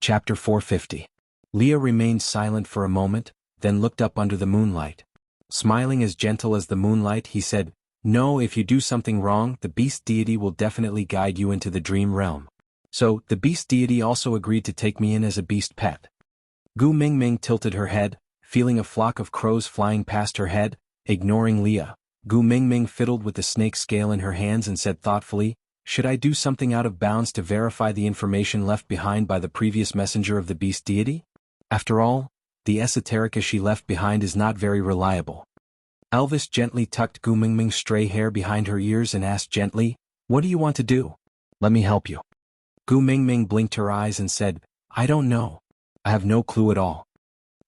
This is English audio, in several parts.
Chapter 450. Leah remained silent for a moment, then looked up under the moonlight. Smiling as gentle as the moonlight, he said, "No, if you do something wrong, the beast deity will definitely guide you into the dream realm." So, the beast deity also agreed to take me in as a beast pet. Gu Mingming tilted her head, feeling a flock of crows flying past her head, ignoring Leah. Gu Mingming fiddled with the snake scale in her hands and said thoughtfully, "Should I do something out of bounds to verify the information left behind by the previous messenger of the beast deity? After all, the esoterica she left behind is not very reliable." Elvis gently tucked Gu Mingming's stray hair behind her ears and asked gently, "What do you want to do? Let me help you." Gu Mingming blinked her eyes and said, "I don't know. I have no clue at all."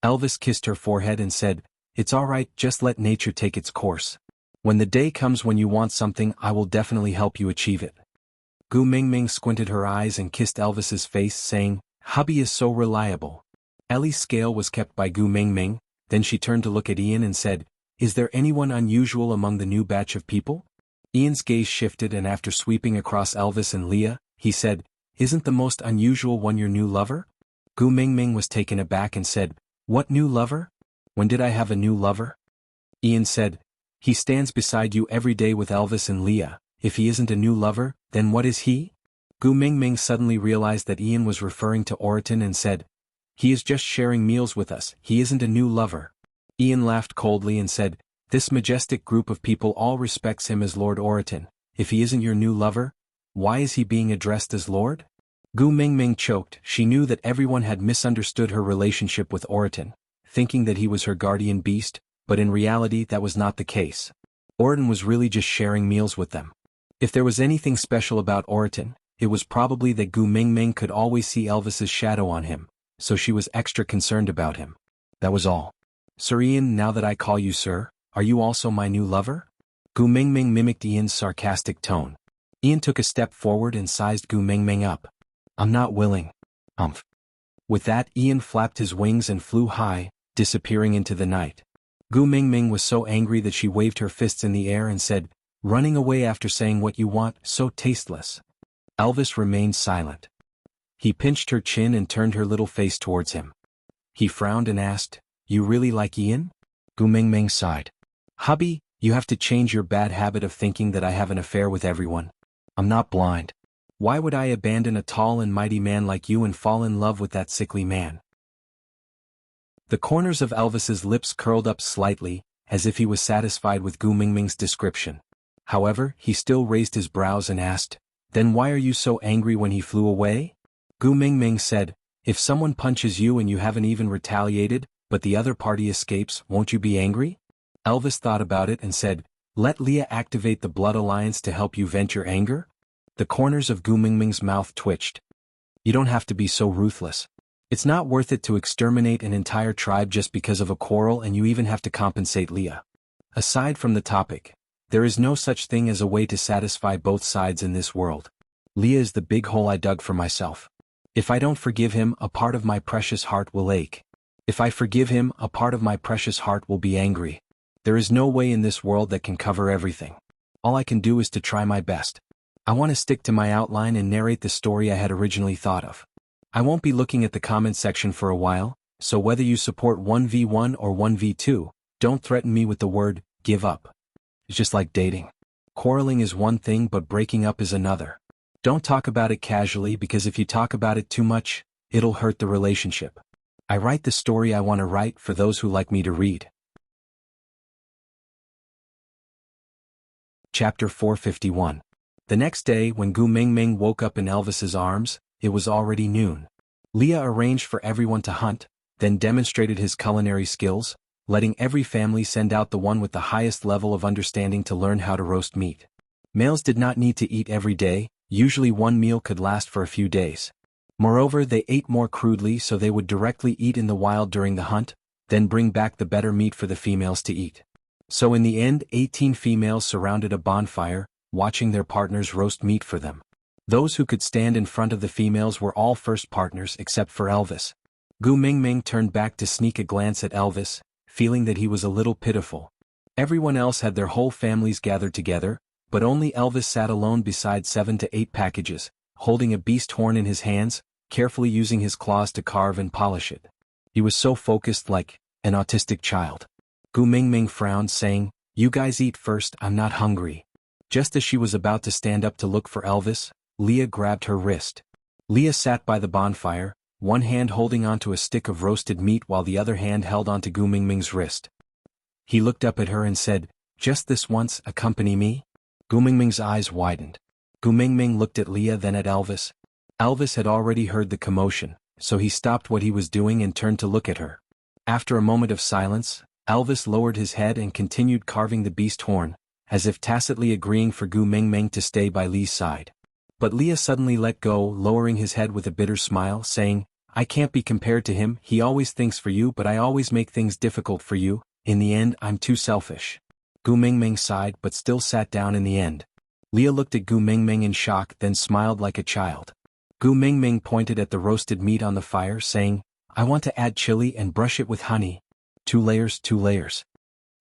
Elvis kissed her forehead and said, "It's all right, just let nature take its course. When the day comes when you want something, I will definitely help you achieve it." Gu Mingming squinted her eyes and kissed Elvis's face, saying, "Hubby is so reliable." Ellie's scale was kept by Gu Mingming, then she turned to look at Ian and said, "Is there anyone unusual among the new batch of people?" Ian's gaze shifted, and after sweeping across Elvis and Leah, he said, "Isn't the most unusual one your new lover?" Gu Mingming was taken aback and said, "What new lover? When did I have a new lover?" Ian said, "He stands beside you every day with Elvis and Leah. If he isn't a new lover, then what is he?" Gu Mingming suddenly realized that Ian was referring to Oriton and said, "He is just sharing meals with us, he isn't a new lover." Ian laughed coldly and said, "This majestic group of people all respects him as Lord Oriton. If he isn't your new lover, why is he being addressed as Lord?" Gu Mingming choked. She knew that everyone had misunderstood her relationship with Oriton, thinking that he was her guardian beast, but in reality that was not the case. Oriton was really just sharing meals with them. If there was anything special about Oriton, it was probably that Gu Mingming could always see Elvis's shadow on him, so she was extra concerned about him. That was all. "Sir Ian, now that I call you sir, are you also my new lover?" Gu Mingming mimicked Ian's sarcastic tone. Ian took a step forward and sized Gu Mingming up. "I'm not willing. Umph." With that, Ian flapped his wings and flew high, disappearing into the night. Gu Mingming was so angry that she waved her fists in the air and said, "Running away after saying what you want, so tasteless." Elvis remained silent. He pinched her chin and turned her little face towards him. He frowned and asked, "You really like Ian?" Gu Mingming sighed. "Hubby, you have to change your bad habit of thinking that I have an affair with everyone. I'm not blind. Why would I abandon a tall and mighty man like you and fall in love with that sickly man?" The corners of Elvis's lips curled up slightly, as if he was satisfied with Gu Mingming's description. However, he still raised his brows and asked, "Then why are you so angry when he flew away?" Gu Mingming said, "If someone punches you and you haven't even retaliated, but the other party escapes, won't you be angry?" Elvis thought about it and said, "Let Leah activate the blood alliance to help you vent your anger?" The corners of Gu Mingming's mouth twitched. "You don't have to be so ruthless. It's not worth it to exterminate an entire tribe just because of a quarrel, and you even have to compensate Leah. Aside from the topic, there is no such thing as a way to satisfy both sides in this world. Leah is the big hole I dug for myself. If I don't forgive him, a part of my precious heart will ache. If I forgive him, a part of my precious heart will be angry. There is no way in this world that can cover everything. All I can do is to try my best. I want to stick to my outline and narrate the story I had originally thought of. I won't be looking at the comment section for a while, so whether you support 1v1 or 1v2, don't threaten me with the word, give up. It's just like dating. Quarreling is one thing, but breaking up is another. Don't talk about it casually, because if you talk about it too much, it'll hurt the relationship. I write the story I want to write for those who like me to read. Chapter 451. The next day, when Gu Mingming woke up in Elvis's arms, it was already noon. Leah arranged for everyone to hunt, then demonstrated his culinary skills, letting every family send out the one with the highest level of understanding to learn how to roast meat. Males did not need to eat every day, usually one meal could last for a few days. Moreover, they ate more crudely, so they would directly eat in the wild during the hunt, then bring back the better meat for the females to eat. So in the end, 18 females surrounded a bonfire, watching their partners roast meat for them. Those who could stand in front of the females were all first partners except for Elvis. Gu Mingming turned back to sneak a glance at Elvis, feeling that he was a little pitiful. Everyone else had their whole families gathered together, but only Elvis sat alone beside 7 to 8 packages, holding a beast horn in his hands, carefully using his claws to carve and polish it. He was so focused, like an autistic child. Gu Mingming frowned, saying, "You guys eat first, I'm not hungry." Just as she was about to stand up to look for Elvis, Leah grabbed her wrist. Leah sat by the bonfire, one hand holding onto a stick of roasted meat while the other hand held onto Gu Mingming's wrist. He looked up at her and said, "Just this once, accompany me?" Gu Mingming's eyes widened. Gu Mingming looked at Leah, then at Elvis. Elvis had already heard the commotion, so he stopped what he was doing and turned to look at her. After a moment of silence, Elvis lowered his head and continued carving the beast horn, as if tacitly agreeing for Gu Mingming to stay by Lee's side. But Leah suddenly let go, lowering his head with a bitter smile, saying, "I can't be compared to him. He always thinks for you, but I always make things difficult for you. In the end, I'm too selfish." Gu Mingming sighed but still sat down in the end. Leah looked at Gu Mingming in shock, then smiled like a child. Gu Mingming pointed at the roasted meat on the fire, saying, "I want to add chili and brush it with honey. 2 layers, 2 layers."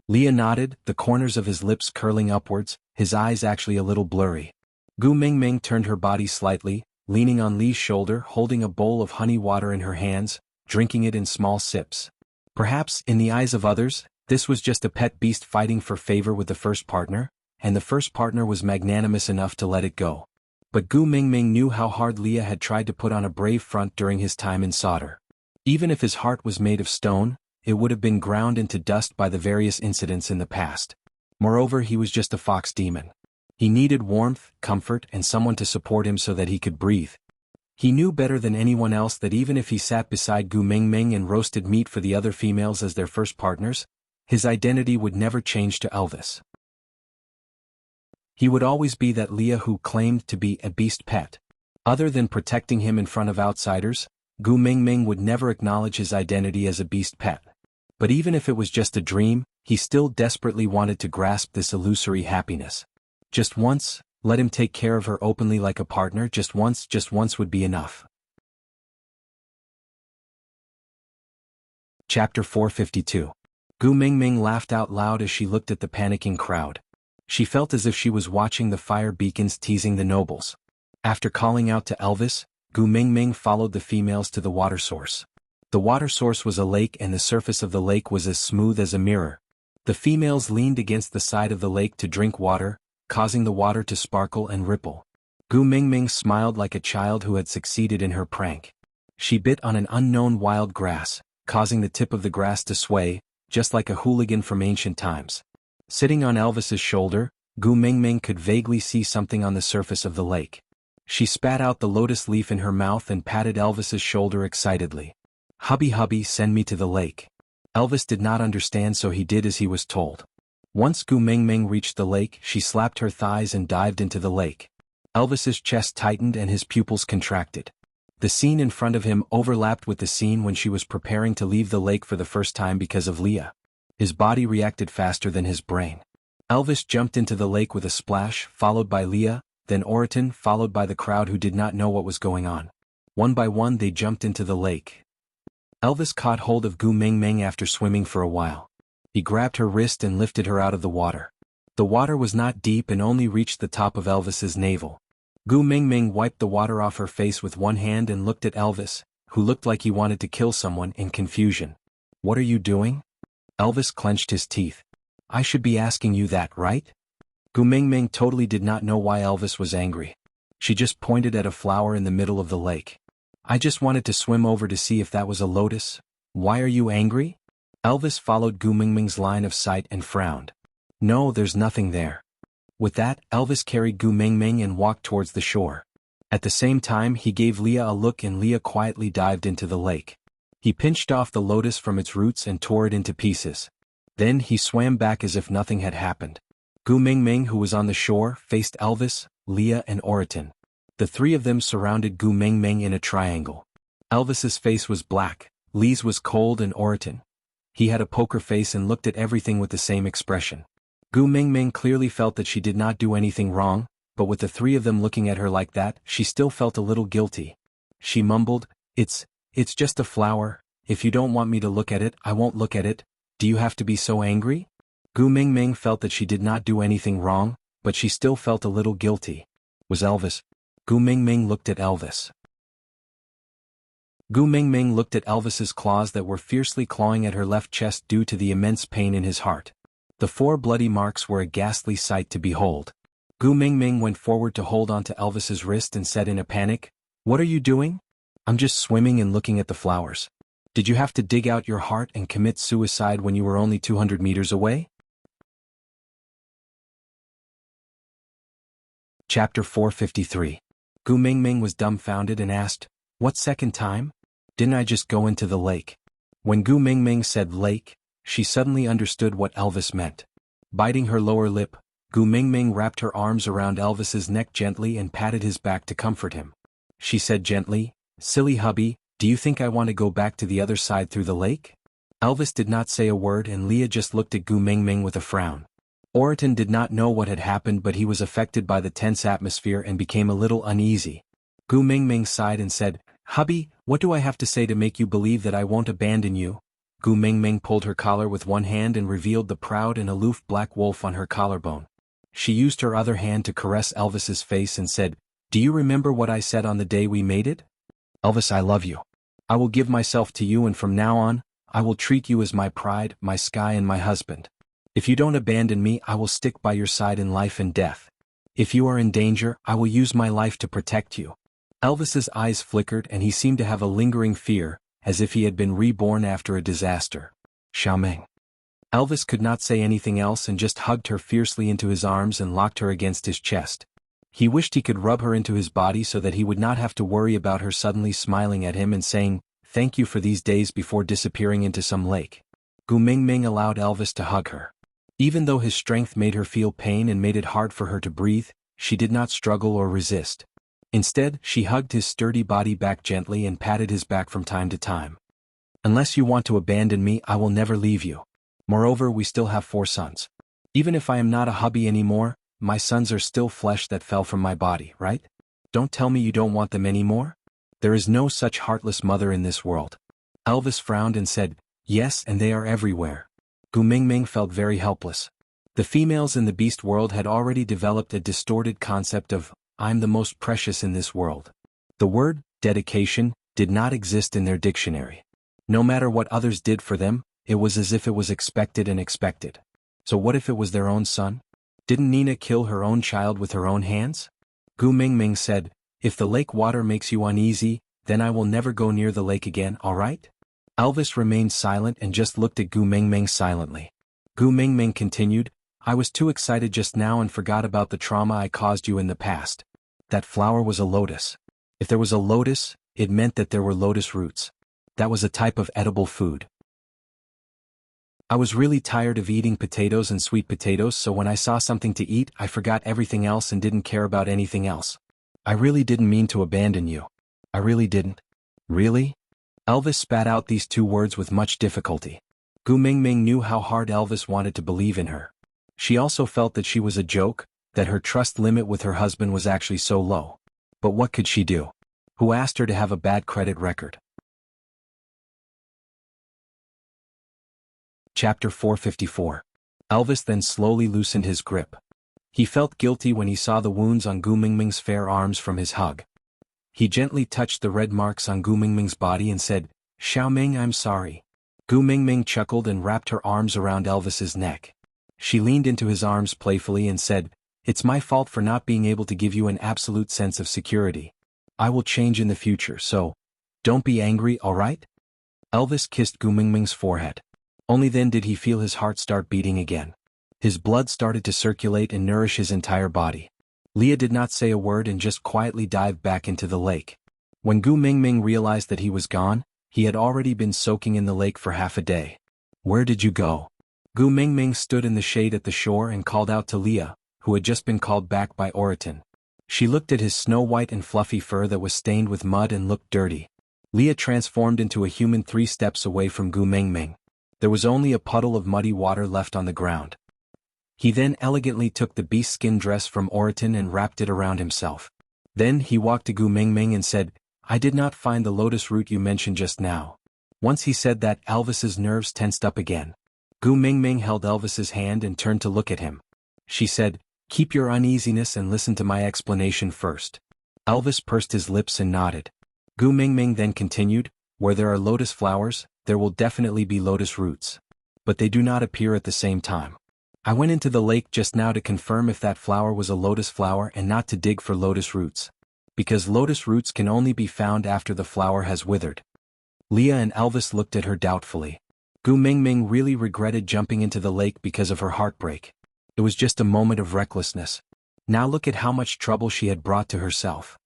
Leah nodded, the corners of his lips curling upwards, his eyes actually a little blurry. Gu Mingming turned her body slightly, leaning on Lee's shoulder, holding a bowl of honey water in her hands, drinking it in small sips. Perhaps, in the eyes of others, this was just a pet beast fighting for favor with the first partner, and the first partner was magnanimous enough to let it go. But Gu Mingming knew how hard Leah had tried to put on a brave front during his time in solder. Even if his heart was made of stone, it would have been ground into dust by the various incidents in the past. Moreover, he was just a fox demon. He needed warmth, comfort, and someone to support him so that he could breathe. He knew better than anyone else that even if he sat beside Gu Mingming and roasted meat for the other females as their first partners, his identity would never change to Elvis. He would always be that Leah who claimed to be a beast pet. Other than protecting him in front of outsiders, Gu Mingming would never acknowledge his identity as a beast pet. But even if it was just a dream, he still desperately wanted to grasp this illusory happiness. Just once, let him take care of her openly like a partner. Just once would be enough. Chapter 452. Gu Mingming laughed out loud as she looked at the panicking crowd. She felt as if she was watching the fire beacons teasing the nobles. After calling out to Elvis, Gu Mingming followed the females to the water source. The water source was a lake, and the surface of the lake was as smooth as a mirror. The females leaned against the side of the lake to drink water, causing the water to sparkle and ripple. Gu Mingming smiled like a child who had succeeded in her prank. She bit on an unknown wild grass, causing the tip of the grass to sway, just like a hooligan from ancient times. Sitting on Elvis's shoulder, Gu Mingming could vaguely see something on the surface of the lake. She spat out the lotus leaf in her mouth and patted Elvis's shoulder excitedly. Hubby, send me to the lake." Elvis did not understand, so he did as he was told. Once Gu Mingming reached the lake, she slapped her thighs and dived into the lake. Elvis's chest tightened and his pupils contracted. The scene in front of him overlapped with the scene when she was preparing to leave the lake for the first time because of Leah. His body reacted faster than his brain. Elvis jumped into the lake with a splash, followed by Leah, then Oriton, followed by the crowd who did not know what was going on. One by one they jumped into the lake. Elvis caught hold of Gu Mingming after swimming for a while. He grabbed her wrist and lifted her out of the water. The water was not deep and only reached the top of Elvis's navel. Gu Mingming wiped the water off her face with one hand and looked at Elvis, who looked like he wanted to kill someone, in confusion. "What are you doing?" Elvis clenched his teeth. "I should be asking you that, right?" Gu Mingming totally did not know why Elvis was angry. She just pointed at a flower in the middle of the lake. "I just wanted to swim over to see if that was a lotus. Why are you angry?" Elvis followed Gu Mingming's line of sight and frowned. "No, there's nothing there." With that, Elvis carried Gu Mingming and walked towards the shore. At the same time, he gave Leah a look and Leah quietly dived into the lake. He pinched off the lotus from its roots and tore it into pieces. Then he swam back as if nothing had happened. Gu Mingming, who was on the shore, faced Elvis, Leah and Oriton. The three of them surrounded Gu Mingming in a triangle. Elvis's face was black, Lee's was cold, and Oriton. He had a poker face and looked at everything with the same expression. Gu Mingming clearly felt that she did not do anything wrong, but with the three of them looking at her like that, she still felt a little guilty. She mumbled, It's just a flower. If you don't want me to look at it, I won't look at it. Do you have to be so angry?" Gu Mingming felt that she did not do anything wrong, but she still felt a little guilty. Was Elvis? Gu Mingming looked at Elvis. Gu Mingming looked at Elvis's claws that were fiercely clawing at her left chest due to the immense pain in his heart. The 4 bloody marks were a ghastly sight to behold. Gu Mingming went forward to hold onto Elvis's wrist and said in a panic, "What are you doing?" "I'm just swimming and looking at the flowers." "Did you have to dig out your heart and commit suicide when you were only 200 meters away?" Chapter 453. Gu Mingming was dumbfounded and asked, "What second time? Didn't I just go into the lake?" When Gu Mingming said lake, she suddenly understood what Elvis meant. Biting her lower lip, Gu Mingming wrapped her arms around Elvis's neck gently and patted his back to comfort him. She said gently, "Silly hubby, do you think I want to go back to the other side through the lake?" Elvis did not say a word and Leah just looked at Gu Mingming with a frown. Oriton did not know what had happened, but he was affected by the tense atmosphere and became a little uneasy. Gu Mingming sighed and said, "Hubby, what do I have to say to make you believe that I won't abandon you?" Gu Mingming pulled her collar with one hand and revealed the proud and aloof black wolf on her collarbone. She used her other hand to caress Elvis's face and said, "Do you remember what I said on the day we made it? Elvis, I love you. I will give myself to you, and from now on, I will treat you as my pride, my sky, and my husband. If you don't abandon me, I will stick by your side in life and death. If you are in danger, I will use my life to protect you." Elvis's eyes flickered and he seemed to have a lingering fear, as if he had been reborn after a disaster. Xiaoming. Elvis could not say anything else and just hugged her fiercely into his arms and locked her against his chest. He wished he could rub her into his body so that he would not have to worry about her suddenly smiling at him and saying, "Thank you for these days," before disappearing into some lake. Gu Mingming allowed Elvis to hug her. Even though his strength made her feel pain and made it hard for her to breathe, she did not struggle or resist. Instead, she hugged his sturdy body back gently and patted his back from time to time. "Unless you want to abandon me, I will never leave you. Moreover, we still have 4 sons. Even if I am not a hubby anymore, my sons are still flesh that fell from my body, right? Don't tell me you don't want them anymore? There is no such heartless mother in this world." Elvis frowned and said, "Yes, and they are everywhere." Gu Mingming felt very helpless. The females in the beast world had already developed a distorted concept of, "I'm the most precious in this world." The word, dedication, did not exist in their dictionary. No matter what others did for them, it was as if it was expected and expected. So what if it was their own son? Didn't Nina kill her own child with her own hands? Gu Mingming said, "If the lake water makes you uneasy, then I will never go near the lake again, alright?" Elvis remained silent and just looked at Gu Mingming silently. Gu Mingming continued, "I was too excited just now and forgot about the trauma I caused you in the past. That flower was a lotus. If there was a lotus, it meant that there were lotus roots. That was a type of edible food. I was really tired of eating potatoes and sweet potatoes, so when I saw something to eat, I forgot everything else and didn't care about anything else. I really didn't mean to abandon you. I really didn't." "Really?" Elvis spat out these 2 words with much difficulty. Gu Mingming knew how hard Elvis wanted to believe in her. She also felt that she was a joke, that her trust limit with her husband was actually so low. But what could she do? Who asked her to have a bad credit record? Chapter 454. Elvis then slowly loosened his grip. He felt guilty when he saw the wounds on Gu Mingming's fair arms from his hug. He gently touched the red marks on Gu Mingming's body and said, "Xiaoming, I'm sorry." Gu Mingming chuckled and wrapped her arms around Elvis's neck. She leaned into his arms playfully and said, "It's my fault for not being able to give you an absolute sense of security. I will change in the future, so don't be angry, alright?" Elvis kissed Gu Mingming's forehead. Only then did he feel his heart start beating again. His blood started to circulate and nourish his entire body. Leah did not say a word and just quietly dived back into the lake. When Gu Mingming realized that he was gone, he had already been soaking in the lake for half a day. "Where did you go?" Gu Mingming stood in the shade at the shore and called out to Leah, who had just been called back by Oriton. She looked at his snow-white and fluffy fur that was stained with mud and looked dirty. Leah transformed into a human 3 steps away from Gu Mingming. There was only a puddle of muddy water left on the ground. He then elegantly took the beast skin dress from Oriton and wrapped it around himself. Then he walked to Gu Mingming and said, "I did not find the lotus root you mentioned just now." Once he said that, Elvis's nerves tensed up again. Gu Mingming held Elvis's hand and turned to look at him. She said, "Keep your uneasiness and listen to my explanation first." Elvis pursed his lips and nodded. Gu Mingming then continued, where there are lotus flowers, there will definitely be lotus roots. But they do not appear at the same time. I went into the lake just now to confirm if that flower was a lotus flower and not to dig for lotus roots. Because lotus roots can only be found after the flower has withered. Leah and Elvis looked at her doubtfully. Gu Mingming really regretted jumping into the lake because of her heartbreak. It was just a moment of recklessness. Now look at how much trouble she had brought to herself.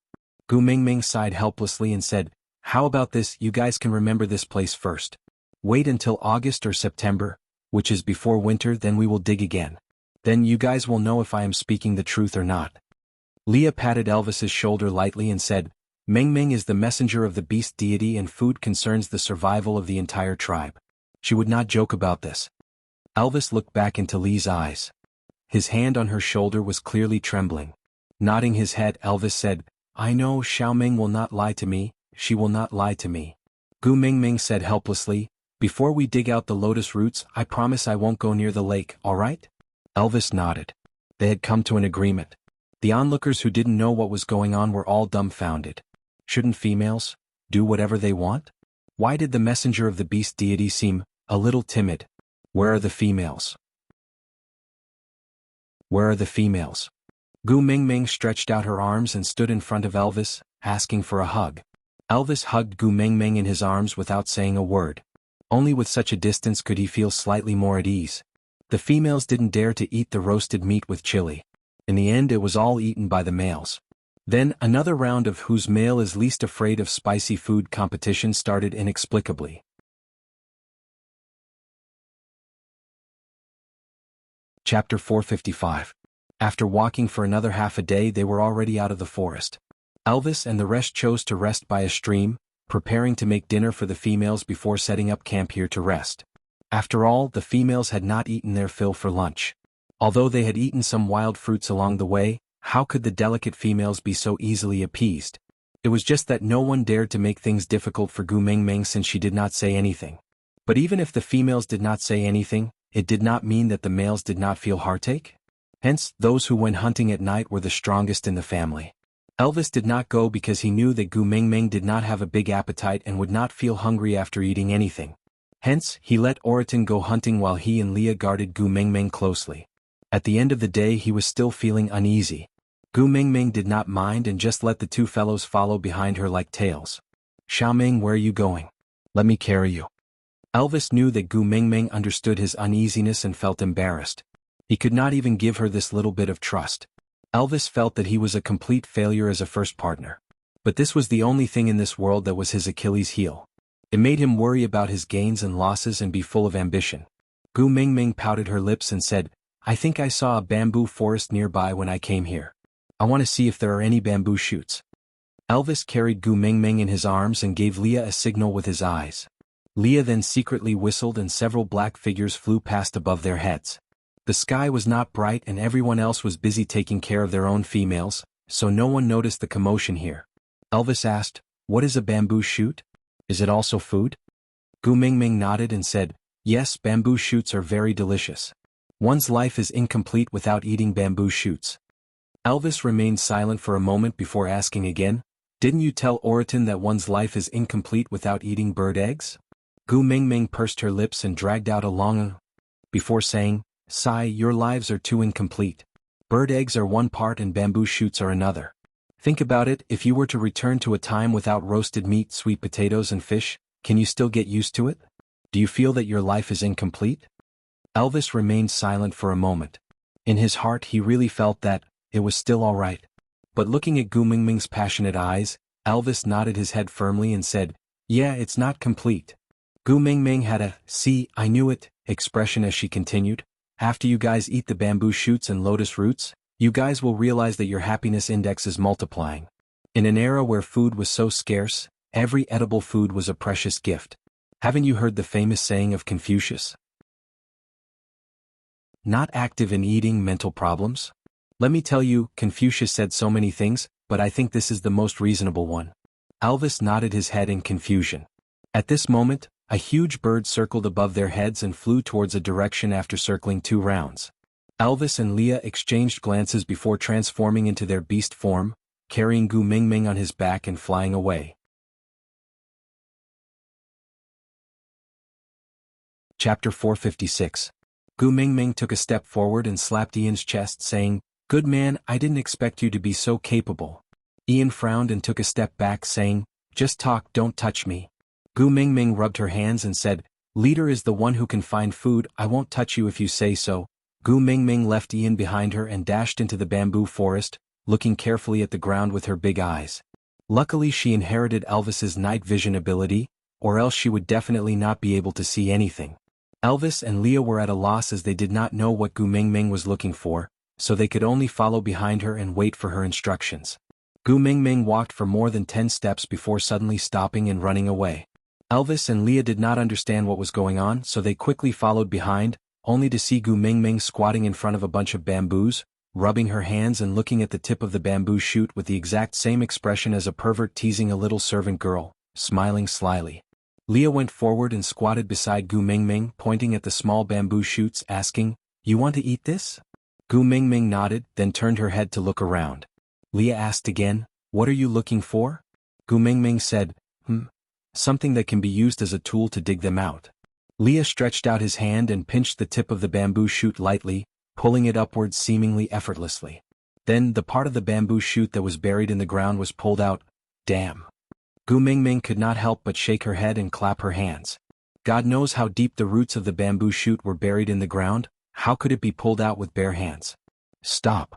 Gu Mingming sighed helplessly and said, how about this, you guys can remember this place first. Wait until August or September, which is before winter, then we will dig again. Then you guys will know if I am speaking the truth or not. Leah patted Elvis's shoulder lightly and said, Mingming is the messenger of the beast deity and food concerns the survival of the entire tribe. She would not joke about this. Elvis looked back into Lee's eyes. His hand on her shoulder was clearly trembling. Nodding his head, Elvis said, I know Xiaoming will not lie to me, she will not lie to me. Gu Mingming said helplessly, before we dig out the lotus roots, I promise I won't go near the lake, alright? Elvis nodded. They had come to an agreement. The onlookers who didn't know what was going on were all dumbfounded. Shouldn't females do whatever they want? Why did the messenger of the beast deity seem a little timid? Where are the females? Where are the females? Gu Mingming stretched out her arms and stood in front of Elvis, asking for a hug. Elvis hugged Gu Mingming in his arms without saying a word. Only with such a distance could he feel slightly more at ease. The females didn't dare to eat the roasted meat with chili. In the end, it was all eaten by the males. Then, another round of whose male is least afraid of spicy food competition started inexplicably. Chapter 455. After walking for another half a day, they were already out of the forest. Elvis and the rest chose to rest by a stream, preparing to make dinner for the females before setting up camp here to rest. After all, the females had not eaten their fill for lunch. Although they had eaten some wild fruits along the way, how could the delicate females be so easily appeased? It was just that no one dared to make things difficult for Gu Mingming since she did not say anything. But even if the females did not say anything, it did not mean that the males did not feel heartache. Hence, those who went hunting at night were the strongest in the family. Elvis did not go because he knew that Gu Mingming did not have a big appetite and would not feel hungry after eating anything. Hence, he let Oriton go hunting while he and Leah guarded Gu Mingming closely. At the end of the day, he was still feeling uneasy. Gu Mingming did not mind and just let the two fellows follow behind her like tails. Xiaoming, where are you going? Let me carry you. Elvis knew that Gu Mingming understood his uneasiness and felt embarrassed. He could not even give her this little bit of trust. Elvis felt that he was a complete failure as a first partner. But this was the only thing in this world that was his Achilles heel. It made him worry about his gains and losses and be full of ambition. Gu Mingming pouted her lips and said, I think I saw a bamboo forest nearby when I came here. I want to see if there are any bamboo shoots. Elvis carried Gu Mingming in his arms and gave Leah a signal with his eyes. Leah then secretly whistled and several black figures flew past above their heads. The sky was not bright and everyone else was busy taking care of their own females, so no one noticed the commotion here. Elvis asked, what is a bamboo shoot? Is it also food? Gu Mingming nodded and said, yes, bamboo shoots are very delicious. One's life is incomplete without eating bamboo shoots. Elvis remained silent for a moment before asking again, didn't you tell Oriton that one's life is incomplete without eating bird eggs? Gu Mingming pursed her lips and dragged out a long before saying, sigh, your lives are too incomplete. Bird eggs are one part and bamboo shoots are another. Think about it, if you were to return to a time without roasted meat, sweet potatoes and fish, can you still get used to it? Do you feel that your life is incomplete? Elvis remained silent for a moment. In his heart he really felt that it was still all right. But looking at Gu Mingming's passionate eyes, Elvis nodded his head firmly and said, yeah, it's not complete. Gu Mingming had a, see, I knew it, expression as she continued, after you guys eat the bamboo shoots and lotus roots, you guys will realize that your happiness index is multiplying. In an era where food was so scarce, every edible food was a precious gift. Haven't you heard the famous saying of Confucius? Not active in eating, mental problems? Let me tell you, Confucius said so many things, but I think this is the most reasonable one. Elvis nodded his head in confusion. At this moment, a huge bird circled above their heads and flew towards a direction after circling 2 rounds. Elvis and Leah exchanged glances before transforming into their beast form, carrying Gu Mingming on his back and flying away. Chapter 456. Gu Mingming took a step forward and slapped Ian's chest, saying, "Good man, I didn't expect you to be so capable." Ian frowned and took a step back, saying, "Just talk, don't touch me." Gu Mingming rubbed her hands and said, "Leader is the one who can find food, I won't touch you if you say so." Gu Mingming left Ian behind her and dashed into the bamboo forest, looking carefully at the ground with her big eyes. Luckily she inherited Elvis's night vision ability, or else she would definitely not be able to see anything. Elvis and Leah were at a loss as they did not know what Gu Mingming was looking for, so they could only follow behind her and wait for her instructions. Gu Mingming walked for more than 10 steps before suddenly stopping and running away. Elvis and Leah did not understand what was going on, so they quickly followed behind, only to see Gu Mingming squatting in front of a bunch of bamboos, rubbing her hands and looking at the tip of the bamboo shoot with the exact same expression as a pervert teasing a little servant girl, smiling slyly. Leah went forward and squatted beside Gu Mingming, pointing at the small bamboo shoots, asking, "You want to eat this?" Gu Mingming nodded, then turned her head to look around. Leah asked again, "What are you looking for?" Gu Mingming said, "Something that can be used as a tool to dig them out." Leah stretched out his hand and pinched the tip of the bamboo shoot lightly, pulling it upwards seemingly effortlessly. Then the part of the bamboo shoot that was buried in the ground was pulled out. Damn. Gu Mingming could not help but shake her head and clap her hands. God knows how deep the roots of the bamboo shoot were buried in the ground, how could it be pulled out with bare hands? Stop.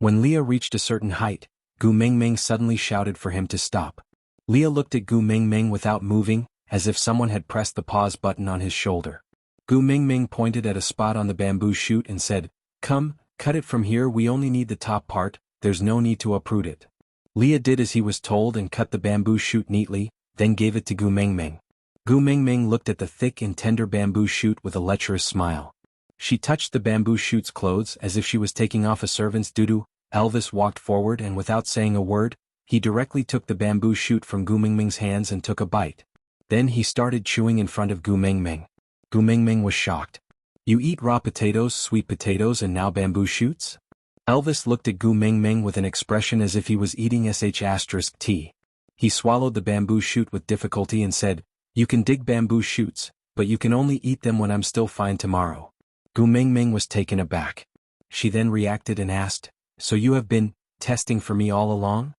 When Leah reached a certain height, Gu Mingming suddenly shouted for him to stop. Leah looked at Gu Mingming without moving, as if someone had pressed the pause button on his shoulder. Gu Mingming pointed at a spot on the bamboo shoot and said, "Come, cut it from here, we only need the top part, there's no need to uproot it." Leah did as he was told and cut the bamboo shoot neatly, then gave it to Gu Mingming. Gu Mingming looked at the thick and tender bamboo shoot with a lecherous smile. She touched the bamboo shoot's clothes as if she was taking off a servant's doo-doo. Elvis walked forward and without saying a word, he directly took the bamboo shoot from Gu Mingming's hands and took a bite. Then he started chewing in front of Gu Mingming. Gu Mingming was shocked. "You eat raw potatoes, sweet potatoes, and now bamboo shoots?" Elvis looked at Gu Mingming with an expression as if he was eating sh*t. He swallowed the bamboo shoot with difficulty and said, "You can dig bamboo shoots, but you can only eat them when I'm still fine tomorrow." Gu Mingming was taken aback. She then reacted and asked, "So you have been testing for me all along?"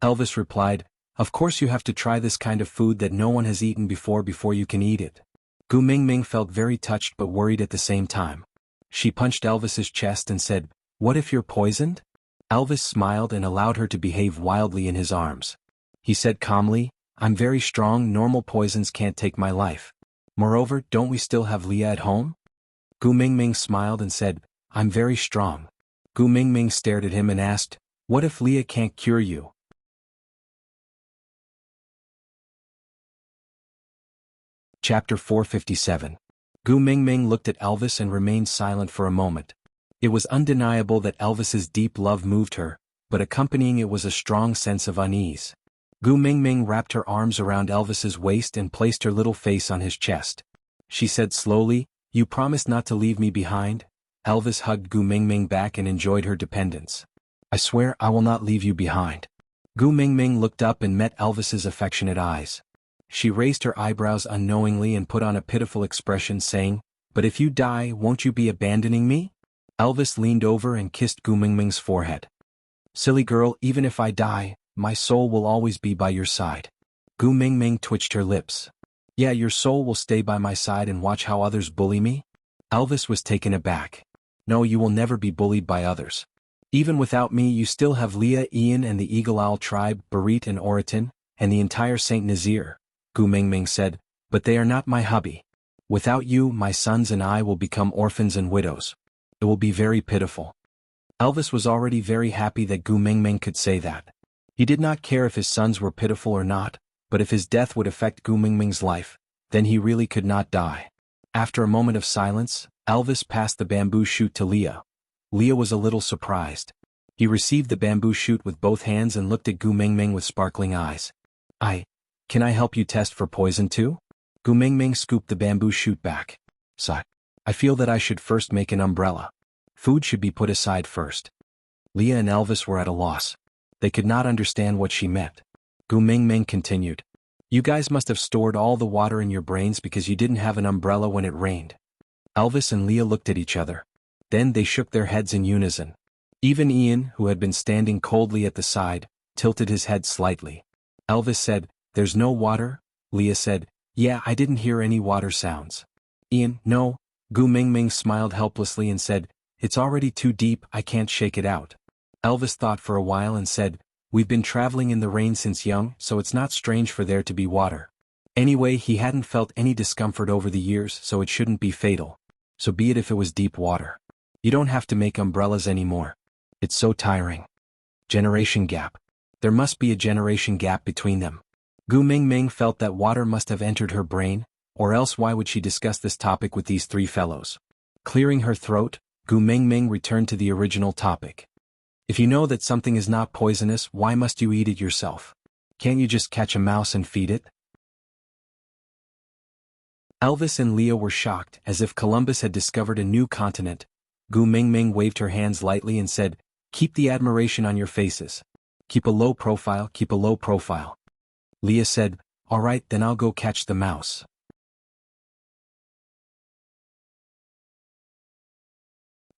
Elvis replied, "Of course you have to try this kind of food that no one has eaten before you can eat it." Gu Mingming felt very touched but worried at the same time. She punched Elvis's chest and said, "What if you're poisoned?" Elvis smiled and allowed her to behave wildly in his arms. He said calmly, "I'm very strong, normal poisons can't take my life. Moreover, don't we still have Leah at home?" Gu Mingming smiled and said, "I'm very strong." Gu Mingming stared at him and asked, "What if Leah can't cure you?" Chapter 457. Gu Mingming looked at Elvis and remained silent for a moment. It was undeniable that Elvis's deep love moved her, but accompanying it was a strong sense of unease. Gu Mingming wrapped her arms around Elvis's waist and placed her little face on his chest. She said slowly, "You promised not to leave me behind?" Elvis hugged Gu Mingming back and enjoyed her dependence. "I swear I will not leave you behind." Gu Mingming looked up and met Elvis's affectionate eyes. She raised her eyebrows unknowingly and put on a pitiful expression, saying, "But if you die, won't you be abandoning me?" Elvis leaned over and kissed Gu Mingming's forehead. "Silly girl, even if I die, my soul will always be by your side." Gu Mingming twitched her lips. "Yeah, your soul will stay by my side and watch how others bully me?" Elvis was taken aback. "No, you will never be bullied by others. Even without me you still have Leah, Ian and the Eagle Owl tribe, Barit and Oriton, and the entire Saint Nazir," Gu Mingming said, "but they are not my hubby. Without you, my sons and I will become orphans and widows. It will be very pitiful." Elvis was already very happy that Gu Mingming could say that. He did not care if his sons were pitiful or not, but if his death would affect Gu Mingming's life, then he really could not die. After a moment of silence, Elvis passed the bamboo shoot to Leah. Leah was a little surprised. He received the bamboo shoot with both hands and looked at Gu Mingming with sparkling eyes. Can I help you test for poison too?" Gu Mingming scooped the bamboo shoot back. "Sigh. I feel that I should first make an umbrella. Food should be put aside first." Leah and Elvis were at a loss. They could not understand what she meant. Gu Mingming continued, You guys must have stored all the water in your brains because you didn't have an umbrella when it rained. Elvis and Leah looked at each other. Then they shook their heads in unison. Even Ian, who had been standing coldly at the side, tilted his head slightly. Elvis said, "There's no water?" Leah said, "Yeah, I didn't hear any water sounds." Ian, "No." Gu Mingming smiled helplessly and said, "It's already too deep, I can't shake it out." Elvis thought for a while and said, "We've been traveling in the rain since young, so it's not strange for there to be water. Anyway, he hadn't felt any discomfort over the years, so it shouldn't be fatal. So be it if it was deep water. You don't have to make umbrellas anymore. It's so tiring." Generation gap. There must be a generation gap between them. Gu Mingming felt that water must have entered her brain, or else why would she discuss this topic with these three fellows? Clearing her throat, Gu Mingming returned to the original topic. If you know that something is not poisonous, why must you eat it yourself? Can't you just catch a mouse and feed it? Elvis and Leah were shocked, as if Columbus had discovered a new continent. Gu Mingming waved her hands lightly and said, "Keep the admiration on your faces. Keep a low profile, keep a low profile." Leah said, "All right, then I'll go catch the mouse."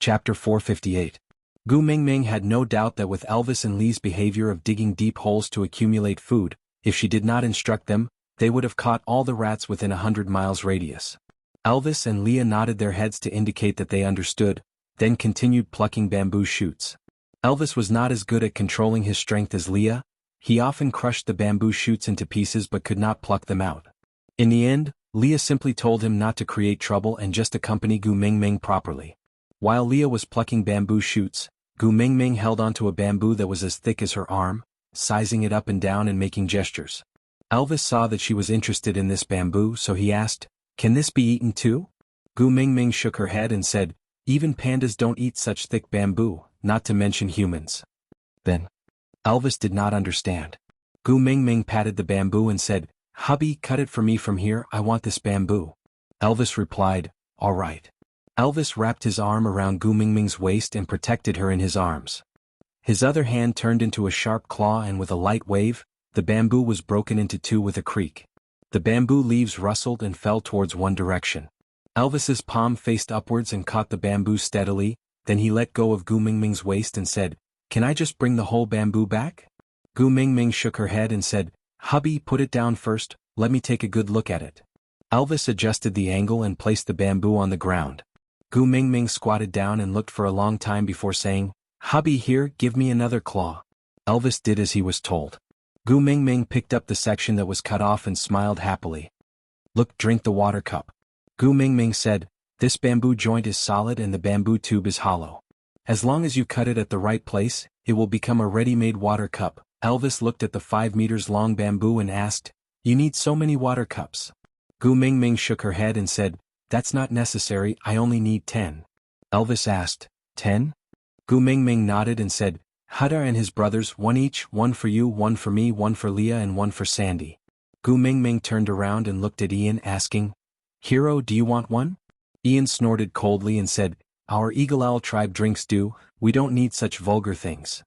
Chapter 458. Gu Mingming had no doubt that with Elvis and Lee's behavior of digging deep holes to accumulate food, if she did not instruct them, they would have caught all the rats within 100 miles radius. Elvis and Leah nodded their heads to indicate that they understood, then continued plucking bamboo shoots. Elvis was not as good at controlling his strength as Leah. He often crushed the bamboo shoots into pieces but could not pluck them out. In the end, Leah simply told him not to create trouble and just accompany Gu Mingming properly. While Leah was plucking bamboo shoots, Gu Mingming held onto a bamboo that was as thick as her arm, sizing it up and down and making gestures. Elvis saw that she was interested in this bamboo, so he asked, "Can this be eaten too?" Gu Mingming shook her head and said, "Even pandas don't eat such thick bamboo, not to mention humans." Then, Elvis did not understand. Gu Mingming patted the bamboo and said, "Hubby, cut it for me from here, I want this bamboo." Elvis replied, "All right." Elvis wrapped his arm around Gu Mingming's waist and protected her in his arms. His other hand turned into a sharp claw and with a light wave, the bamboo was broken into two with a creak. The bamboo leaves rustled and fell towards one direction. Elvis's palm faced upwards and caught the bamboo steadily, then he let go of Gu Mingming's waist and said, "Can I just bring the whole bamboo back?" Gu Mingming shook her head and said, "Hubby, put it down first, let me take a good look at it." Elvis adjusted the angle and placed the bamboo on the ground. Gu Mingming squatted down and looked for a long time before saying, "Hubby, here, give me another claw." Elvis did as he was told. Gu Mingming picked up the section that was cut off and smiled happily. "Look, drink the water cup." Gu Mingming said, "This bamboo joint is solid and the bamboo tube is hollow. As long as you cut it at the right place, it will become a ready-made water cup." Elvis looked at the 5 meters long bamboo and asked, "You need so many water cups?" Gu Mingming shook her head and said, "That's not necessary, I only need 10. Elvis asked, 10? Gu Mingming nodded and said, "Hada and his brothers, one each, one for you, one for me, one for Leah and one for Sandy." Gu Mingming turned around and looked at Ian asking, "Hero, do you want one?" Ian snorted coldly and said, "Our Eagle Owl tribe drinks do, we don't need such vulgar things."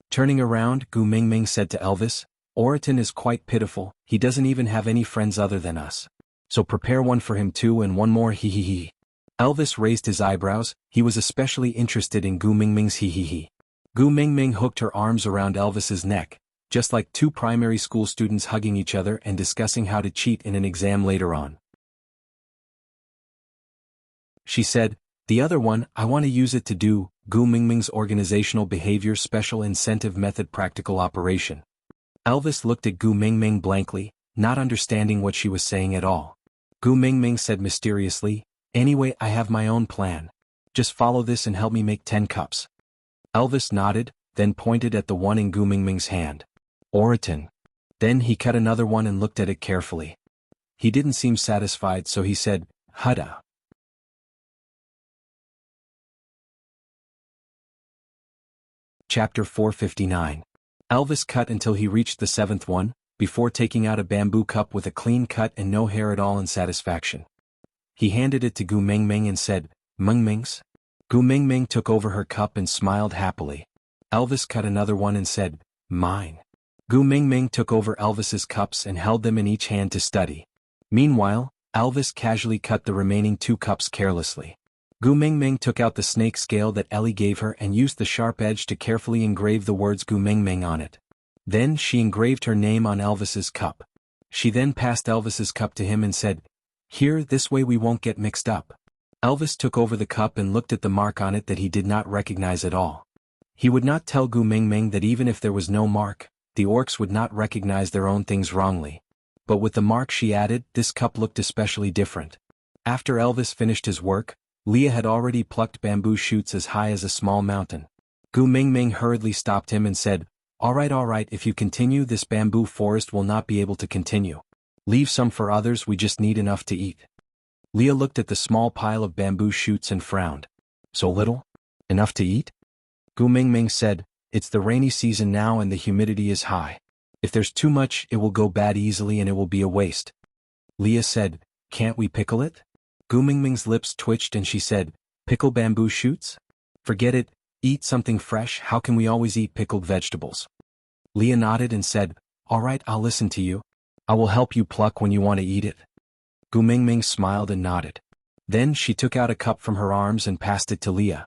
Turning around, Gu Mingming said to Elvis, "Oriton is quite pitiful, he doesn't even have any friends other than us. So prepare one for him too and one more hee hee hee." Elvis raised his eyebrows, he was especially interested in Gu Mingming's hee hee hee. Gu Mingming hooked her arms around Elvis's neck, just like two primary school students hugging each other and discussing how to cheat in an exam later on. She said, "The other one, I want to use it to do Gu Mingming's organizational behavior special incentive method practical operation." Elvis looked at Gu Mingming blankly, not understanding what she was saying at all. Gu Mingming said mysteriously, "Anyway, I have my own plan. Just follow this and help me make 10 cups." Elvis nodded, then pointed at the one in Gu Mingming's hand. "Oriton." Then he cut another one and looked at it carefully. He didn't seem satisfied, so he said, "Hada." Chapter 459. Elvis cut until he reached the 7th one, before taking out a bamboo cup with a clean cut and no hair at all in satisfaction. He handed it to Gu Mingming and said, "Mingming's?" Gu Mingming took over her cup and smiled happily. Elvis cut another one and said, "Mine." Gu Mingming took over Elvis's cups and held them in each hand to study. Meanwhile, Elvis casually cut the remaining 2 cups carelessly. Gu Mingming took out the snake scale that Ellie gave her and used the sharp edge to carefully engrave the words Gu Mingming on it. Then she engraved her name on Elvis's cup. She then passed Elvis's cup to him and said, "Here, this way we won't get mixed up." Elvis took over the cup and looked at the mark on it that he did not recognize at all. He would not tell Gu Mingming that even if there was no mark, the orcs would not recognize their own things wrongly. But with the mark she added, this cup looked especially different. After Elvis finished his work, Leah had already plucked bamboo shoots as high as a small mountain. Gu Mingming hurriedly stopped him and said, all right, if you continue this bamboo forest will not be able to continue. Leave some for others, we just need enough to eat." Leah looked at the small pile of bamboo shoots and frowned. "So little? Enough to eat?" Gu Mingming said, "It's the rainy season now and the humidity is high. If there's too much, it will go bad easily and it will be a waste." Leah said, "Can't we pickle it?" Gu Mingming's lips twitched and she said, "Pickle bamboo shoots? Forget it, eat something fresh, how can we always eat pickled vegetables?" Leah nodded and said, "All right, I'll listen to you. I will help you pluck when you want to eat it." Gu Mingming smiled and nodded. Then she took out a cup from her arms and passed it to Leah.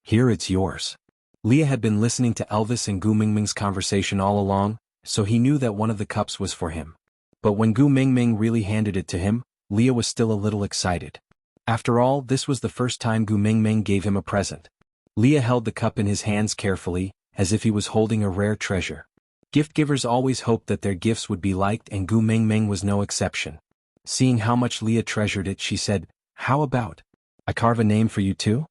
"Here, it's yours." Leah had been listening to Elvis and Gu Mingming's conversation all along, so he knew that one of the cups was for him. But when Gu Mingming really handed it to him, Leah was still a little excited. After all, this was the first time Gu Mingming gave him a present. Leah held the cup in his hands carefully, as if he was holding a rare treasure. Gift-givers always hoped that their gifts would be liked and Gu Mingming was no exception. Seeing how much Leah treasured it, she said, "How about I carve a name for you too?"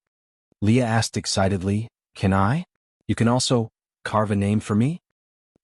Leah asked excitedly, "Can I? You can also carve a name for me?"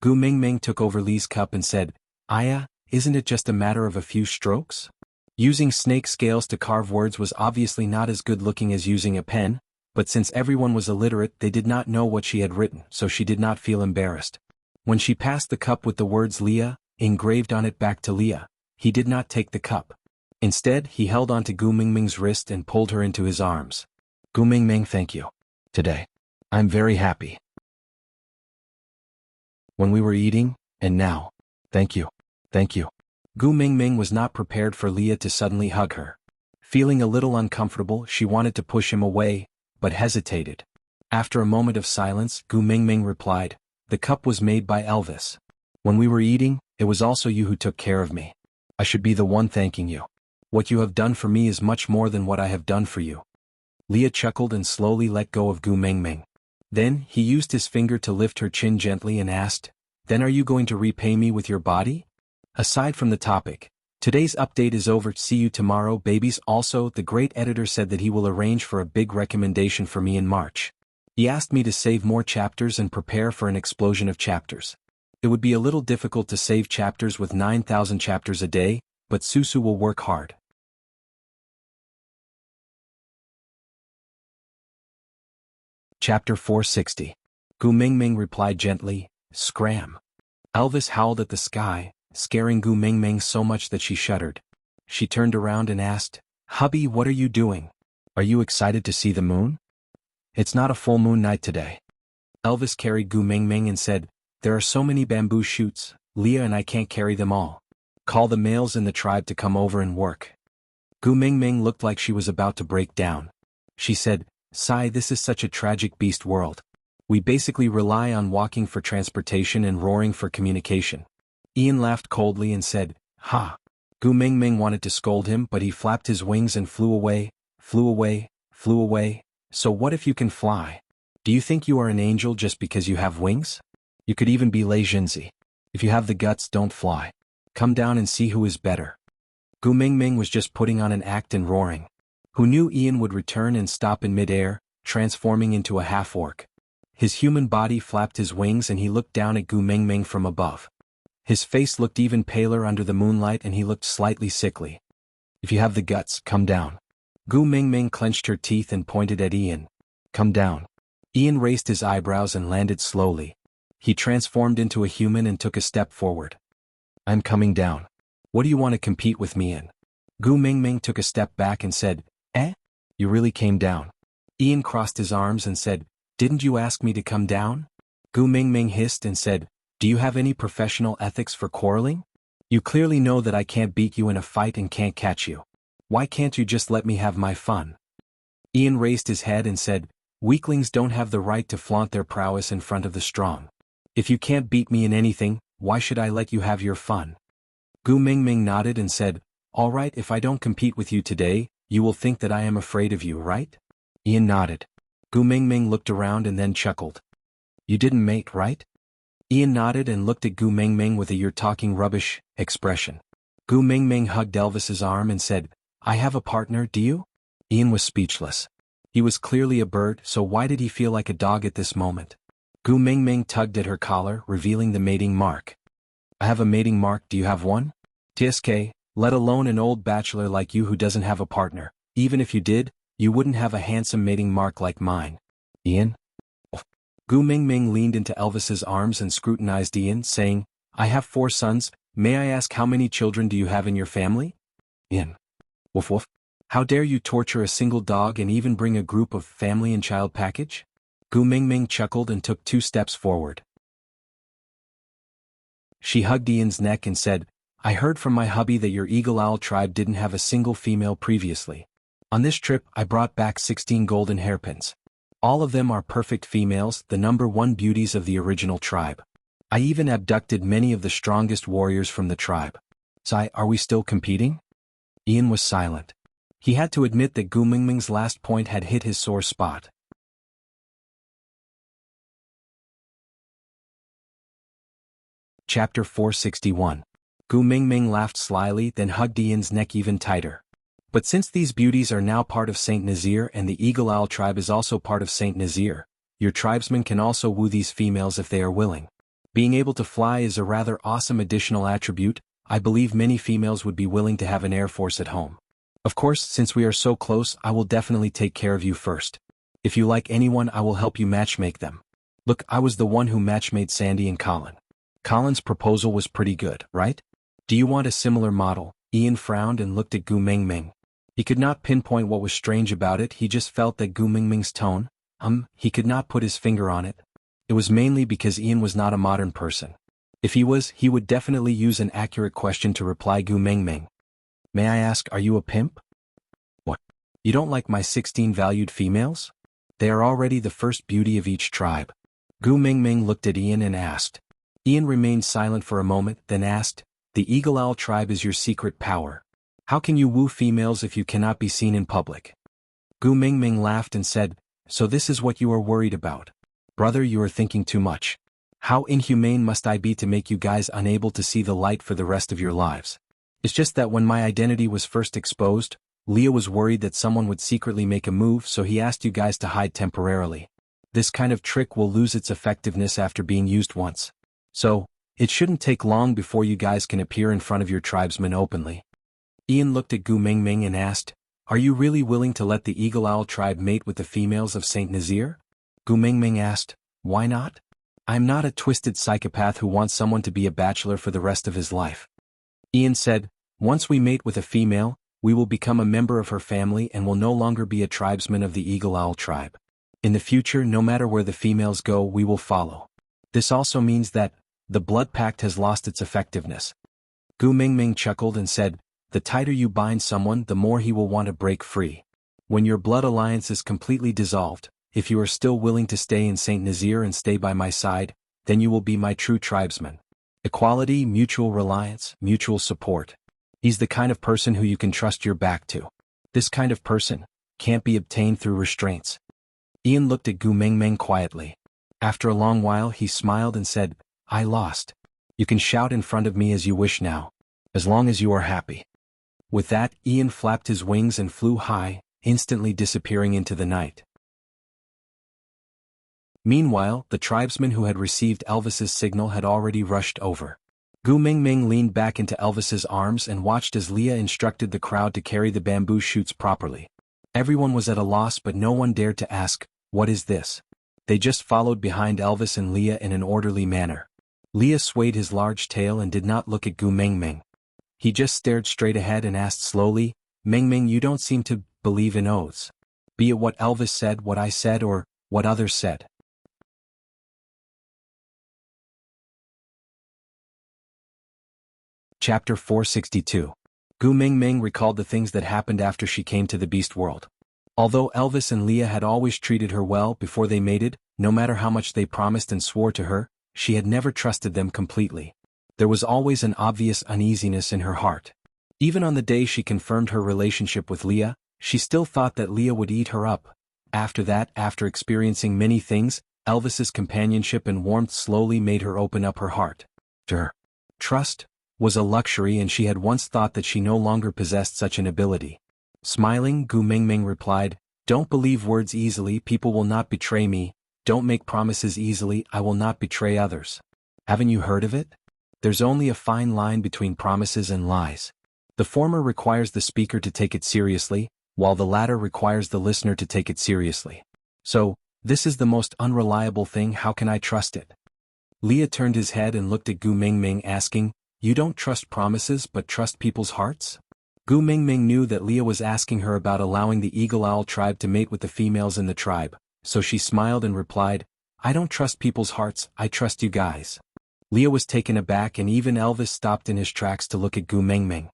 Gu Mingming took over Lee's cup and said, "Aya, isn't it just a matter of a few strokes?" Using snake scales to carve words was obviously not as good-looking as using a pen, but since everyone was illiterate they did not know what she had written, so she did not feel embarrassed. When she passed the cup with the words Leah engraved on it back to Leah, he did not take the cup. Instead, he held onto Gu Mingming's wrist and pulled her into his arms. "Gu Mingming, thank you. Today, I'm very happy. When we were eating, and now, thank you. Thank you." Gu Mingming was not prepared for Leah to suddenly hug her. Feeling a little uncomfortable, she wanted to push him away, but hesitated. After a moment of silence, Gu Mingming replied, "The cup was made by Elvis. When we were eating, it was also you who took care of me. I should be the one thanking you. What you have done for me is much more than what I have done for you." Leah chuckled and slowly let go of Gu Mingming. Then, he used his finger to lift her chin gently and asked, "Then are you going to repay me with your body?" Aside from the topic, today's update is over. See you tomorrow, babies. Also, the great editor said that he will arrange for a big recommendation for me in March. He asked me to save more chapters and prepare for an explosion of chapters. It would be a little difficult to save chapters with 9,000 chapters a day, but Susu will work hard. Chapter 460. Gu Mingming replied gently, "Scram." Elvis howled at the sky, scaring Gu Mingming so much that she shuddered. She turned around and asked, "Hubby, what are you doing? Are you excited to see the moon?" "It's not a full moon night today." Elvis carried Gu Mingming and said, "There are so many bamboo shoots, Leah and I can't carry them all. Call the males in the tribe to come over and work." Gu Mingming looked like she was about to break down. She said, "Sai, this is such a tragic beast world. We basically rely on walking for transportation and roaring for communication." Ian laughed coldly and said, "Ha." Gu Mingming wanted to scold him, but he flapped his wings and flew away, flew away, flew away. "So what if you can fly? Do you think you are an angel just because you have wings? You could even be Lei Jinzi. If you have the guts, don't fly. Come down and see who is better." Gu Mingming was just putting on an act and roaring. Who knew Ian would return and stop in mid-air, transforming into a half-orc. His human body flapped his wings and he looked down at Gu Mingming from above. His face looked even paler under the moonlight and he looked slightly sickly. "If you have the guts, come down." Gu Mingming clenched her teeth and pointed at Ian. "Come down." Ian raised his eyebrows and landed slowly. He transformed into a human and took a step forward. "I'm coming down. What do you want to compete with me in?" Gu Mingming took a step back and said, "Eh? You really came down?" Ian crossed his arms and said, "Didn't you ask me to come down?" Gu Mingming hissed and said, Do you have any professional ethics for quarreling? You clearly know that I can't beat you in a fight and can't catch you. Why can't you just let me have my fun? Ian raised his head and said, weaklings don't have the right to flaunt their prowess in front of the strong. If you can't beat me in anything, why should I let you have your fun? Gu Mingming nodded and said, all right, if I don't compete with you today, you will think that I am afraid of you, right? Ian nodded. Gu Mingming looked around and then chuckled. You didn't mate, right? Ian nodded and looked at Gu Mingming with a "you're talking rubbish" expression. Gu Mingming hugged Elvis's arm and said, I have a partner, do you? Ian was speechless. He was clearly a bird, so why did he feel like a dog at this moment? Gu Mingming tugged at her collar, revealing the mating mark. I have a mating mark, do you have one? TSK, let alone an old bachelor like you who doesn't have a partner. Even if you did, you wouldn't have a handsome mating mark like mine. Ian? Gu Mingming leaned into Elvis's arms and scrutinized Ian, saying, I have 4 sons, may I ask how many children do you have in your family? Ian. Woof woof. How dare you torture a single dog and even bring a group of family and child package? Gu Mingming chuckled and took 2 steps forward. She hugged Ian's neck and said, I heard from my hubby that your Eagle Owl tribe didn't have a single female previously. On this trip I brought back 16 golden hairpins. All of them are perfect females, the #1 beauties of the original tribe. I even abducted many of the strongest warriors from the tribe. Sai, are we still competing? Ian was silent. He had to admit that Gu Mingming's last point had hit his sore spot. Chapter 461. Gu Mingming laughed slyly, then hugged Ian's neck even tighter. But since these beauties are now part of Saint Nazir and the Eagle Owl tribe is also part of Saint Nazir, your tribesmen can also woo these females if they are willing. Being able to fly is a rather awesome additional attribute. I believe many females would be willing to have an air force at home. Of course, since we are so close, I will definitely take care of you first. If you like anyone, I will help you matchmake them. Look, I was the one who matchmade Sandy and Colin. Colin's proposal was pretty good, right? Do you want a similar model? Ian frowned and looked at Gu Mingming. He could not pinpoint what was strange about it, he just felt that Gu Mingming's tone, he could not put his finger on it. It was mainly because Ian was not a modern person. If he was, he would definitely use an accurate question to reply Gu Mingming. May I ask, are you a pimp? What? You don't like my 16 valued females? They are already the first beauty of each tribe. Gu Mingming looked at Ian and asked. Ian remained silent for a moment, then asked, the Eagle Owl tribe is your secret power. How can you woo females if you cannot be seen in public? Gu Mingming laughed and said, so this is what you are worried about. Brother, you are thinking too much. How inhumane must I be to make you guys unable to see the light for the rest of your lives? It's just that when my identity was first exposed, Leo was worried that someone would secretly make a move, so he asked you guys to hide temporarily. This kind of trick will lose its effectiveness after being used once. So, it shouldn't take long before you guys can appear in front of your tribesmen openly. Ian looked at Gu Mingming and asked, are you really willing to let the Eagle Owl tribe mate with the females of Saint Nazir? Gu Mingming asked, why not? I'm not a twisted psychopath who wants someone to be a bachelor for the rest of his life. Ian said, once we mate with a female, we will become a member of her family and will no longer be a tribesman of the Eagle Owl tribe. In the future, no matter where the females go, we will follow. This also means that the blood pact has lost its effectiveness. Gu Mingming chuckled and said, the tighter you bind someone, the more he will want to break free. When your blood alliance is completely dissolved, if you are still willing to stay in Saint Nazir and stay by my side, then you will be my true tribesman. Equality, mutual reliance, mutual support. He's the kind of person who you can trust your back to. This kind of person can't be obtained through restraints. Ian looked at Gu Mingming quietly. After a long while he smiled and said, I lost. You can shout in front of me as you wish now, as long as you are happy. With that, Ian flapped his wings and flew high, instantly disappearing into the night. Meanwhile, the tribesmen who had received Elvis's signal had already rushed over. Gu Mingming leaned back into Elvis's arms and watched as Leah instructed the crowd to carry the bamboo shoots properly. Everyone was at a loss, but no one dared to ask, what is this? They just followed behind Elvis and Leah in an orderly manner. Leah swayed his large tail and did not look at Gu Mingming. He just stared straight ahead and asked slowly, Mingming, you don't seem to believe in oaths. Be it what Elvis said, what I said, or what others said. Chapter 462. Gu Mingming recalled the things that happened after she came to the beast world. Although Elvis and Leah had always treated her well before they mated, no matter how much they promised and swore to her, she had never trusted them completely. There was always an obvious uneasiness in her heart. Even on the day she confirmed her relationship with Leah, she still thought that Leah would eat her up. After that, after experiencing many things, Elvis's companionship and warmth slowly made her open up her heart to her. Trust was a luxury, and she had once thought that she no longer possessed such an ability. Smiling, Gu Mingming replied, "Don't believe words easily, people will not betray me. Don't make promises easily, I will not betray others. Haven't you heard of it? There's only a fine line between promises and lies. The former requires the speaker to take it seriously, while the latter requires the listener to take it seriously. So, this is the most unreliable thing, how can I trust it?" Leah turned his head and looked at Gu Mingming, asking, "You don't trust promises but trust people's hearts?" Gu Mingming knew that Leah was asking her about allowing the Eagle Owl tribe to mate with the females in the tribe, so she smiled and replied, "I don't trust people's hearts, I trust you guys." Leah was taken aback, and even Elvis stopped in his tracks to look at Gu Mingming.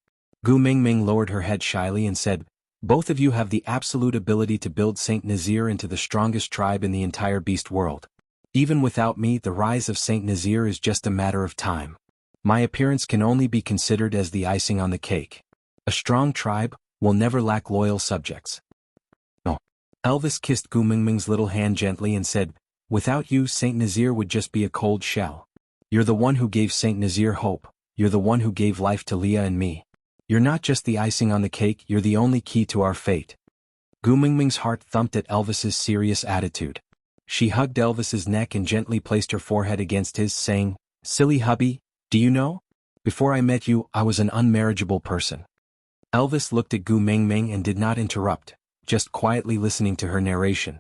Gu Mingming lowered her head shyly and said, "Both of you have the absolute ability to build Saint Nazir into the strongest tribe in the entire beast world. Even without me, the rise of Saint Nazir is just a matter of time. My appearance can only be considered as the icing on the cake. A strong tribe will never lack loyal subjects." No. Elvis kissed Gu Mingming's little hand gently and said, "Without you, Saint Nazir would just be a cold shell. You're the one who gave Saint Nazir hope, you're the one who gave life to Leah and me. You're not just the icing on the cake, you're the only key to our fate." Gu Mingming's heart thumped at Elvis's serious attitude. She hugged Elvis's neck and gently placed her forehead against his, saying, "Silly hubby, do you know? Before I met you, I was an unmarriageable person." Elvis looked at Gu Mingming and did not interrupt, just quietly listening to her narration.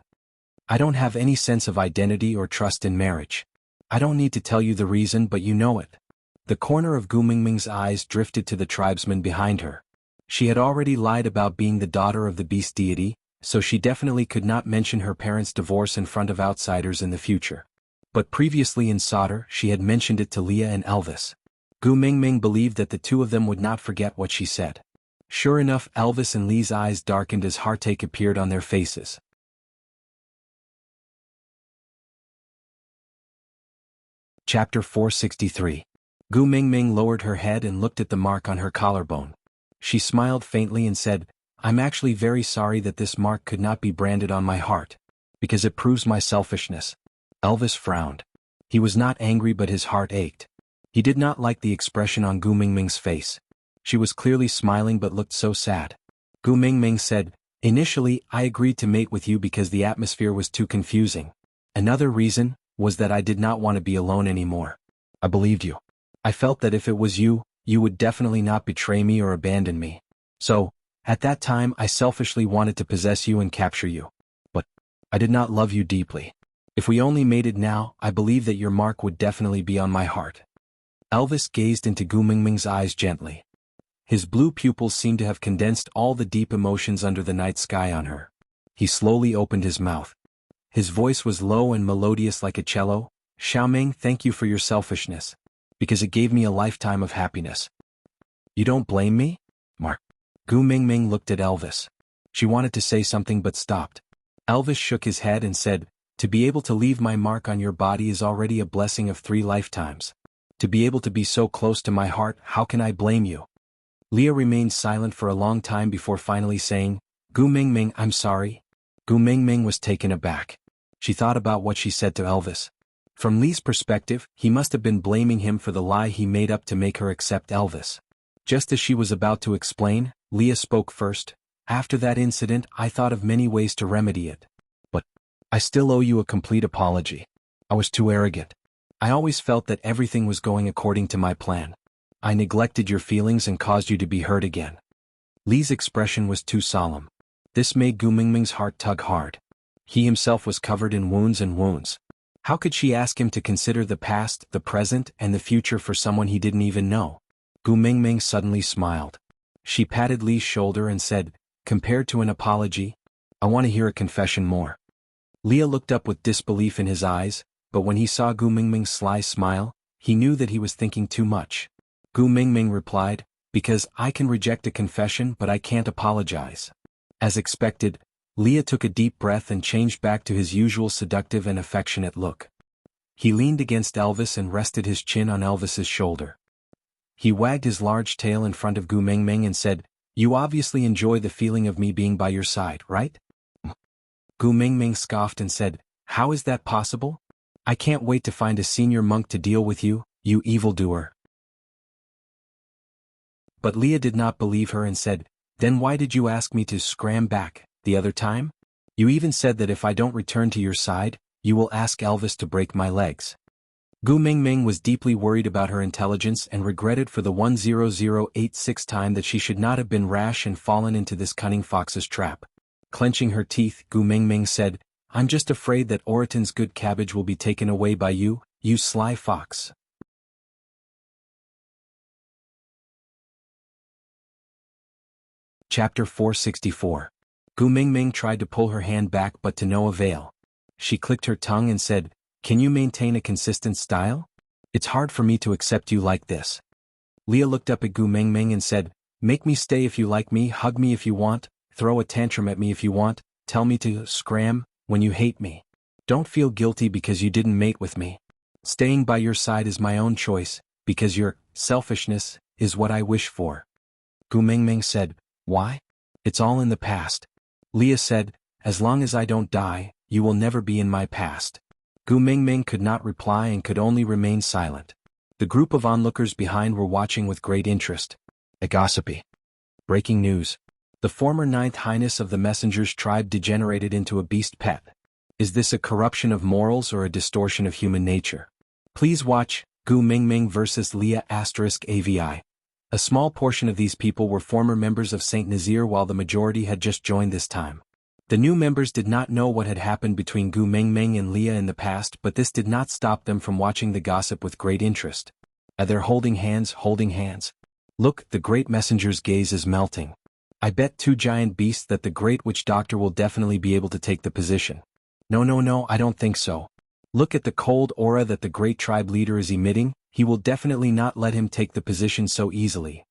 "I don't have any sense of identity or trust in marriage. I don't need to tell you the reason, but you know it." The corner of Gu Mingming's eyes drifted to the tribesman behind her. She had already lied about being the daughter of the beast deity, so she definitely could not mention her parents' divorce in front of outsiders in the future. But previously in Solder, she had mentioned it to Leah and Elvis. Gu Mingming believed that the two of them would not forget what she said. Sure enough, Elvis and Lee's eyes darkened as heartache appeared on their faces. Chapter 463. Gu Mingming lowered her head and looked at the mark on her collarbone. She smiled faintly and said, "I'm actually very sorry that this mark could not be branded on my heart, because it proves my selfishness." Elvis frowned. He was not angry, but his heart ached. He did not like the expression on Gu Mingming's face. She was clearly smiling but looked so sad. Gu Mingming said, "Initially, I agreed to mate with you because the atmosphere was too confusing. Another reason was that I did not want to be alone anymore. I believed you. I felt that if it was you, you would definitely not betray me or abandon me. So, at that time I selfishly wanted to possess you and capture you. But I did not love you deeply. If we only mated now, I believe that your mark would definitely be on my heart." Elvis gazed into Gu Mingming's eyes gently. His blue pupils seemed to have condensed all the deep emotions under the night sky on her. He slowly opened his mouth. His voice was low and melodious like a cello. "Xiaoming, thank you for your selfishness, because it gave me a lifetime of happiness." "You don't blame me, Mark?" Gu Mingming looked at Elvis. She wanted to say something but stopped. Elvis shook his head and said, "To be able to leave my mark on your body is already a blessing of 3 lifetimes. To be able to be so close to my heart, how can I blame you?" Leah remained silent for a long time before finally saying, "Gu Mingming, I'm sorry." Gu Mingming was taken aback. She thought about what she said to Elvis. From Lee's perspective, he must have been blaming him for the lie he made up to make her accept Elvis. Just as she was about to explain, Leah spoke first. "After that incident, I thought of many ways to remedy it. But I still owe you a complete apology. I was too arrogant. I always felt that everything was going according to my plan. I neglected your feelings and caused you to be hurt again." Lee's expression was too solemn. This made Gu Mingming's heart tug hard. He himself was covered in wounds and wounds. How could she ask him to consider the past, the present, and the future for someone he didn't even know? Gu Mingming suddenly smiled. She patted Lee's shoulder and said, "Compared to an apology, I want to hear a confession more." Leah looked up with disbelief in his eyes, but when he saw Gu Mingming's sly smile, he knew that he was thinking too much. Gu Mingming replied, because I can reject a confession but I can't apologize. As expected, Leah took a deep breath and changed back to his usual seductive and affectionate look. He leaned against Elvis and rested his chin on Elvis's shoulder. He wagged his large tail in front of Gu Mingming and said, "You obviously enjoy the feeling of me being by your side, right?" Gu Mingming scoffed and said, "How is that possible? I can't wait to find a senior monk to deal with you, you evildoer." But Leah did not believe her and said, "Then why did you ask me to scram back the other time? You even said that if I don't return to your side, you will ask Elvis to break my legs." Gu Mingming was deeply worried about her intelligence and regretted for the 10086th time that she should not have been rash and fallen into this cunning fox's trap. Clenching her teeth, Gu Mingming said, "I'm just afraid that Oraton's good cabbage will be taken away by you, you sly fox." Chapter 464. Gu Mingming tried to pull her hand back but to no avail. She clicked her tongue and said, "Can you maintain a consistent style? It's hard for me to accept you like this." Leah looked up at Gu Mingming and said, "Make me stay if you like me, hug me if you want, throw a tantrum at me if you want, tell me to scram when you hate me. Don't feel guilty because you didn't mate with me. Staying by your side is my own choice, because your selfishness is what I wish for." Gu Mingming said, "Why? It's all in the past." Leah said, "As long as I don't die, you will never be in my past." Gu Mingming could not reply and could only remain silent. The group of onlookers behind were watching with great interest. A gossipy. Breaking news. The former Ninth Highness of the Messenger's tribe degenerated into a beast pet. Is this a corruption of morals or a distortion of human nature? Please watch, Gu Mingming vs. Leah *AVI. A small portion of these people were former members of Saint Nazir while the majority had just joined this time. The new members did not know what had happened between Gu Mingming and Leah in the past, but this did not stop them from watching the gossip with great interest. Are they holding hands, holding hands? Look, the great messenger's gaze is melting. I bet two giant beasts that the great witch doctor will definitely be able to take the position. No, I don't think so. Look at the cold aura that the great tribe leader is emitting, he will definitely not let him take the position so easily.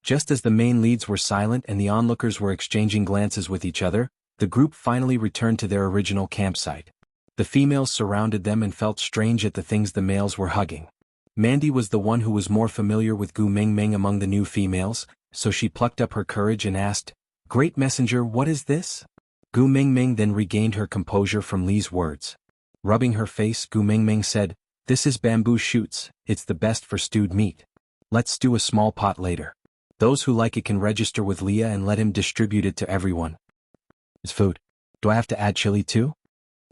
Just as the main leads were silent and the onlookers were exchanging glances with each other, the group finally returned to their original campsite. The females surrounded them and felt strange at the things the males were hugging. Mandy was the one who was more familiar with Gu Mingming among the new females, so she plucked up her courage and asked, "Great messenger, what is this?" Gu Mingming then regained her composure from Li's words. Rubbing her face, Gu Mingming said, "This is bamboo shoots, it's the best for stewed meat. Let's stew a small pot later. Those who like it can register with Leah and let him distribute it to everyone." It's food. Do I have to add chili too?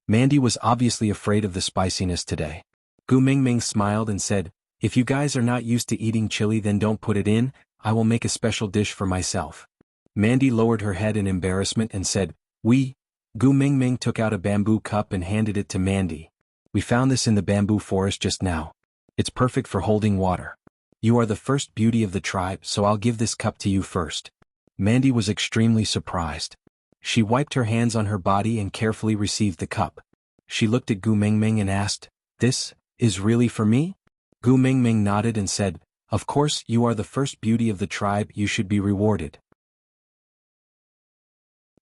Mandy was obviously afraid of the spiciness today. Gu Mingming smiled and said, "If you guys are not used to eating chili then don't put it in, I will make a special dish for myself." Mandy lowered her head in embarrassment and said, "We..." Gu Mingming took out a bamboo cup and handed it to Mandy. "We found this in the bamboo forest just now. It's perfect for holding water. You are the first beauty of the tribe, so I'll give this cup to you first." Mandy was extremely surprised. She wiped her hands on her body and carefully received the cup. She looked at Gu Mingming and asked, "This is really for me?" Gu Mingming nodded and said, "Of course, you are the first beauty of the tribe, you should be rewarded."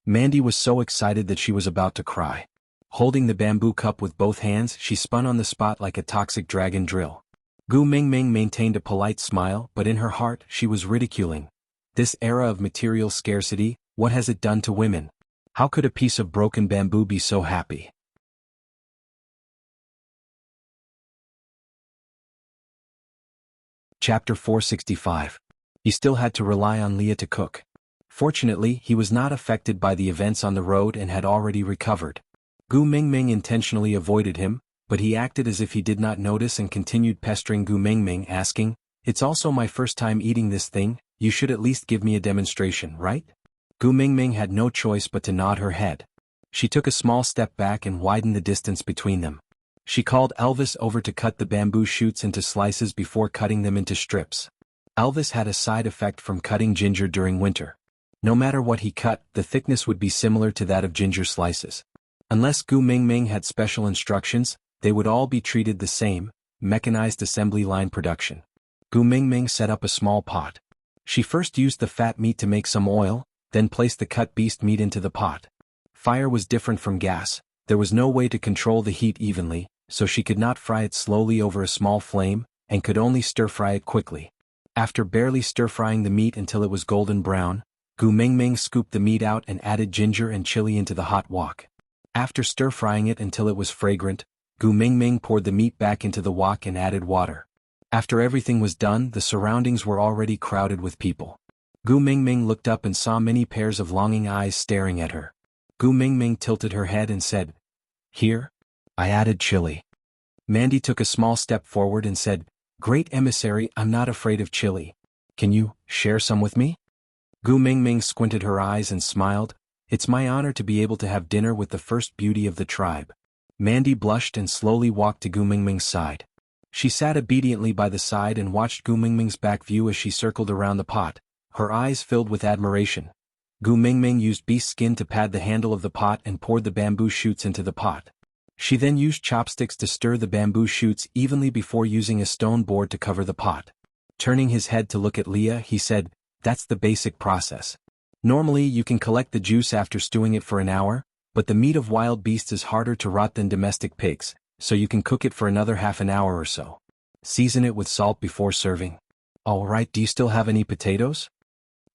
Mandy was so excited that she was about to cry. Holding the bamboo cup with both hands, she spun on the spot like a toxic dragon drill. Gu Mingming maintained a polite smile, but in her heart, she was ridiculing. This era of material scarcity, what has it done to women? How could a piece of broken bamboo be so happy? Chapter 465. He still had to rely on Leah to cook. Fortunately, he was not affected by the events on the road and had already recovered. Gu Mingming intentionally avoided him, but he acted as if he did not notice and continued pestering Gu Mingming, asking, "It's also my first time eating this thing, you should at least give me a demonstration, right?" Gu Mingming had no choice but to nod her head. She took a small step back and widened the distance between them. She called Elvis over to cut the bamboo shoots into slices before cutting them into strips. Elvis had a side effect from cutting ginger during winter. No matter what he cut, the thickness would be similar to that of ginger slices. Unless Gu Mingming had special instructions, they would all be treated the same, mechanized assembly line production. Gu Mingming set up a small pot. She first used the fat meat to make some oil, then placed the cut beast meat into the pot. Fire was different from gas, there was no way to control the heat evenly, so she could not fry it slowly over a small flame, and could only stir-fry it quickly. After barely stir-frying the meat until it was golden brown, Gu Mingming scooped the meat out and added ginger and chili into the hot wok. After stir-frying it until it was fragrant, Gu Mingming poured the meat back into the wok and added water. After everything was done, the surroundings were already crowded with people. Gu Mingming looked up and saw many pairs of longing eyes staring at her. Gu Mingming tilted her head and said, "Here? I added chili." Mandy took a small step forward and said, "Great emissary, I'm not afraid of chili. Can you share some with me?" Gu Mingming squinted her eyes and smiled. "It's my honor to be able to have dinner with the first beauty of the tribe." Mandy blushed and slowly walked to Gu Mingming's side. She sat obediently by the side and watched Gu Mingming's back view as she circled around the pot, her eyes filled with admiration. Gu Mingming used beast skin to pad the handle of the pot and poured the bamboo shoots into the pot. She then used chopsticks to stir the bamboo shoots evenly before using a stone board to cover the pot. Turning his head to look at Leah, he said, "That's the basic process. Normally you can collect the juice after stewing it for an hour, but the meat of wild beasts is harder to rot than domestic pigs, so you can cook it for another half an hour or so. Season it with salt before serving." "All right, do you still have any potatoes?"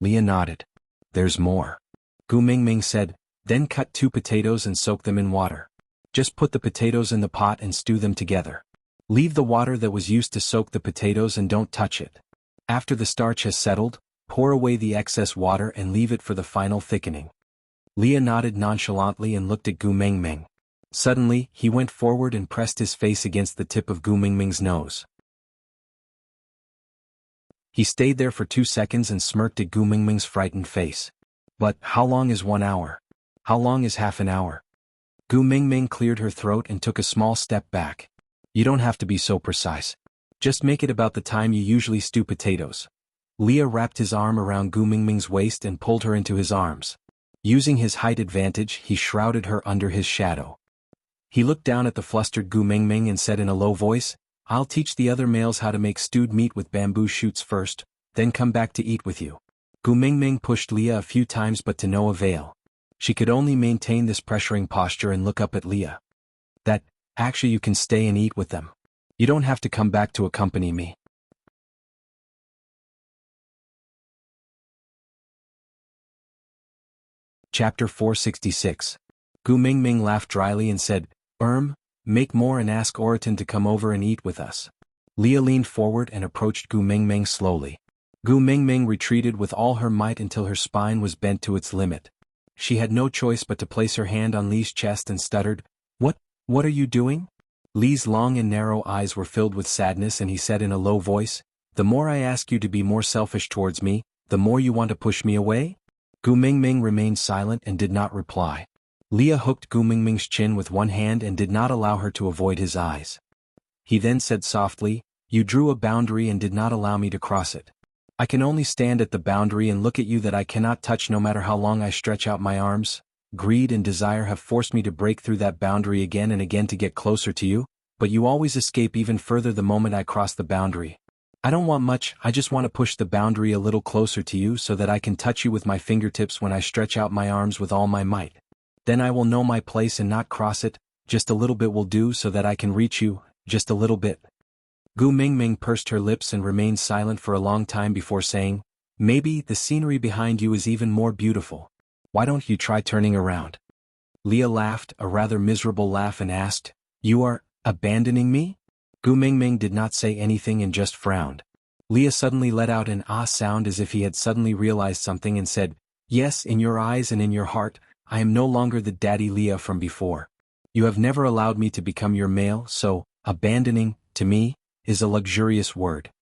Leah nodded. "There's more." Gu Mingming said, "Then cut 2 potatoes and soak them in water. Just put the potatoes in the pot and stew them together. Leave the water that was used to soak the potatoes and don't touch it. After the starch has settled, pour away the excess water and leave it for the final thickening." Leah nodded nonchalantly and looked at Gu Mingming. Suddenly, he went forward and pressed his face against the tip of Gu Mingming's nose. He stayed there for 2 seconds and smirked at Gu Mingming's frightened face. "But how long is 1 hour? How long is half an hour?" Gu Mingming cleared her throat and took a small step back. "You don't have to be so precise. Just make it about the time you usually stew potatoes." Leah wrapped his arm around Gu Mingming's waist and pulled her into his arms. Using his height advantage, he shrouded her under his shadow. He looked down at the flustered Gu Mingming and said in a low voice, "I'll teach the other males how to make stewed meat with bamboo shoots first, then come back to eat with you." Gu Mingming pushed Leah a few times but to no avail. She could only maintain this pressuring posture and look up at Leah. Actually you can stay and eat with them. You don't have to come back to accompany me." Chapter 466. Gu Mingming laughed dryly and said, Make more and ask Oriton to come over and eat with us." Leah leaned forward and approached Gu Mingming slowly. Gu Mingming retreated with all her might until her spine was bent to its limit. She had no choice but to place her hand on Lee's chest and stuttered, What are you doing?" Lee's long and narrow eyes were filled with sadness and he said in a low voice, "The more I ask you to be more selfish towards me, the more you want to push me away?" Gu Mingming remained silent and did not reply. Leah hooked Gu Mingming's chin with one hand and did not allow her to avoid his eyes. He then said softly, "You drew a boundary and did not allow me to cross it. I can only stand at the boundary and look at you that I cannot touch no matter how long I stretch out my arms. Greed and desire have forced me to break through that boundary again and again to get closer to you, but you always escape even further the moment I cross the boundary. I don't want much, I just want to push the boundary a little closer to you so that I can touch you with my fingertips when I stretch out my arms with all my might. Then I will know my place and not cross it, just a little bit will do so that I can reach you, just a little bit." Gu Mingming pursed her lips and remained silent for a long time before saying, "Maybe the scenery behind you is even more beautiful. Why don't you try turning around?" Leah laughed, a rather miserable laugh, and asked, "You are abandoning me?" Gu Mingming did not say anything and just frowned. Leah suddenly let out an ah sound as if he had suddenly realized something and said, "Yes, in your eyes and in your heart, I am no longer the daddy Leah from before. You have never allowed me to become your male, so, abandoning, to me, is a luxurious word."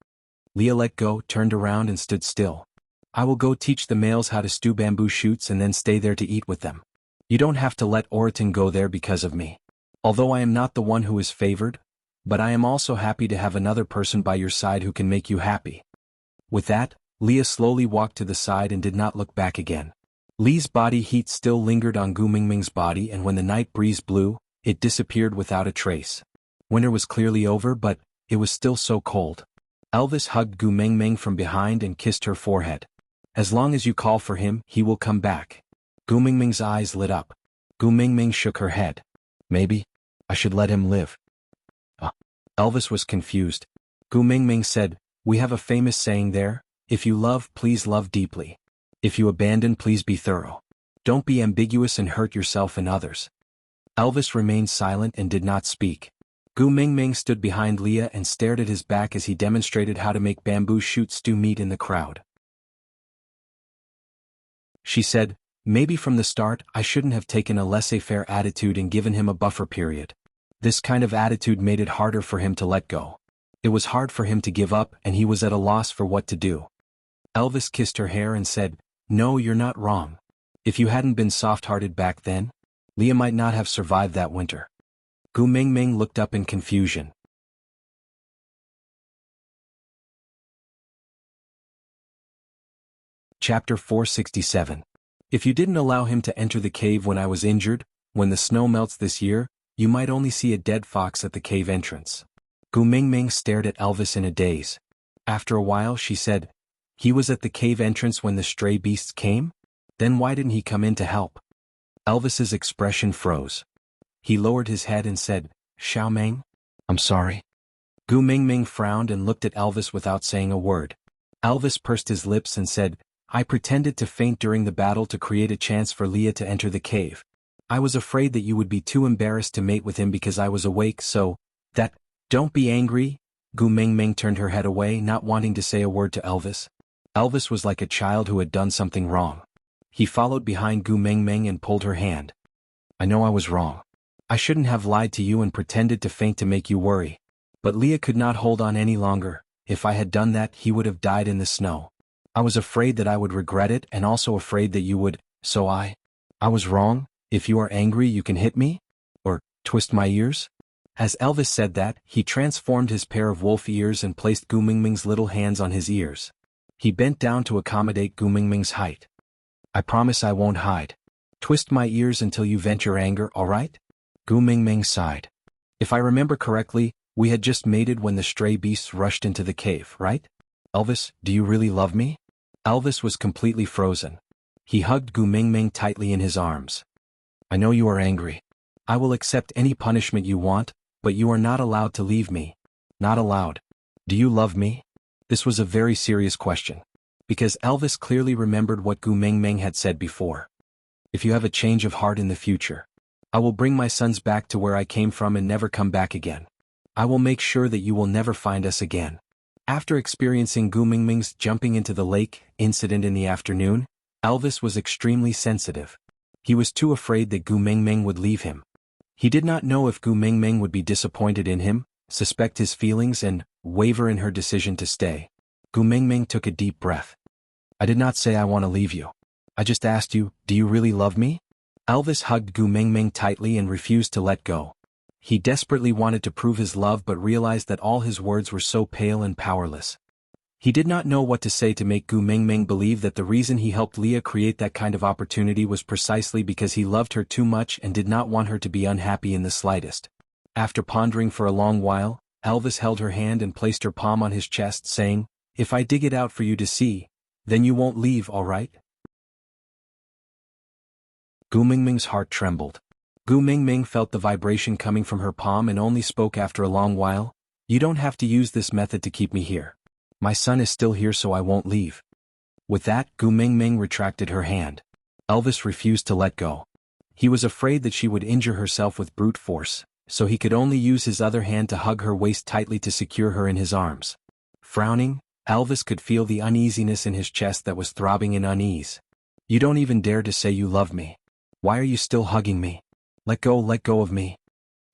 Leah let go, turned around and stood still. "I will go teach the males how to stew bamboo shoots and then stay there to eat with them. You don't have to let Oriton go there because of me. Although I am not the one who is favored, but I am also happy to have another person by your side who can make you happy." With that, Leah slowly walked to the side and did not look back again. Lee's body heat still lingered on Gu Mingming's body, and when the night breeze blew, it disappeared without a trace. Winter was clearly over, but it was still so cold. Elvis hugged Gu Mengmeng from behind and kissed her forehead. As long as you call for him, he will come back. Gu Mengmeng's eyes lit up. Gu Mengmeng shook her head. Maybe I should let him live. Elvis was confused. Gu Mengmeng said, we have a famous saying there, if you love, please love deeply. If you abandon, please be thorough. Don't be ambiguous and hurt yourself and others. Elvis remained silent and did not speak. Gu Mengmeng stood behind Leah and stared at his back as he demonstrated how to make bamboo shoots stew meat in the crowd. She said, maybe from the start I shouldn't have taken a laissez-faire attitude and given him a buffer period. This kind of attitude made it harder for him to let go. It was hard for him to give up and he was at a loss for what to do. Elvis kissed her hair and said, no, you're not wrong. If you hadn't been soft-hearted back then, Leah might not have survived that winter. Gu Mengmeng looked up in confusion. Chapter 467. If you didn't allow him to enter the cave when I was injured, when the snow melts this year, you might only see a dead fox at the cave entrance. Gu Mengmeng stared at Elvis in a daze. After a while she said, he was at the cave entrance when the stray beasts came? Then why didn't he come in to help? Elvis's expression froze. He lowered his head and said, Xiao Meng? I'm sorry. Gu Mengmeng frowned and looked at Elvis without saying a word. Elvis pursed his lips and said, I pretended to faint during the battle to create a chance for Leah to enter the cave. I was afraid that you would be too embarrassed to mate with him because I was awake, so that, don't be angry. Gu Mengmeng turned her head away, not wanting to say a word to Elvis. Elvis was like a child who had done something wrong. He followed behind Gu Mengmeng and pulled her hand. I know I was wrong. I shouldn't have lied to you and pretended to faint to make you worry. But Leah could not hold on any longer. If I had done that, he would have died in the snow. I was afraid that I would regret it and also afraid that you would, so I was wrong. If you are angry, you can hit me? Or twist my ears? As Elvis said that, he transformed his pair of wolf ears and placed Gu Mengmeng's little hands on his ears. He bent down to accommodate Gu Mengmeng's height. I promise I won't hide. Twist my ears until you vent your anger, all right? Gu Mengmeng sighed. If I remember correctly, we had just mated when the stray beasts rushed into the cave, right? Elvis, do you really love me? Elvis was completely frozen. He hugged Gu Mengmeng tightly in his arms. I know you are angry. I will accept any punishment you want, but you are not allowed to leave me. Not allowed. Do you love me? This was a very serious question. Because Elvis clearly remembered what Gu Mengmeng had said before. If you have a change of heart in the future, I will bring my sons back to where I came from and never come back again. I will make sure that you will never find us again. After experiencing Gu Mengmeng's jumping into the lake incident in the afternoon, Elvis was extremely sensitive. He was too afraid that Gu Mengmeng would leave him. He did not know if Gu Mengmeng would be disappointed in him, suspect his feelings and waver in her decision to stay. Gu Mengmeng took a deep breath. I did not say I want to leave you. I just asked you, do you really love me? Elvis hugged Gu Mengmeng tightly and refused to let go. He desperately wanted to prove his love but realized that all his words were so pale and powerless. He did not know what to say to make Gu Mengmeng believe that the reason he helped Leah create that kind of opportunity was precisely because he loved her too much and did not want her to be unhappy in the slightest. After pondering for a long while, Elvis held her hand and placed her palm on his chest, saying, If I dig it out for you to see, then you won't leave, all right? Gu Mengmeng's heart trembled. Gu Mengmeng felt the vibration coming from her palm and only spoke after a long while. You don't have to use this method to keep me here. My son is still here, so I won't leave. With that, Gu Mengmeng retracted her hand. Elvis refused to let go. He was afraid that she would injure herself with brute force, so he could only use his other hand to hug her waist tightly to secure her in his arms. Frowning, Elvis could feel the uneasiness in his chest that was throbbing in unease. You don't even dare to say you love me. Why are you still hugging me? Let go of me.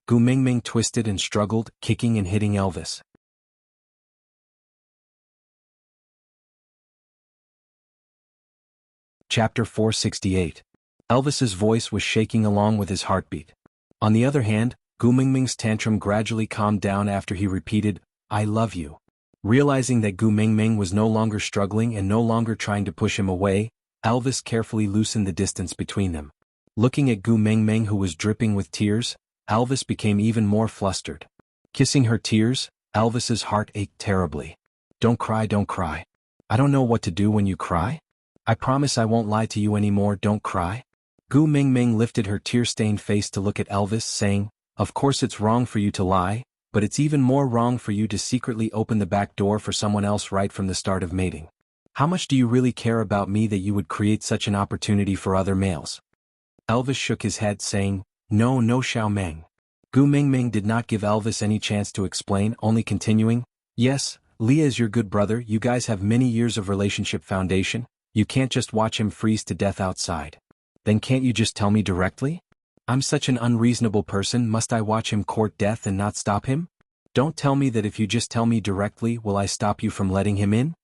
Gu Mengmeng twisted and struggled, kicking and hitting Elvis. Chapter 468. Elvis's voice was shaking along with his heartbeat. On the other hand, Gu Mengmeng's tantrum gradually calmed down after he repeated, I love you. Realizing that Gu Mengmeng was no longer struggling and no longer trying to push him away, Elvis carefully loosened the distance between them. Looking at Gu Mengmeng, who was dripping with tears, Elvis became even more flustered. Kissing her tears, Elvis's heart ached terribly. Don't cry, don't cry. I don't know what to do when you cry. I promise I won't lie to you anymore, don't cry. Gu Mingming lifted her tear-stained face to look at Elvis, saying, of course it's wrong for you to lie, but it's even more wrong for you to secretly open the back door for someone else right from the start of mating. How much do you really care about me that you would create such an opportunity for other males? Elvis shook his head, saying, no, no, Xiao Meng. Gu Mingming did not give Elvis any chance to explain, only continuing, yes, Leah is your good brother, you guys have many years of relationship foundation, you can't just watch him freeze to death outside. Then can't you just tell me directly? I'm such an unreasonable person, must I watch him court death and not stop him? Don't tell me that if you just tell me directly will I stop you from letting him in?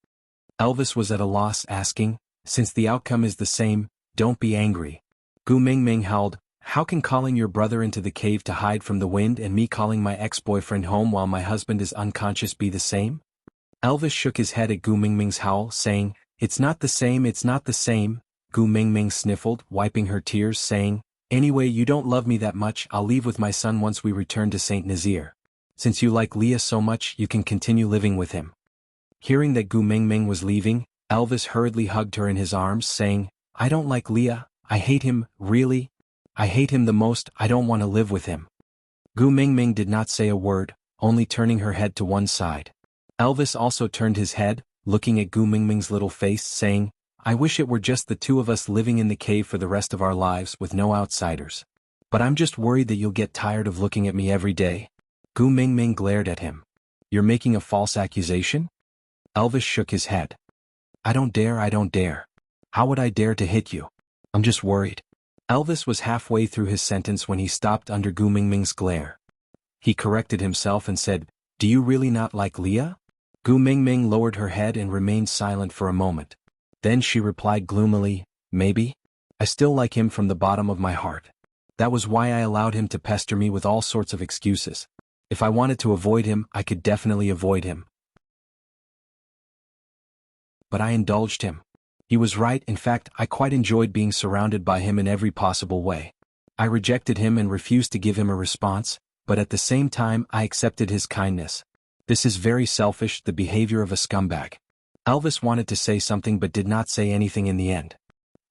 Elvis was at a loss, asking, since the outcome is the same, don't be angry. Gu Mingming howled, how can calling your brother into the cave to hide from the wind and me calling my ex-boyfriend home while my husband is unconscious be the same? Elvis shook his head at Gu Mingming's howl, saying, it's not the same, it's not the same. Gu Mingming sniffled, wiping her tears, saying, anyway, you don't love me that much, I'll leave with my son once we return to Saint Nazaire. Since you like Leah so much, you can continue living with him. Hearing that Gu Mingming was leaving, Elvis hurriedly hugged her in his arms, saying, I don't like Leah, I hate him, really? I hate him the most, I don't want to live with him. Gu Mingming did not say a word, only turning her head to one side. Elvis also turned his head, looking at Gu Mingming's little face, saying, I wish it were just the two of us living in the cave for the rest of our lives with no outsiders. But I'm just worried that you'll get tired of looking at me every day. Gu Mingming glared at him. You're making a false accusation? Elvis shook his head. I don't dare, I don't dare. How would I dare to hit you? I'm just worried. Elvis was halfway through his sentence when he stopped under Gu Mingming's glare. He corrected himself and said, do you really not like Leah? Gu Mingming lowered her head and remained silent for a moment. Then she replied gloomily, maybe. I still like him from the bottom of my heart. That was why I allowed him to pester me with all sorts of excuses. If I wanted to avoid him, I could definitely avoid him. But I indulged him. He was right, in fact, I quite enjoyed being surrounded by him in every possible way. I rejected him and refused to give him a response, but at the same time I accepted his kindness. This is very selfish, the behavior of a scumbag. Elvis wanted to say something but did not say anything in the end.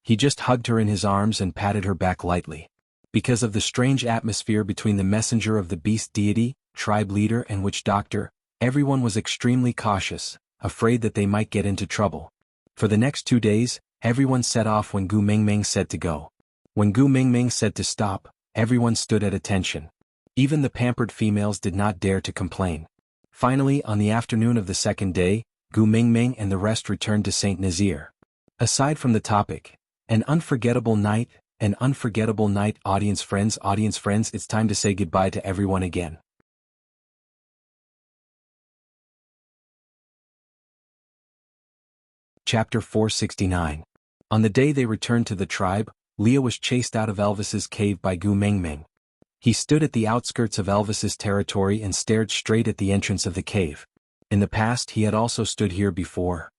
He just hugged her in his arms and patted her back lightly. Because of the strange atmosphere between the messenger of the beast deity, tribe leader and witch doctor, everyone was extremely cautious, afraid that they might get into trouble. For the next 2 days, everyone set off when Gu Mingming said to go. When Gu Mingming said to stop, everyone stood at attention. Even the pampered females did not dare to complain. Finally, on the afternoon of the second day, Gu Mingming and the rest returned to Saint Nazaire. Aside from the topic, an unforgettable night, audience friends, it's time to say goodbye to everyone again. Chapter 469. On the day they returned to the tribe, Leah was chased out of Elvis's cave by Gu Mingming. He stood at the outskirts of Elvis's territory and stared straight at the entrance of the cave. In the past he had also stood here before.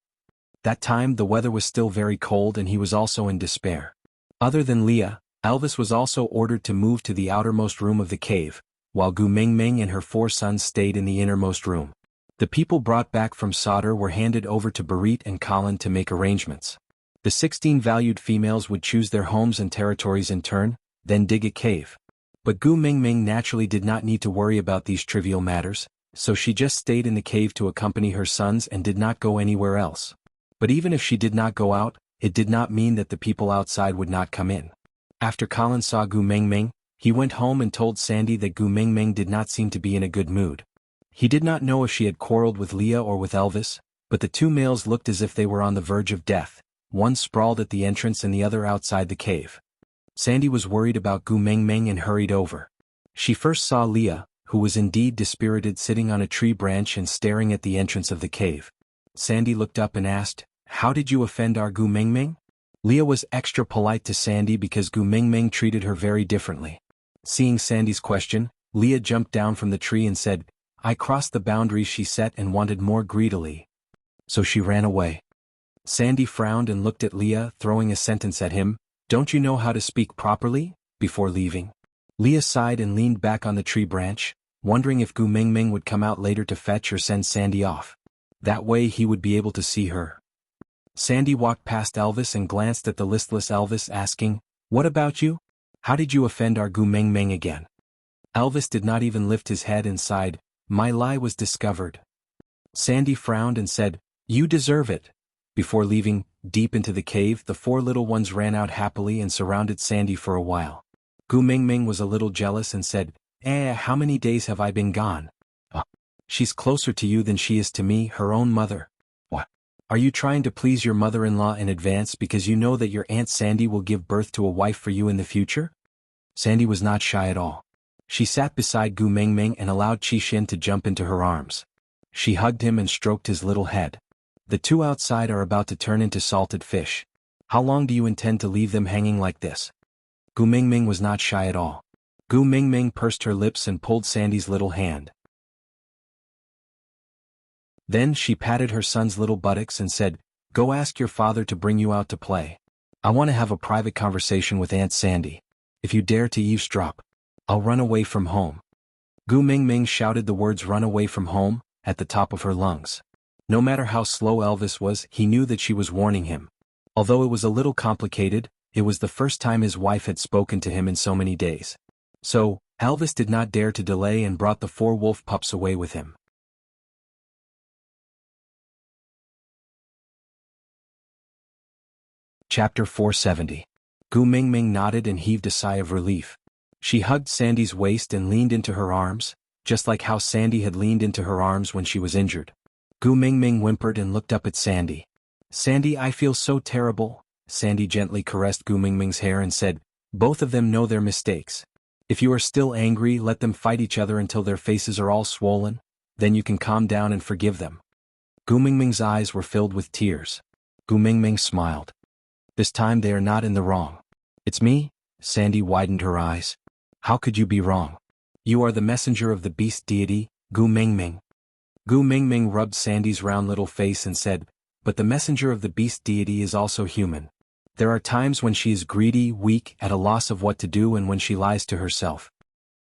That time the weather was still very cold and he was also in despair. Other than Leah, Elvis was also ordered to move to the outermost room of the cave, while Gu Mingming and her 4 sons stayed in the innermost room. The people brought back from Sadr were handed over to Barit and Colin to make arrangements. The 16 valued females would choose their homes and territories in turn, then dig a cave. But Gu Mingming naturally did not need to worry about these trivial matters, so she just stayed in the cave to accompany her sons and did not go anywhere else. But even if she did not go out, it did not mean that the people outside would not come in. After Colin saw Gu Mingming, he went home and told Sandy that Gu Mingming did not seem to be in a good mood. He did not know if she had quarreled with Leah or with Elvis, but the 2 males looked as if they were on the verge of death, one sprawled at the entrance and the other outside the cave. Sandy was worried about Gu Mingming and hurried over. She first saw Leah, who was indeed dispirited, sitting on a tree branch and staring at the entrance of the cave. Sandy looked up and asked, how did you offend our Gu Mingming? Leah was extra polite to Sandy because Gu Mingming treated her very differently. Seeing Sandy's question, Leah jumped down from the tree and said, I crossed the boundaries she set and wanted more greedily. So she ran away. Sandy frowned and looked at Leah, throwing a sentence at him, don't you know how to speak properly? Before leaving. Leah sighed and leaned back on the tree branch, wondering if Gu Mingming would come out later to fetch or send Sandy off. That way he would be able to see her. Sandy walked past Elvis and glanced at the listless Elvis, asking, "What about you? How did you offend our Gu Meng Meng again?" Elvis did not even lift his head and sighed, "My lie was discovered." Sandy frowned and said, "You deserve it." Before leaving, deep into the cave, the four little ones ran out happily and surrounded Sandy for a while. Gu Ming Ming was a little jealous and said, How many days have I been gone?" She's closer to you than she is to me, her own mother." "What? Are you trying to please your mother-in-law in advance because you know that your Aunt Sandy will give birth to a wife for you in the future?" Sandy was not shy at all. She sat beside Gu Ming Ming and allowed Qi Xin to jump into her arms. She hugged him and stroked his little head. "The two outside are about to turn into salted fish. How long do you intend to leave them hanging like this?" Gu Ming Ming was not shy at all. Gu Ming Ming pursed her lips and pulled Sandy's little hand. Then she patted her son's little buttocks and said, "Go ask your father to bring you out to play. I want to have a private conversation with Aunt Sandy. If you dare to eavesdrop, I'll run away from home." Gu Ming Ming shouted the words "run away from home" at the top of her lungs. No matter how slow Elvis was, he knew that she was warning him. Although it was a little complicated, it was the first time his wife had spoken to him in so many days. So, Elvis did not dare to delay and brought the four wolf pups away with him. Chapter 470. Gu Ming Ming nodded and heaved a sigh of relief. She hugged Sandy's waist and leaned into her arms, just like how Sandy had leaned into her arms when she was injured. Gu Ming Ming whimpered and looked up at Sandy. "Sandy, I feel so terrible." Sandy gently caressed Gu Ming Ming's hair and said, "Both of them know their mistakes. If you are still angry, let them fight each other until their faces are all swollen, then you can calm down and forgive them." Gu Ming Ming's eyes were filled with tears. Gu Ming Ming smiled. "This time they are not in the wrong. It's me." Sandy widened her eyes. "How could you be wrong? You are the messenger of the beast deity, Gu Ming Ming." Gu Ming Ming rubbed Sandy's round little face and said, "But the messenger of the beast deity is also human. There are times when she is greedy, weak, at a loss of what to do, and when she lies to herself."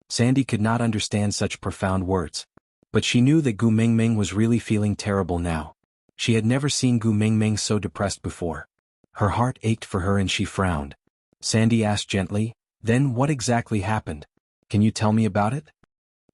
Sandy could not understand such profound words. But she knew that Gu Ming Ming was really feeling terrible now. She had never seen Gu Ming Ming so depressed before. Her heart ached for her and she frowned. Sandy asked gently, "Then what exactly happened? Can you tell me about it?"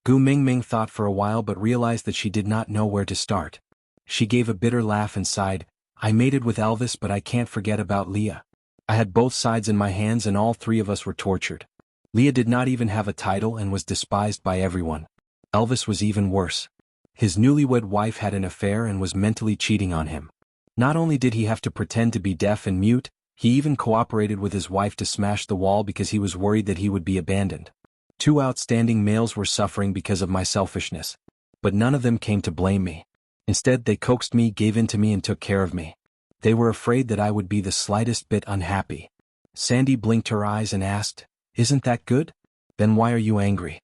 Gu Ming Ming thought for a while but realized that she did not know where to start. She gave a bitter laugh and sighed, "I mated with Elvis, but I can't forget about Leah. I had both sides in my hands and all three of us were tortured. Leah did not even have a title and was despised by everyone. Elvis was even worse. His newlywed wife had an affair and was mentally cheating on him. Not only did he have to pretend to be deaf and mute, he even cooperated with his wife to smash the wall because he was worried that he would be abandoned. Two outstanding males were suffering because of my selfishness. But none of them came to blame me. Instead, they coaxed me, gave in to me and took care of me. They were afraid that I would be the slightest bit unhappy." Sandy blinked her eyes and asked, "Isn't that good? Then why are you angry?"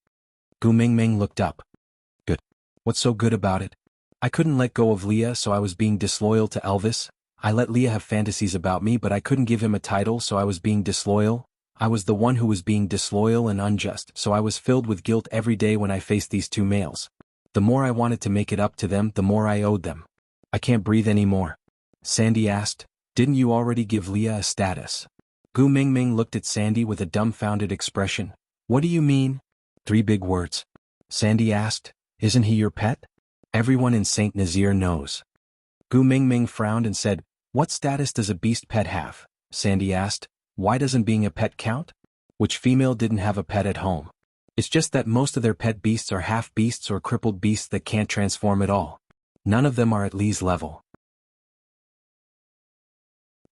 Gu Ming Ming looked up. "Good. What's so good about it? I couldn't let go of Leah, so I was being disloyal to Elvis. I let Leah have fantasies about me, but I couldn't give him a title, so I was being disloyal. I was the one who was being disloyal and unjust, so I was filled with guilt every day when I faced these two males. The more I wanted to make it up to them, the more I owed them. I can't breathe anymore." Sandy asked, "Didn't you already give Leah a status?" Gu Ming Ming looked at Sandy with a dumbfounded expression. "What do you mean?" "Three big words." Sandy asked, "Isn't he your pet?" "Everyone in Saint Nazaire knows." Gu Ming Ming frowned and said, "What status does a beast pet have?" Sandy asked, "Why doesn't being a pet count?" Which female didn't have a pet at home? It's just that most of their pet beasts are half beasts or crippled beasts that can't transform at all. None of them are at Lee's level.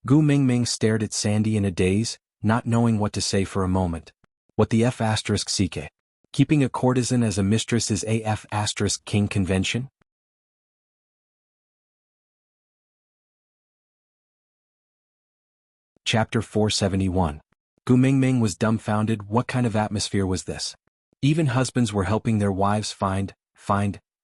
Gu Ming Ming stared at Sandy in a daze, not knowing what to say for a moment. What the F*** CK? Keeping a courtesan as a mistress is a F** king convention? Chapter 471. Gu Ming Ming was dumbfounded. What kind of atmosphere was this? Even husbands were helping their wives find.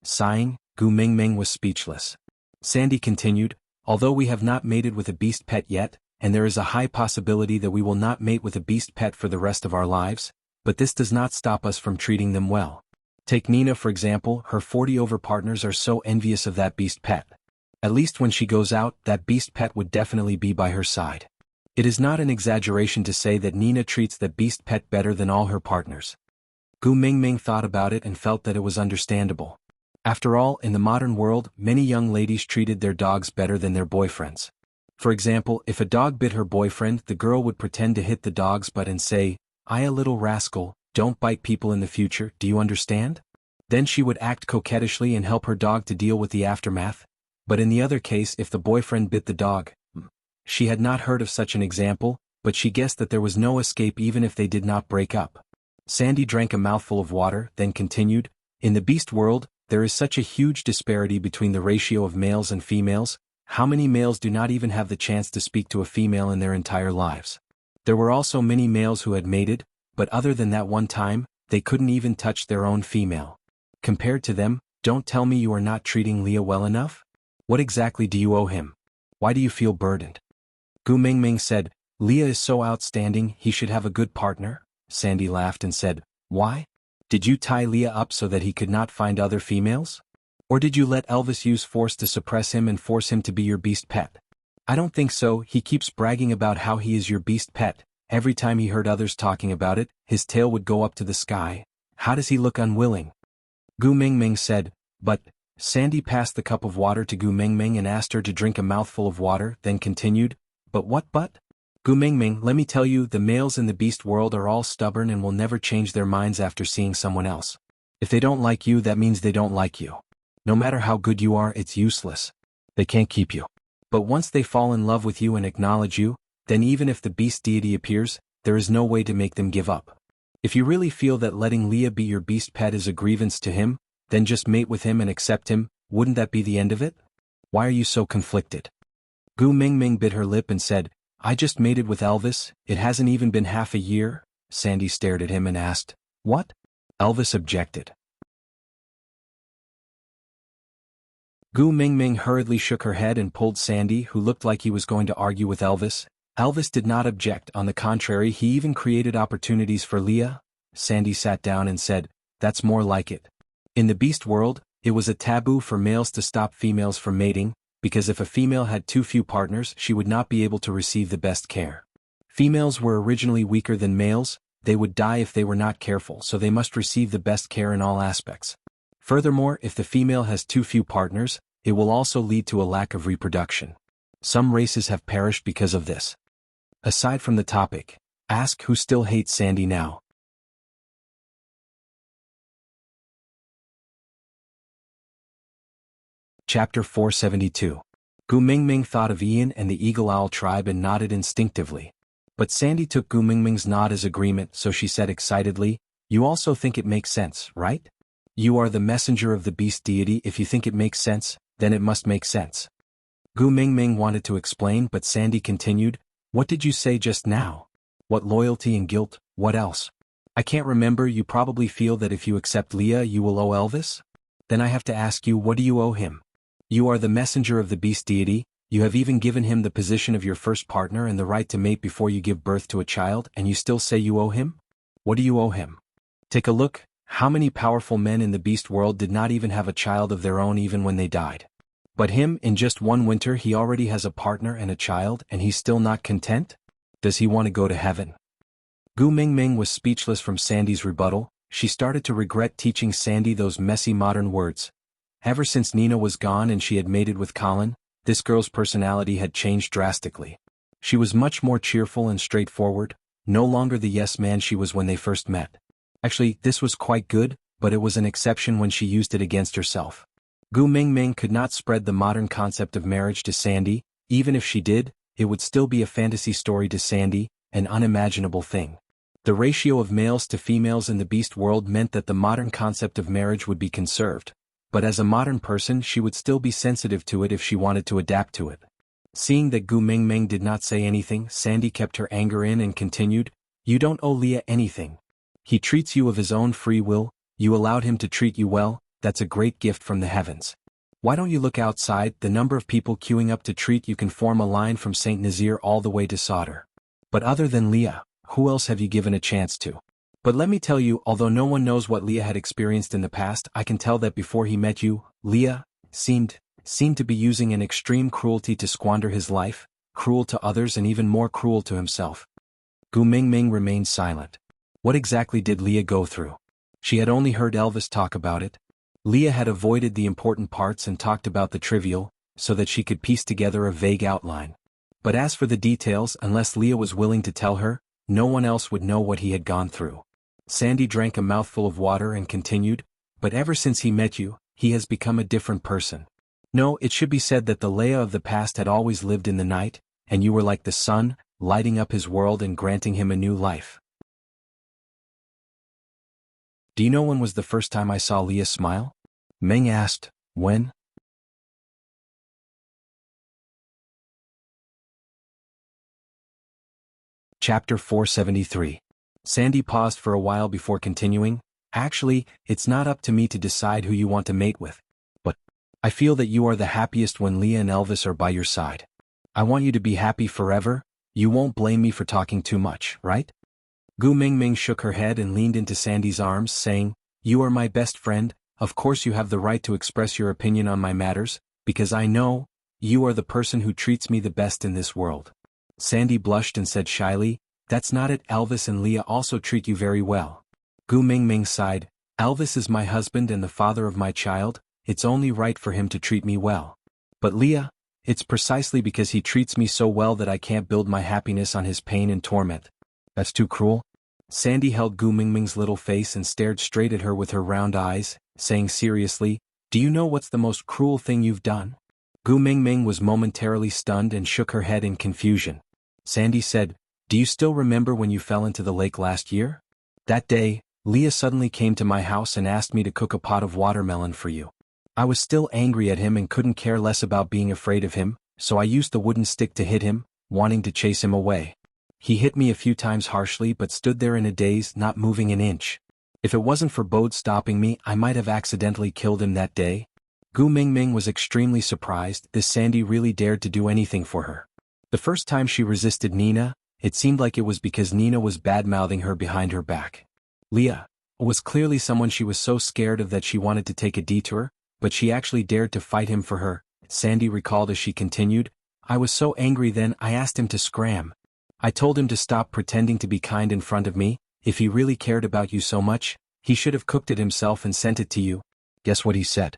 Sighing, Gu Ming Ming was speechless. Sandy continued, "Although we have not mated with a beast pet yet, and there is a high possibility that we will not mate with a beast pet for the rest of our lives, but this does not stop us from treating them well. Take Nina for example, her 40-over partners are so envious of that beast pet. At least when she goes out, that beast pet would definitely be by her side. It is not an exaggeration to say that Nina treats that beast pet better than all her partners. Gu Mingming thought about it and felt that it was understandable. After all, in the modern world, many young ladies treated their dogs better than their boyfriends. For example, if a dog bit her boyfriend, the girl would pretend to hit the dog's butt and say, "I, a little rascal, don't bite people in the future, do you understand?" Then she would act coquettishly and help her dog to deal with the aftermath. But in the other case, if the boyfriend bit the dog, she had not heard of such an example, but she guessed that there was no escape even if they did not break up. Sandy drank a mouthful of water, then continued, "In the beast world, there is such a huge disparity between the ratio of males and females. How many males do not even have the chance to speak to a female in their entire lives? There were also many males who had mated, but other than that one time, they couldn't even touch their own female. Compared to them, don't tell me you are not treating Leah well enough? What exactly do you owe him? Why do you feel burdened?" Gu Mingming said, "Leah is so outstanding, he should have a good partner." Sandy laughed and said, "Why? Did you tie Leah up so that he could not find other females? Or did you let Elvis use force to suppress him and force him to be your beast pet?" "I don't think so. He keeps bragging about how he is your beast pet. Every time he heard others talking about it, his tail would go up to the sky. How does he look unwilling?" Gu Mingming said, "But..." Sandy passed the cup of water to Gu Mingming and asked her to drink a mouthful of water, then continued, "But what but? Gu Mingming, let me tell you, the males in the beast world are all stubborn and will never change their minds after seeing someone else. If they don't like you, that means they don't like you. No matter how good you are, it's useless. They can't keep you. But once they fall in love with you and acknowledge you, then even if the beast deity appears, there is no way to make them give up. If you really feel that letting Leah be your beast pet is a grievance to him, then just mate with him and accept him. Wouldn't that be the end of it? Why are you so conflicted?" Gu Mingming bit her lip and said, "I just mated with Elvis, it hasn't even been half a year." Sandy stared at him and asked, "What?" Elvis objected. Gu Mingming hurriedly shook her head and pulled Sandy, who looked like he was going to argue with Elvis. Elvis did not object, on the contrary, he even created opportunities for Leah. Sandy sat down and said, "That's more like it. In the beast world, it was a taboo for males to stop females from mating, because if a female had too few partners, she would not be able to receive the best care. Females were originally weaker than males, they would die if they were not careful, so they must receive the best care in all aspects. Furthermore, if the female has too few partners, it will also lead to a lack of reproduction. Some races have perished because of this." Aside from the topic, ask who still hates Sandy now. Chapter 472. Gu Mingming thought of Ian and the Eagle Owl tribe and nodded instinctively. But Sandy took Gu Mingming's nod as agreement, so she said excitedly, "You also think it makes sense, right? You are the messenger of the beast deity. If you think it makes sense, then it must make sense." Gu Mingming wanted to explain, but Sandy continued, "What did you say just now? What loyalty and guilt, what else? I can't remember. You probably feel that if you accept Leah you will owe Elvis? Then I have to ask you, what do you owe him? You are the messenger of the beast deity, you have even given him the position of your first partner and the right to mate before you give birth to a child, and you still say you owe him? What do you owe him? Take a look, how many powerful men in the beast world did not even have a child of their own even when they died? But him, in just one winter he already has a partner and a child, and he's still not content? Does he want to go to heaven?" Gu Mingming was speechless from Sandy's rebuttal. She started to regret teaching Sandy those messy modern words. Ever since Nina was gone and she had mated with Colin, this girl's personality had changed drastically. She was much more cheerful and straightforward, no longer the yes man she was when they first met. Actually, this was quite good, but it was an exception when she used it against herself. Gu Mingming could not spread the modern concept of marriage to Sandy. Even if she did, it would still be a fantasy story to Sandy, an unimaginable thing. The ratio of males to females in the beast world meant that the modern concept of marriage would be conserved. But as a modern person she would still be sensitive to it if she wanted to adapt to it. Seeing that Gu Mingming did not say anything, Sandy kept her anger in and continued, "You don't owe Leah anything. He treats you of his own free will, you allowed him to treat you well, that's a great gift from the heavens. Why don't you look outside? The number of people queuing up to treat you can form a line from St. Nazaire all the way to Sauter. But other than Leah, who else have you given a chance to? But let me tell you, although no one knows what Leah had experienced in the past, I can tell that before he met you, Leah seemed seemed to be using an extreme cruelty to squander his life, cruel to others and even more cruel to himself. Gu Mingming remained silent. What exactly did Leah go through? She had only heard Elvis talk about it. Leah had avoided the important parts and talked about the trivial, so that she could piece together a vague outline. But as for the details, unless Leah was willing to tell her, no one else would know what he had gone through. Sandy drank a mouthful of water and continued, "But ever since he met you, he has become a different person. No, it should be said that the Leah of the past had always lived in the night, and you were like the sun, lighting up his world and granting him a new life." "Do you know when was the first time I saw Leah smile?" Meng asked. "When?" Chapter 473. Sandy paused for a while before continuing, "Actually, it's not up to me to decide who you want to mate with. But I feel that you are the happiest when Leah and Elvis are by your side. I want you to be happy forever. You won't blame me for talking too much, right?" Gu Mingming shook her head and leaned into Sandy's arms, saying, "You are my best friend. Of course you have the right to express your opinion on my matters, because I know you are the person who treats me the best in this world." Sandy blushed and said shyly, "That's not it. Elvis and Leah also treat you very well." Gu Mingming sighed, "Elvis is my husband and the father of my child. It's only right for him to treat me well. But Leah, it's precisely because he treats me so well that I can't build my happiness on his pain and torment. That's too cruel." Sandy held Gu Mingming's little face and stared straight at her with her round eyes, saying seriously, "Do you know what's the most cruel thing you've done?" Gu Mingming was momentarily stunned and shook her head in confusion. Sandy said, "Do you still remember when you fell into the lake last year? That day, Leah suddenly came to my house and asked me to cook a pot of watermelon for you. I was still angry at him and couldn't care less about being afraid of him, so I used the wooden stick to hit him, wanting to chase him away. He hit me a few times harshly but stood there in a daze, not moving an inch. If it wasn't for Bode stopping me, I might have accidentally killed him that day." Gu Mingming was extremely surprised. This Sandy really dared to do anything for her. The first time she resisted Nina, it seemed like it was because Nina was bad-mouthing her behind her back. Leah was clearly someone she was so scared of that she wanted to take a detour, but she actually dared to fight him for her, Sandy recalled as she continued. "I was so angry then I asked him to scram. I told him to stop pretending to be kind in front of me. If he really cared about you so much, he should have cooked it himself and sent it to you. Guess what he said?"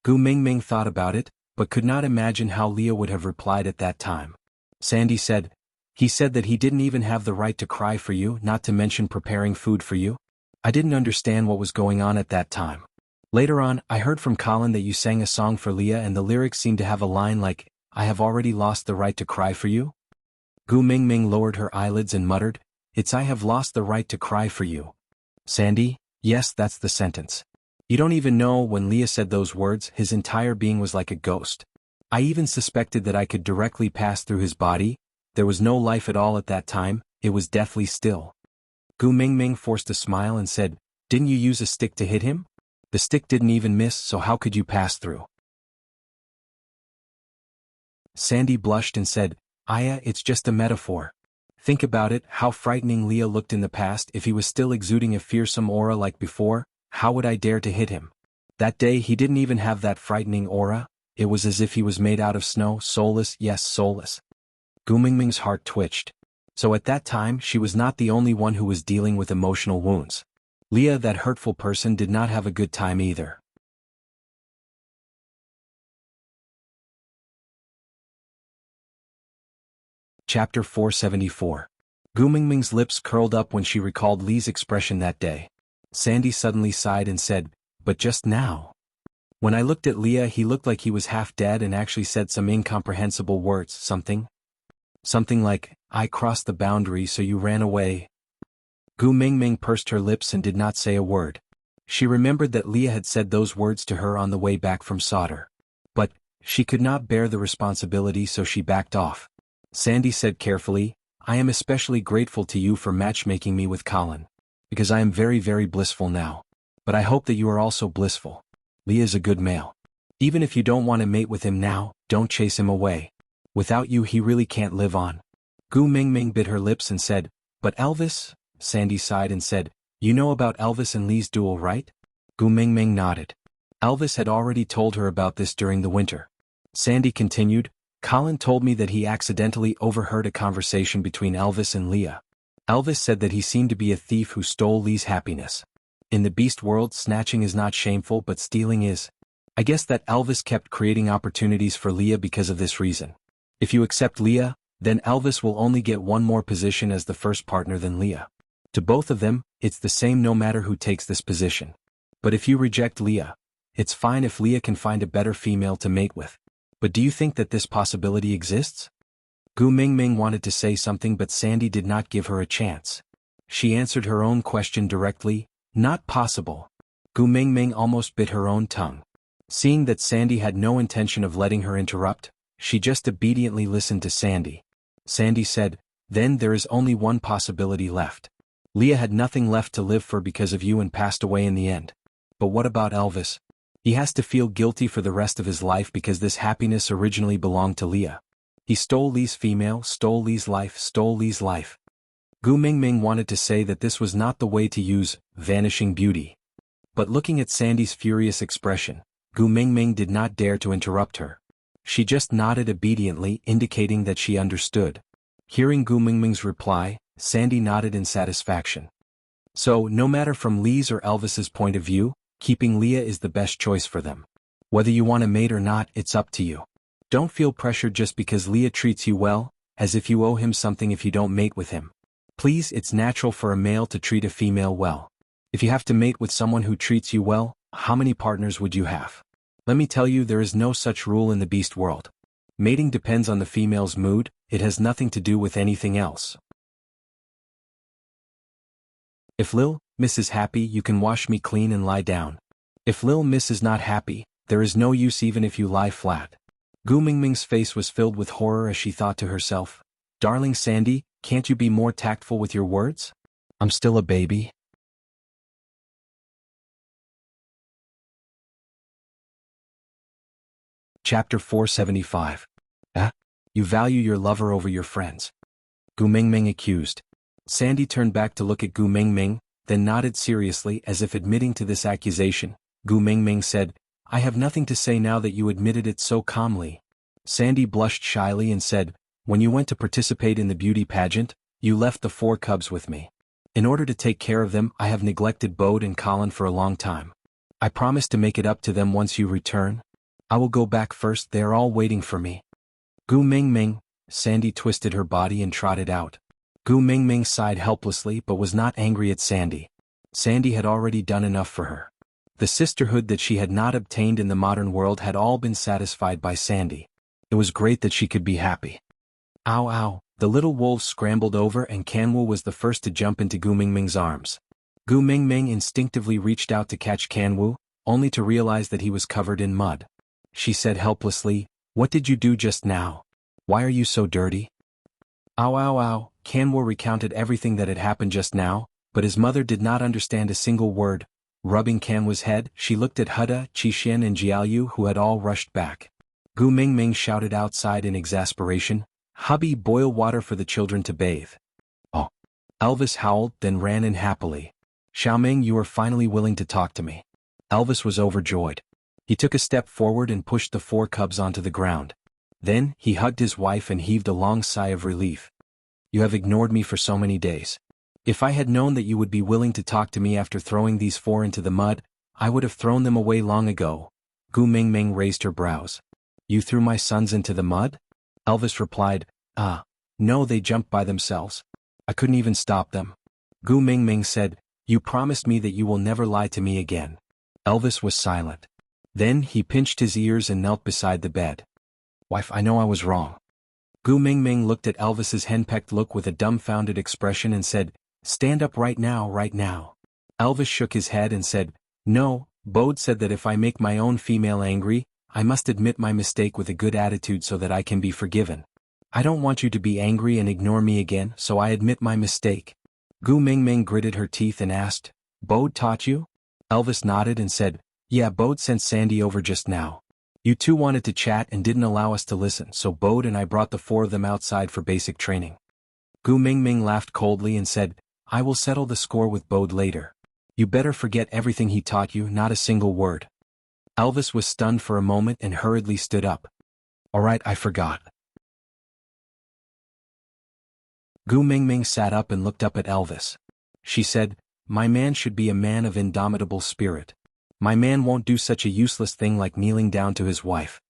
Gu Mingming thought about it, but could not imagine how Leah would have replied at that time. Sandy said, "He said that he didn't even have the right to cry for you, not to mention preparing food for you. I didn't understand what was going on at that time. Later on, I heard from Colin that you sang a song for Leah and the lyrics seemed to have a line like, 'I have already lost the right to cry for you.'" Gu Mingming lowered her eyelids and muttered, "It's 'I have lost the right to cry for you.'" Sandy, "Yes, that's the sentence. You don't even know when Leah said those words, his entire being was like a ghost. I even suspected that I could directly pass through his body. There was no life at all at that time, it was deathly still." Gu Mingming forced a smile and said, "Didn't you use a stick to hit him? The stick didn't even miss, so how could you pass through?" Sandy blushed and said, "Aya, it's just a metaphor. Think about it, how frightening Leah looked in the past. If he was still exuding a fearsome aura like before, how would I dare to hit him? That day he didn't even have that frightening aura, it was as if he was made out of snow, soulless, yes, soulless." Gu Mingming's heart twitched. So at that time she was not the only one who was dealing with emotional wounds. Leah, that hurtful person, did not have a good time either. Chapter 474. Gu Mingming's lips curled up when she recalled Lee's expression that day. Sandy suddenly sighed and said, "But just now. When I looked at Leah he looked like he was half dead and actually said some incomprehensible words, something like, 'I crossed the boundary so you ran away.'" Gu Mingming pursed her lips and did not say a word. She remembered that Leah had said those words to her on the way back from solder. But she could not bear the responsibility, so she backed off. Sandy said carefully, "I am especially grateful to you for matchmaking me with Colin. Because I am very, very blissful now. But I hope that you are also blissful. Leah is a good male. Even if you don't want to mate with him now, don't chase him away. Without you he really can't live on." Gu Mingming bit her lips and said, "But Elvis?" Sandy sighed and said, "You know about Elvis and Lee's duel, right?" Gu Mingming nodded. Elvis had already told her about this during the winter. Sandy continued, Colin told me that he accidentally overheard a conversation between Elvis and Leah. Elvis said that he seemed to be a thief who stole Lee's happiness. In the beast world, snatching is not shameful, but stealing is. I guess that Elvis kept creating opportunities for Leah because of this reason. If you accept Leah, then Elvis will only get one more position as the first partner than Leah. To both of them, it's the same no matter who takes this position. But if you reject Leah, it's fine if Leah can find a better female to mate with. But do you think that this possibility exists? Gu Mingming wanted to say something, but Sandy did not give her a chance. She answered her own question directly, not possible. Gu Mingming almost bit her own tongue. Seeing that Sandy had no intention of letting her interrupt, she just obediently listened to Sandy. Sandy said, then there is only one possibility left. Leah had nothing left to live for because of you and passed away in the end. But what about Elvis? He has to feel guilty for the rest of his life because this happiness originally belonged to Leah. He stole Lee's female, stole Lee's life, stole Lee's life. Gu Mingming wanted to say that this was not the way to use vanishing beauty. But looking at Sandy's furious expression, Gu Mingming did not dare to interrupt her. She just nodded obediently, indicating that she understood. Hearing Gu Mingming's reply, Sandy nodded in satisfaction. So, no matter from Lee's or Elvis's point of view, keeping Leah is the best choice for them. Whether you want a mate or not, it's up to you. Don't feel pressured just because Leah treats you well, as if you owe him something if you don't mate with him. Please, it's natural for a male to treat a female well. If you have to mate with someone who treats you well, how many partners would you have? Let me tell you, there is no such rule in the beast world. Mating depends on the female's mood, it has nothing to do with anything else. If Lil Miss is happy, you can wash me clean and lie down. If Lil Miss is not happy, there is no use even if you lie flat. Gu Mingming's face was filled with horror as she thought to herself, Darling Sandy, can't you be more tactful with your words? I'm still a baby. Chapter 475. You value your lover over your friends. Gu Mingming accused. Sandy turned back to look at Gu Mingming, then nodded seriously as if admitting to this accusation. Gu Mingming said, I have nothing to say now that you admitted it so calmly. Sandy blushed shyly and said, when you went to participate in the beauty pageant, you left the 4 cubs with me. In order to take care of them, I have neglected Bode and Colin for a long time. I promise to make it up to them once you return. I will go back first, they are all waiting for me. Gu Mingming. Sandy twisted her body and trotted out. Gu Mingming sighed helplessly but was not angry at Sandy. Sandy had already done enough for her. The sisterhood that she had not obtained in the modern world had all been satisfied by Sandy. It was great that she could be happy. Ow ow, the little wolves scrambled over and Kanwu was the first to jump into Gu Mingming's arms. Gu Mingming instinctively reached out to catch Kanwu, only to realize that he was covered in mud. She said helplessly, what did you do just now? Why are you so dirty? Ow ow ow, Kanwu recounted everything that had happened just now, but his mother did not understand a single word. Rubbing Kanwu's head, she looked at Huda, Qixin and Jiayu who had all rushed back. Gu Mingming shouted outside in exasperation, hubby, boil water for the children to bathe. Oh. Elvis howled, then ran in happily. Xiaoming, you are finally willing to talk to me. Elvis was overjoyed. He took a step forward and pushed the 4 cubs onto the ground. Then, he hugged his wife and heaved a long sigh of relief. You have ignored me for so many days. If I had known that you would be willing to talk to me after throwing these 4 into the mud, I would have thrown them away long ago. Gu Mingming raised her brows. You threw my sons into the mud? Elvis replied, no, they jumped by themselves. I couldn't even stop them. Gu Mingming said, you promised me that you will never lie to me again. Elvis was silent. Then he pinched his ears and knelt beside the bed. Wife, I know I was wrong. Gu Mingming looked at Elvis's henpecked look with a dumbfounded expression and said, stand up right now, right now. Elvis shook his head and said, no, Bode said that if I make my own female angry, I must admit my mistake with a good attitude so that I can be forgiven. I don't want you to be angry and ignore me again, so I admit my mistake. Gu Mingming gritted her teeth and asked, Bode taught you? Elvis nodded and said, yeah, Bode sent Sandy over just now. You two wanted to chat and didn't allow us to listen, so Bode and I brought the 4 of them outside for basic training. Gu Mingming laughed coldly and said, I will settle the score with Bode later. You better forget everything he taught you, not a single word. Elvis was stunned for a moment and hurriedly stood up. Alright, I forgot. Gu Mingming sat up and looked up at Elvis. She said, "My man should be a man of indomitable spirit. My man won't do such a useless thing like kneeling down to his wife."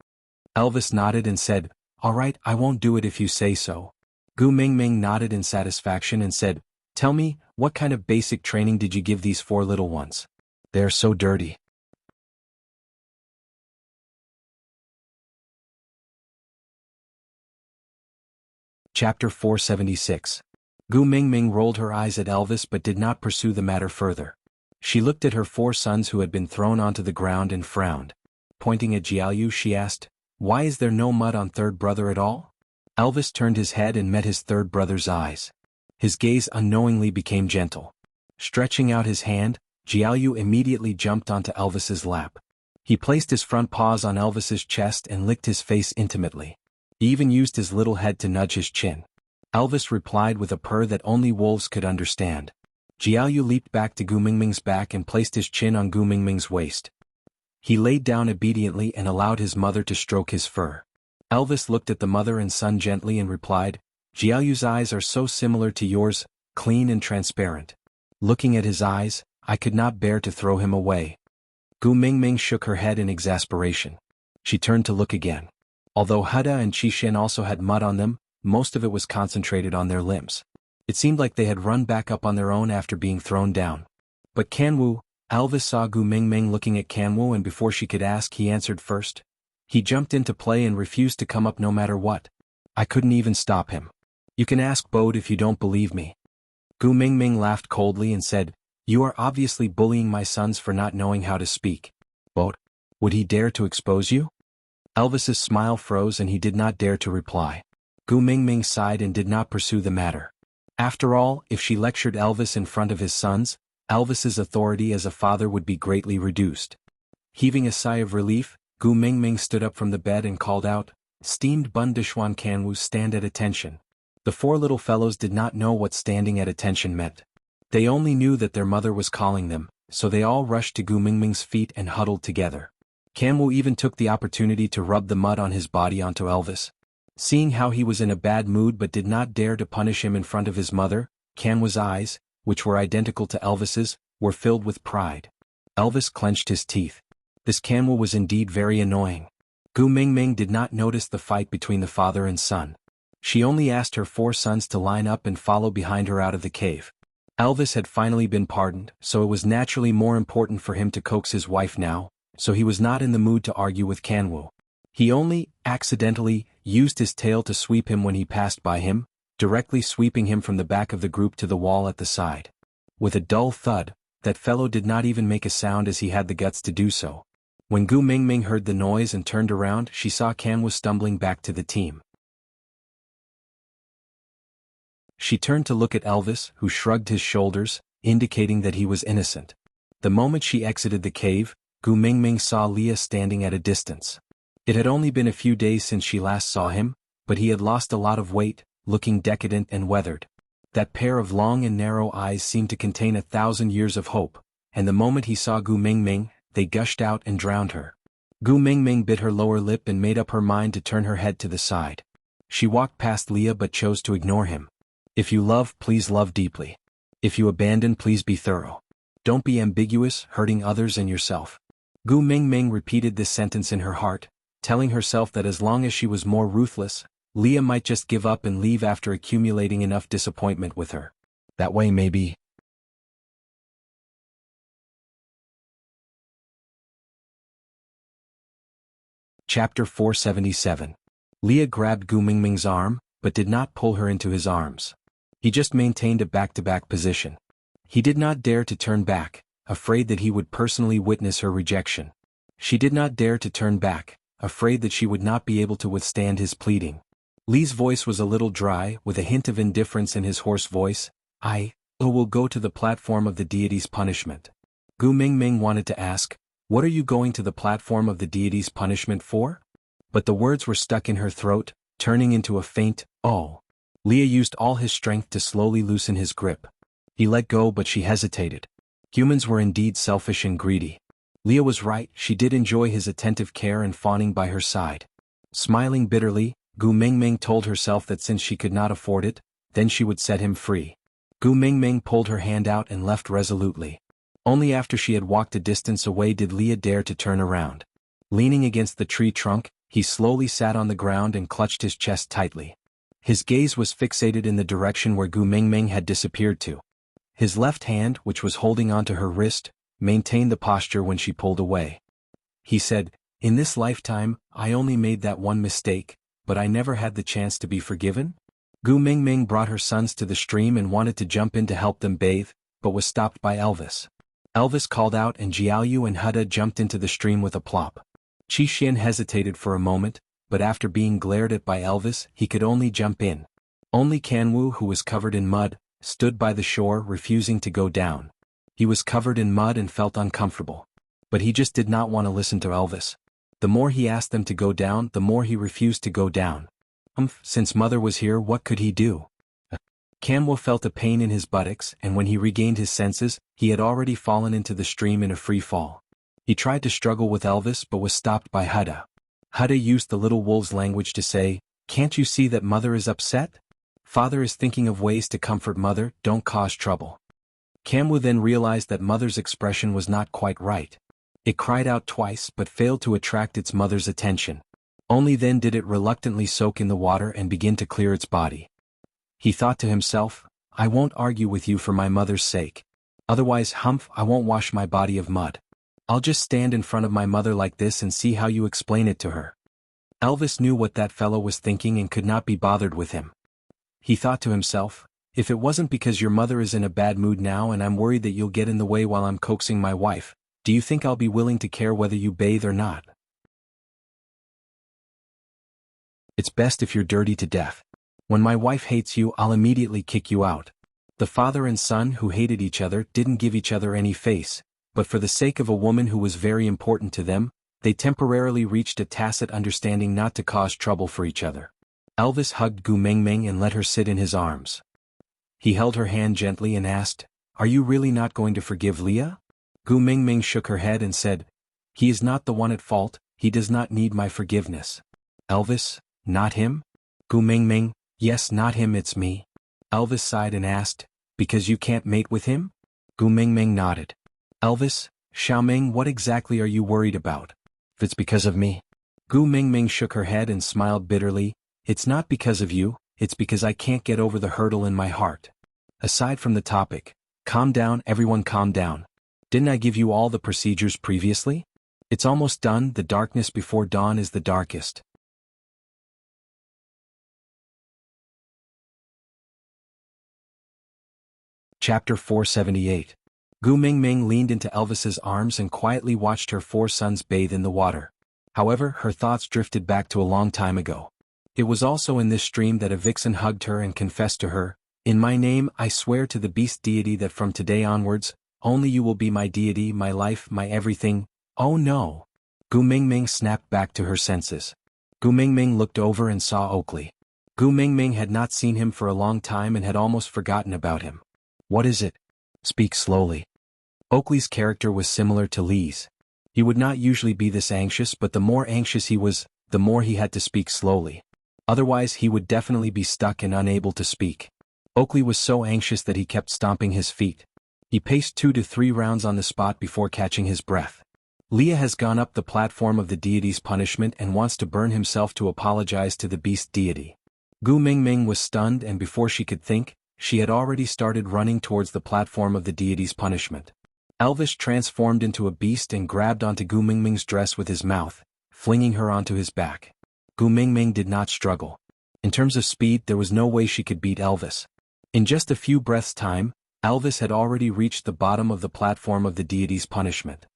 Elvis nodded and said, "Alright, I won't do it if you say so." Gu Mingming nodded in satisfaction and said, "Tell me, what kind of basic training did you give these 4 little ones? They're so dirty." Chapter 476. Gu Mingming rolled her eyes at Elvis but did not pursue the matter further. She looked at her 4 sons who had been thrown onto the ground and frowned. Pointing at Jianghu, she asked, "Why is there no mud on third brother at all?" Elvis turned his head and met his third brother's eyes. His gaze unknowingly became gentle. Stretching out his hand, Jianghu immediately jumped onto Elvis's lap. He placed his front paws on Elvis's chest and licked his face intimately. He even used his little head to nudge his chin. Elvis replied with a purr that only wolves could understand. Jianghu leaped back to Gu Mingming's back and placed his chin on Gu Mingming's waist. He laid down obediently and allowed his mother to stroke his fur. Elvis looked at the mother and son gently and replied, "Jianghu's eyes are so similar to yours, clean and transparent." Looking at his eyes, I could not bear to throw him away. Gu Mingming shook her head in exasperation. She turned to look again. Although Huda and Qishan also had mud on them, most of it was concentrated on their limbs. It seemed like they had run back up on their own after being thrown down. But Kanwu, Elvis saw Gu Mingming looking at Kanwu, and before she could ask, he answered first. He jumped into play and refused to come up no matter what. I couldn't even stop him. You can ask Bode if you don't believe me. Gu Mingming laughed coldly and said, "You are obviously bullying my sons for not knowing how to speak." Bode, would he dare to expose you? Elvis's smile froze and he did not dare to reply. Gu Mingming sighed and did not pursue the matter. After all, if she lectured Elvis in front of his sons, Elvis's authority as a father would be greatly reduced. Heaving a sigh of relief, Gu Mingming stood up from the bed and called out, "Steamed Bun Dishwan Kanwu, stand at attention." The 4 little fellows did not know what standing at attention meant. They only knew that their mother was calling them, so they all rushed to Gu Mingming's feet and huddled together. Kanwu even took the opportunity to rub the mud on his body onto Elvis. Seeing how he was in a bad mood but did not dare to punish him in front of his mother, Kanwu's eyes, which were identical to Elvis's, were filled with pride. Elvis clenched his teeth. This Kanwu was indeed very annoying. Gu Mingming did not notice the fight between the father and son. She only asked her 4 sons to line up and follow behind her out of the cave. Elvis had finally been pardoned, so it was naturally more important for him to coax his wife now, so he was not in the mood to argue with Kanwu. He only, accidentally, used his tail to sweep him when he passed by him, directly sweeping him from the back of the group to the wall at the side. With a dull thud, that fellow did not even make a sound as he had the guts to do so. When Gu Mingming heard the noise and turned around, she saw Kanwu stumbling back to the team. She turned to look at Elvis, who shrugged his shoulders, indicating that he was innocent. The moment she exited the cave, Gu Mingming saw Leah standing at a distance. It had only been a few days since she last saw him, but he had lost a lot of weight, looking decadent and weathered. That pair of long and narrow eyes seemed to contain 1,000 years of hope, and the moment he saw Gu Mingming, they gushed out and drowned her. Gu Mingming bit her lower lip and made up her mind to turn her head to the side. She walked past Leah but chose to ignore him. If you love, please love deeply. If you abandon, please be thorough. Don't be ambiguous, hurting others and yourself. Gu Mingming repeated this sentence in her heart, telling herself that as long as she was more ruthless, Leah might just give up and leave after accumulating enough disappointment with her. That way maybe. Chapter 477. Leah grabbed Gu Mingming's arm, but did not pull her into his arms. He just maintained a back-to-back position. He did not dare to turn back, afraid that he would personally witness her rejection. She did not dare to turn back, afraid that she would not be able to withstand his pleading. Lee's voice was a little dry, with a hint of indifference in his hoarse voice. I will go to the platform of the deity's punishment. Gu Mingming wanted to ask, "What are you going to the platform of the deity's punishment for?" But the words were stuck in her throat, turning into a faint, "Oh." Leah used all his strength to slowly loosen his grip. He let go, but she hesitated. Humans were indeed selfish and greedy. Leah was right, she did enjoy his attentive care and fawning by her side. Smiling bitterly, Gu Mingming told herself that since she could not afford it, then she would set him free. Gu Mingming pulled her hand out and left resolutely. Only after she had walked a distance away did Leah dare to turn around. Leaning against the tree trunk, he slowly sat on the ground and clutched his chest tightly. His gaze was fixated in the direction where Gu Mingming had disappeared to. His left hand, which was holding onto her wrist, maintained the posture when she pulled away. He said, "In this lifetime, I only made that one mistake, but I never had the chance to be forgiven?" Gu Mingming brought her sons to the stream and wanted to jump in to help them bathe, but was stopped by Elvis. Elvis called out and Jianghu and Huda jumped into the stream with a plop. Qi Xian hesitated for a moment, but after being glared at by Elvis, he could only jump in. Only Kanwu, who was covered in mud, stood by the shore refusing to go down. He was covered in mud and felt uncomfortable. But he just did not want to listen to Elvis. The more he asked them to go down, the more he refused to go down. Since Mother was here, what could he do? Kanwu felt a pain in his buttocks, and when he regained his senses, he had already fallen into the stream in a free fall. He tried to struggle with Elvis but was stopped by Huda. Huda used the little wolf's language to say, "Can't you see that Mother is upset? Father is thinking of ways to comfort Mother, don't cause trouble." Kanwu then realized that Mother's expression was not quite right. It cried out twice but failed to attract its mother's attention. Only then did it reluctantly soak in the water and begin to clear its body. He thought to himself, "I won't argue with you for my mother's sake. Otherwise, I won't wash my body of mud. I'll just stand in front of my mother like this and see how you explain it to her." Elvis knew what that fellow was thinking and could not be bothered with him. He thought to himself, "If it wasn't because your mother is in a bad mood now and I'm worried that you'll get in the way while I'm coaxing my wife, do you think I'll be willing to care whether you bathe or not? It's best if you're dirty to death. When my wife hates you, I'll immediately kick you out." The father and son who hated each other didn't give each other any face, but for the sake of a woman who was very important to them, they temporarily reached a tacit understanding not to cause trouble for each other. Elvis hugged Gu Mingming and let her sit in his arms. He held her hand gently and asked, "Are you really not going to forgive Leah?" Gu Mingming shook her head and said, "He is not the one at fault, he does not need my forgiveness." Elvis, "Not him?" Gu Mingming, "Yes, not him, it's me." Elvis sighed and asked, "Because you can't mate with him?" Gu Mingming nodded. Elvis, "Xiaoming, what exactly are you worried about?" "If it's because of me." Gu Mingming shook her head and smiled bitterly, "It's not because of you, it's because I can't get over the hurdle in my heart." Aside from the topic, calm down, everyone calm down. Didn't I give you all the procedures previously? It's almost done, the darkness before dawn is the darkest. Chapter 478. Gu Mingming leaned into Elvis's arms and quietly watched her four sons bathe in the water. However, her thoughts drifted back to a long time ago. It was also in this stream that a vixen hugged her and confessed to her, "In my name I swear to the beast deity that from today onwards, only you will be my deity, my life, my everything." "Oh no!" Gu Mingming snapped back to her senses. Gu Mingming looked over and saw Oakley. Gu Mingming had not seen him for a long time and had almost forgotten about him. "What is it? Speak slowly." Oakley's character was similar to Lee's. He would not usually be this anxious, but the more anxious he was, the more he had to speak slowly. Otherwise he would definitely be stuck and unable to speak. Oakley was so anxious that he kept stomping his feet. He paced 2 to 3 rounds on the spot before catching his breath. Leah has gone up the platform of the deity's punishment and wants to burn himself to apologize to the beast deity. Gu Mingming was stunned, and before she could think, she had already started running towards the platform of the deity's punishment. Elvis transformed into a beast and grabbed onto Gu Mingming's dress with his mouth, flinging her onto his back. Gu Mingming did not struggle. In terms of speed, there was no way she could beat Elvis. In just a few breaths' time, Elvis had already reached the bottom of the platform of the deity's punishment.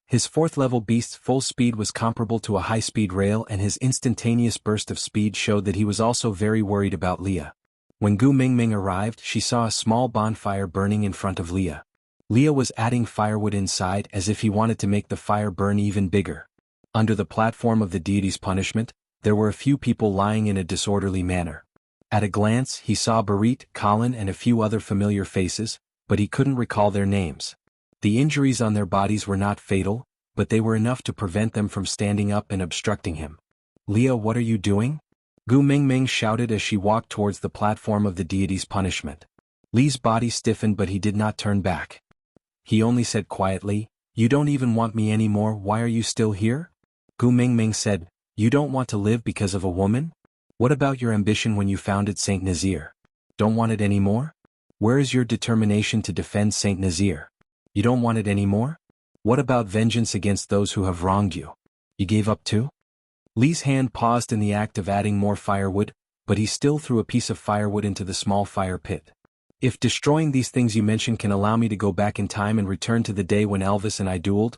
His 4th-level beast's full speed was comparable to a high-speed rail, and his instantaneous burst of speed showed that he was also very worried about Leah. When Gu Mingming arrived, she saw a small bonfire burning in front of Leah. Leah was adding firewood inside as if he wanted to make the fire burn even bigger. Under the platform of the deity's punishment, there were a few people lying in a disorderly manner. At a glance, he saw Barit, Colin and a few other familiar faces, but he couldn't recall their names. The injuries on their bodies were not fatal, but they were enough to prevent them from standing up and obstructing him. Leah, what are you doing? Gu Mingming shouted as she walked towards the platform of the deity's punishment. Li's body stiffened, but he did not turn back. He only said quietly, "You don't even want me anymore, why are you still here?" Gu Mingming said, "You don't want to live because of a woman? What about your ambition when you founded Saint Nazir? Don't want it anymore? Where is your determination to defend Saint Nazir? You don't want it anymore? What about vengeance against those who have wronged you? You gave up too?" Li's hand paused in the act of adding more firewood, but he still threw a piece of firewood into the small fire pit. "If destroying these things you mentioned can allow me to go back in time and return to the day when Elvis and I dueled,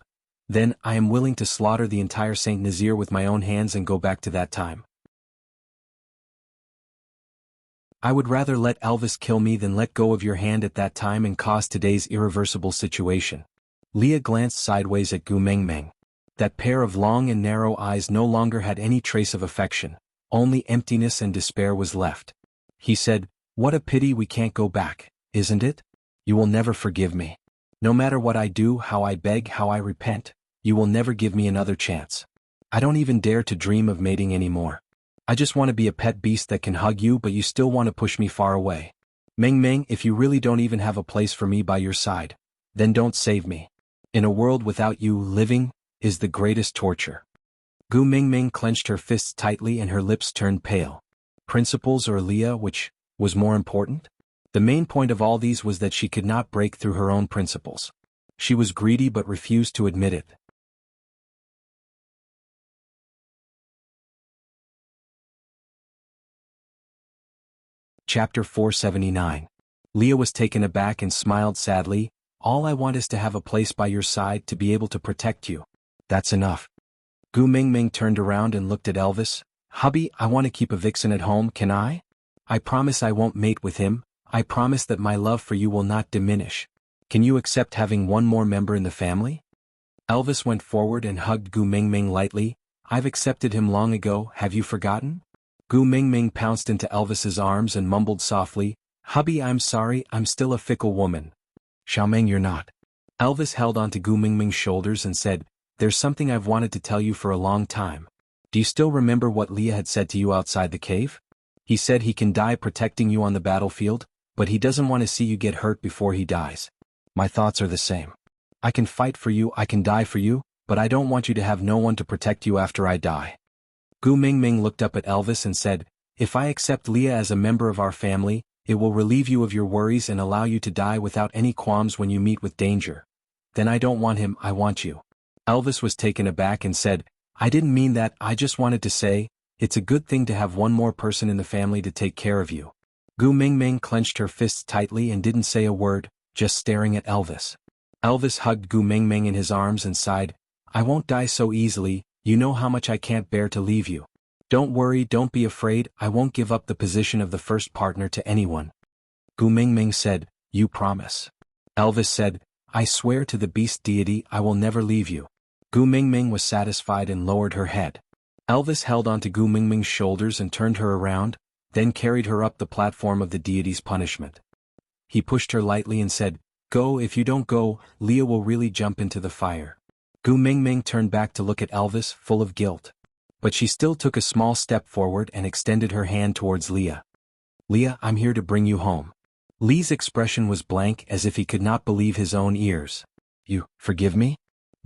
then I am willing to slaughter the entire Saint Nazir with my own hands and go back to that time. I would rather let Elvis kill me than let go of your hand at that time and cause today's irreversible situation." Leah glanced sideways at Gu Mengmeng. That pair of long and narrow eyes no longer had any trace of affection, only emptiness and despair was left. He said, "What a pity we can't go back, isn't it? You will never forgive me. No matter what I do, how I beg, how I repent, you will never give me another chance. I don't even dare to dream of mating anymore. I just want to be a pet beast that can hug you, but you still want to push me far away. Meng Meng, if you really don't even have a place for me by your side, then don't save me. In a world without you, living is the greatest torture." Gu Mingming clenched her fists tightly and her lips turned pale. Principles or Leah, which was more important? The main point of all these was that she could not break through her own principles. She was greedy but refused to admit it. Chapter 479. Leah was taken aback and smiled sadly. "All I want is to have a place by your side, to be able to protect you. That's enough." Gu Mingming turned around and looked at Elvis. "Hubby, I want to keep a vixen at home, can I? I promise I won't mate with him. I promise that my love for you will not diminish. Can you accept having one more member in the family?" Elvis went forward and hugged Gu Mingming lightly. "I've accepted him long ago, have you forgotten?" Gu Mingming pounced into Elvis's arms and mumbled softly, "Hubby, I'm sorry, I'm still a fickle woman." "Xiaomeng, you're not." Elvis held onto Gu Mingming's shoulders and said, "There's something I've wanted to tell you for a long time. Do you still remember what Leah had said to you outside the cave? He said he can die protecting you on the battlefield, but he doesn't want to see you get hurt before he dies. My thoughts are the same. I can fight for you, I can die for you, but I don't want you to have no one to protect you after I die." Gu Mingming looked up at Elvis and said, "If I accept Leah as a member of our family, it will relieve you of your worries and allow you to die without any qualms when you meet with danger. Then I don't want him, I want you." Elvis was taken aback and said, "I didn't mean that, I just wanted to say, it's a good thing to have one more person in the family to take care of you." Gu Mingming clenched her fists tightly and didn't say a word, just staring at Elvis. Elvis hugged Gu Mingming in his arms and sighed, "I won't die so easily, you know how much I can't bear to leave you. Don't worry, don't be afraid, I won't give up the position of the first partner to anyone." Gu Mingming said, "You promise?" Elvis said, "I swear to the beast deity I will never leave you." Gu Mingming was satisfied and lowered her head. Elvis held onto Gu Mingming's shoulders and turned her around, then carried her up the platform of the deity's punishment. He pushed her lightly and said, "Go, if you don't go, Leah will really jump into the fire." Gu Mingming turned back to look at Elvis, full of guilt. But she still took a small step forward and extended her hand towards Leah. "Leah, I'm here to bring you home." Lee's expression was blank, as if he could not believe his own ears. "You forgive me?"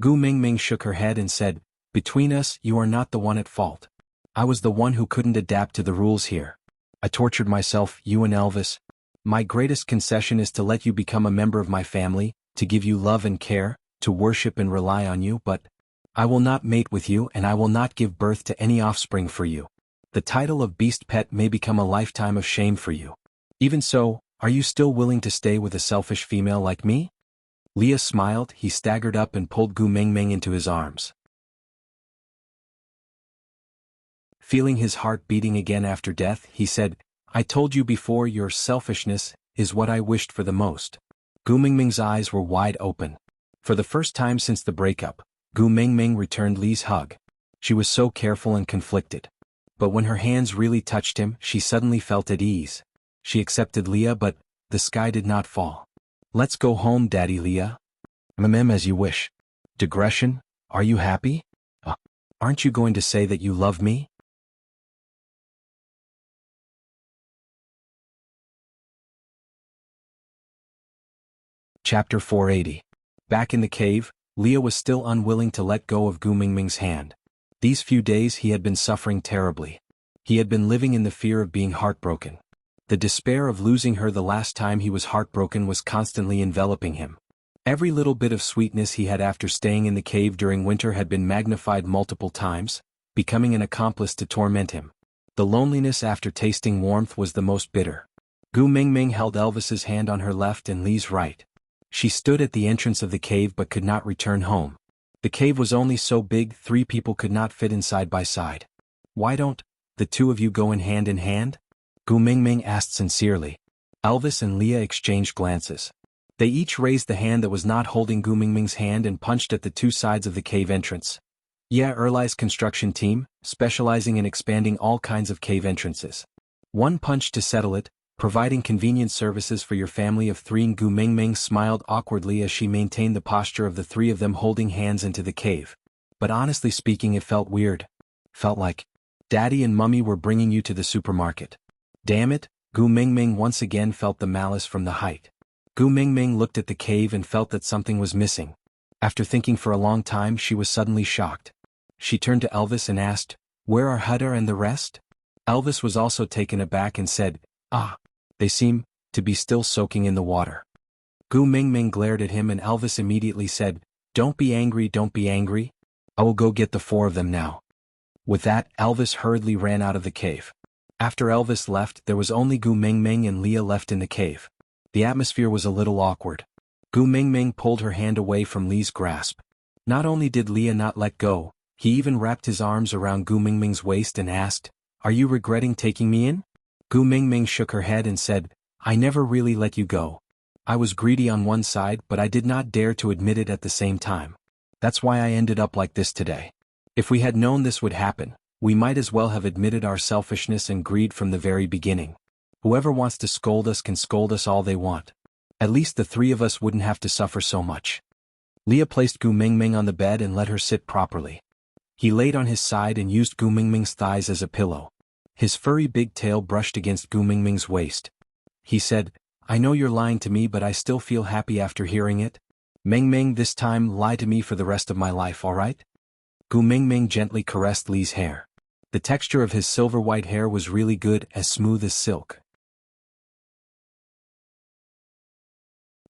Gu Mingming shook her head and said, "Between us, you are not the one at fault. I was the one who couldn't adapt to the rules here. I tortured myself, you and Elvis. My greatest concession is to let you become a member of my family, to give you love and care, to worship and rely on you, but I will not mate with you and I will not give birth to any offspring for you. The title of beast pet may become a lifetime of shame for you. Even so, are you still willing to stay with a selfish female like me?" Leah smiled. He staggered up and pulled Gu Mingming into his arms. Feeling his heart beating again after death, he said, "I told you before, your selfishness is what I wished for the most." Gu Mingming's eyes were wide open. For the first time since the breakup, Gu Mingming returned Li's hug. She was so careful and conflicted. But when her hands really touched him, she suddenly felt at ease. She accepted Leah, but the sky did not fall. "Let's go home, Daddy Leah." As you wish." "Digression, are you happy? Aren't you going to say that you love me?" Chapter 480. Back in the cave, Leah was still unwilling to let go of Gu Mingming's hand. These few days he had been suffering terribly. He had been living in the fear of being heartbroken. The despair of losing her the last time he was heartbroken was constantly enveloping him. Every little bit of sweetness he had after staying in the cave during winter had been magnified multiple times, becoming an accomplice to torment him. The loneliness after tasting warmth was the most bitter. Gu Mingming held Elvis's hand on her left and Li's right. She stood at the entrance of the cave but could not return home. The cave was only so big 3 people could not fit in side by side. "Why don't the 2 of you go in hand?" Gu Mingming asked sincerely. Elvis and Leah exchanged glances. They each raised the hand that was not holding Gu Mingming's hand and punched at the 2 sides of the cave entrance. Yeah, Erlai's construction team, specializing in expanding all kinds of cave entrances. 1 punch to settle it, providing convenient services for your family of 3. Gu Mingming smiled awkwardly as she maintained the posture of the 3 of them holding hands into the cave. But honestly speaking, it felt weird. Felt like Daddy and Mummy were bringing you to the supermarket. Damn it, Gu Mingming once again felt the malice from the height. Gu Mingming looked at the cave and felt that something was missing. After thinking for a long time, she was suddenly shocked. She turned to Elvis and asked, "Where are Hutter and the rest?" Elvis was also taken aback and said, "Ah, they seem to be still soaking in the water." Gu Mingming glared at him and Elvis immediately said, don't be angry. I will go get the 4 of them now." With that, Elvis hurriedly ran out of the cave. After Elvis left, there was only Gu Mingming and Leah left in the cave. The atmosphere was a little awkward. Gu Mingming pulled her hand away from Li's grasp. Not only did Leah not let go, he even wrapped his arms around Gu Mingming's waist and asked, "Are you regretting taking me in?" Gu Mingming shook her head and said, "I never really let you go. I was greedy on one side, but I did not dare to admit it at the same time. That's why I ended up like this today. If we had known this would happen, we might as well have admitted our selfishness and greed from the very beginning. Whoever wants to scold us can scold us all they want. At least the 3 of us wouldn't have to suffer so much." Leah placed Gu Mingming on the bed and let her sit properly. He laid on his side and used Gu Mingming's thighs as a pillow. His furry big tail brushed against Gu Mingming's waist. He said, "I know you're lying to me, but I still feel happy after hearing it. Mingming, this time lie to me for the rest of my life, alright?" Gu Mingming gently caressed Li's hair. The texture of his silver white hair was really good, as smooth as silk.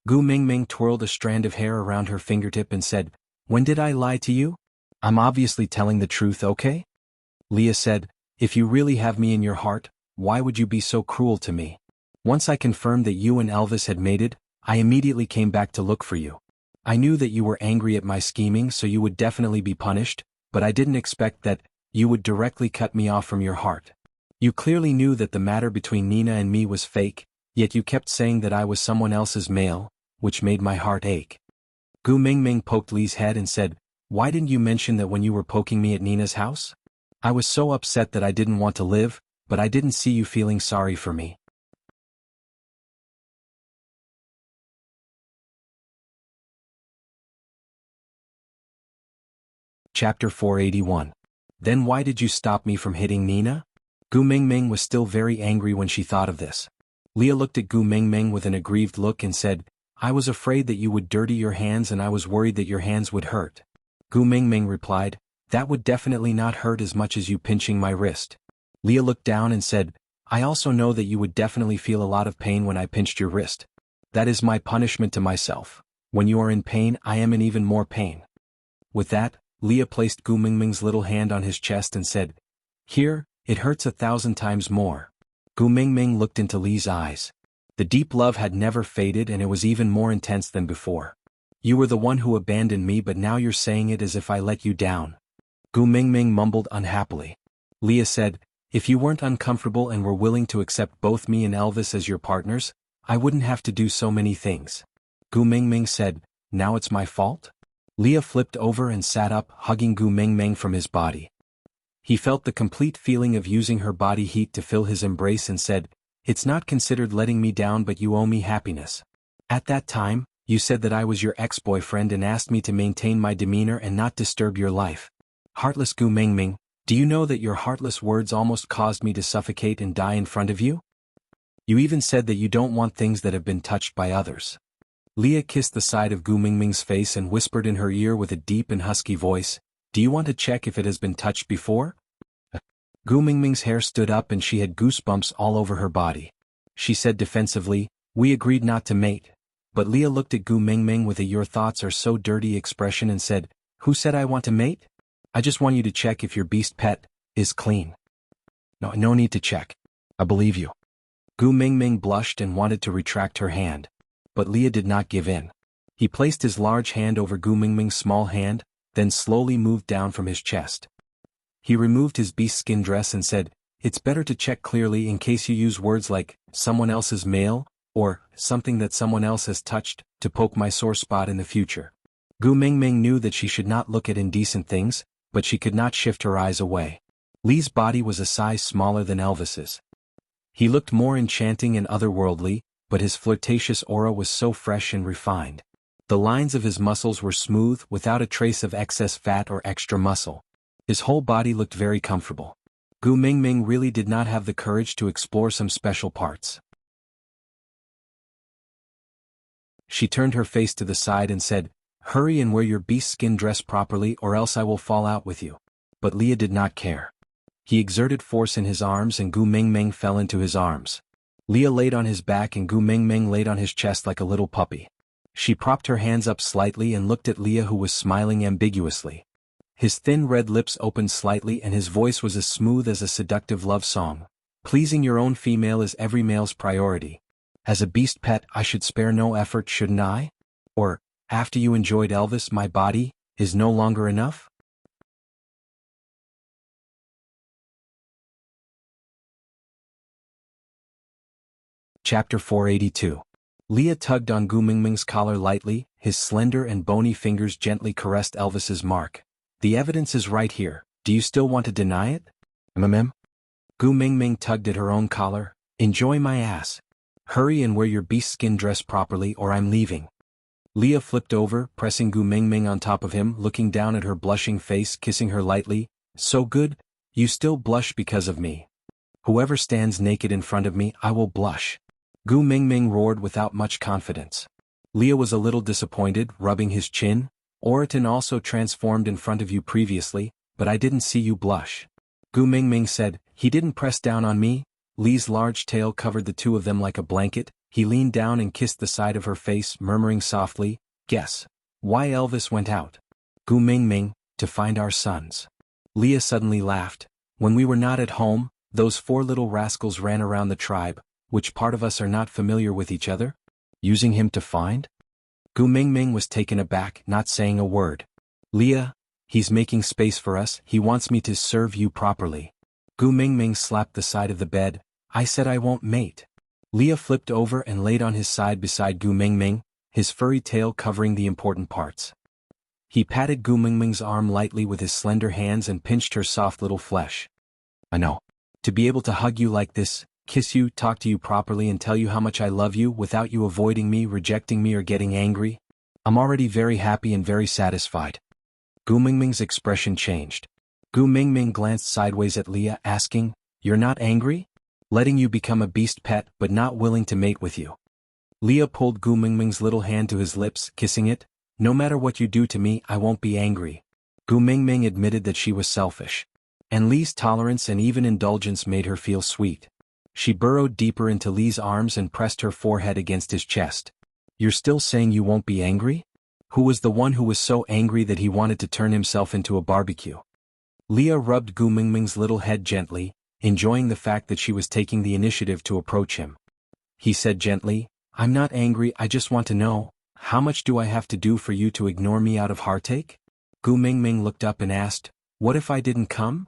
Gu Mingming twirled a strand of hair around her fingertip and said, "When did I lie to you? I'm obviously telling the truth, okay?" Leah said, "If you really have me in your heart, why would you be so cruel to me? Once I confirmed that you and Elvis had mated, I immediately came back to look for you. I knew that you were angry at my scheming, so you would definitely be punished, but I didn't expect that you would directly cut me off from your heart. You clearly knew that the matter between Nina and me was fake, yet you kept saying that I was someone else's male, which made my heart ache." Gu Mingming poked Li's head and said, "Why didn't you mention that when you were poking me at Nina's house? I was so upset that I didn't want to live, but I didn't see you feeling sorry for me." Chapter 481. Then why did you stop me from hitting Nina? Gu Mingming was still very angry when she thought of this. Leah looked at Gu Mingming with an aggrieved look and said, "I was afraid that you would dirty your hands and I was worried that your hands would hurt." Gu Mingming replied, "That would definitely not hurt as much as you pinching my wrist." Leah looked down and said, "I also know that you would definitely feel a lot of pain when I pinched your wrist. That is my punishment to myself. When you are in pain, I am in even more pain." With that, Leah placed Gu Mingming's little hand on his chest and said, "Here, it hurts 1,000 times more." Gu Mingming looked into Li's eyes. The deep love had never faded and it was even more intense than before. "You were the one who abandoned me, but now you're saying it as if I let you down." Gu Mingming mumbled unhappily. Leah said, "If you weren't uncomfortable and were willing to accept both me and Elvis as your partners, I wouldn't have to do so many things." Gu Mingming said, "Now it's my fault?" Leah flipped over and sat up, hugging Gu Mingming from his body. He felt the complete feeling of using her body heat to fill his embrace and said, "It's not considered letting me down, but you owe me happiness. At that time, you said that I was your ex-boyfriend and asked me to maintain my demeanor and not disturb your life. Heartless Gu Mingming, do you know that your heartless words almost caused me to suffocate and die in front of you? You even said that you don't want things that have been touched by others." Leah kissed the side of Gu Mingming's face and whispered in her ear with a deep and husky voice, "Do you want to check if it has been touched before?" Gu Mingming's hair stood up and she had goosebumps all over her body. She said defensively, "We agreed not to mate." But Leah looked at Gu Mingming with a "your thoughts are so dirty" expression and said, "Who said I want to mate? I just want you to check if your beast pet is clean." No need to check. I believe you." Gu Mingming blushed and wanted to retract her hand. But Leah did not give in. He placed his large hand over Gu Mingming's small hand, then slowly moved down from his chest. He removed his beast skin dress and said, "It's better to check clearly in case you use words like, someone else's male, or, something that someone else has touched, to poke my sore spot in the future." Gu Mingming knew that she should not look at indecent things, but she could not shift her eyes away. Lee's body was a size smaller than Elvis's. He looked more enchanting and otherworldly, but his flirtatious aura was so fresh and refined. The lines of his muscles were smooth, without a trace of excess fat or extra muscle. His whole body looked very comfortable. Gu Mingming really did not have the courage to explore some special parts. She turned her face to the side and said, "Hurry and wear your beast skin dress properly or else I will fall out with you." But Leah did not care. He exerted force in his arms and Gu Mingming fell into his arms. Leah laid on his back and Gu Mingming laid on his chest like a little puppy. She propped her hands up slightly and looked at Leah, who was smiling ambiguously. His thin red lips opened slightly and his voice was as smooth as a seductive love song. "Pleasing your own female is every male's priority. As a beast pet I should spare no effort, shouldn't I? Or, after you enjoyed Elvis, my body is no longer enough?" Chapter 482. Leah tugged on Gu Mingming's collar lightly, his slender and bony fingers gently caressed Elvis's mark. "The evidence is right here, do you still want to deny it?" Gu Mingming tugged at her own collar. "Enjoy my ass. Hurry and wear your beast skin dress properly or I'm leaving." Leah flipped over, pressing Gu Mingming on top of him, looking down at her blushing face, kissing her lightly. "So good? You still blush because of me? Whoever stands naked in front of me, I will blush." Gu Mingming roared without much confidence. Leah was a little disappointed, rubbing his chin. "Oraton also transformed in front of you previously, but I didn't see you blush." Gu Mingming said, "He didn't press down on me." Lee's large tail covered the two of them like a blanket. He leaned down and kissed the side of her face, murmuring softly, "Guess why Elvis went out?" Gu Mingming, "To find our sons." Leah suddenly laughed. "When we were not at home, those four little rascals ran around the tribe. Which part of us are not familiar with each other? Using him to find?" Gu Mingming was taken aback, not saying a word. "Leah, he's making space for us, he wants me to serve you properly." Gu Mingming slapped the side of the bed. "I said I won't mate." Leah flipped over and laid on his side beside Gu Mingming, his furry tail covering the important parts. He patted Gu Mingming's arm lightly with his slender hands and pinched her soft little flesh. "I know. To be able to hug you like this, kiss you, talk to you properly and tell you how much I love you without you avoiding me, rejecting me or getting angry. I'm already very happy and very satisfied." Gu Mingming's expression changed. Gu Mingming glanced sideways at Leah, asking, "You're not angry? Letting you become a beast pet but not willing to mate with you." Leah pulled Gu Mingming's little hand to his lips, kissing it. "No matter what you do to me, I won't be angry." Gu Mingming admitted that she was selfish. And Lee's tolerance and even indulgence made her feel sweet. She burrowed deeper into Lee's arms and pressed her forehead against his chest. "You're still saying you won't be angry? Who was the one who was so angry that he wanted to turn himself into a barbecue?" Leah rubbed Gu Mingming's little head gently, enjoying the fact that she was taking the initiative to approach him. He said gently, "I'm not angry, I just want to know, how much do I have to do for you to ignore me out of heartache?" Gu Mingming looked up and asked, "What if I didn't come?"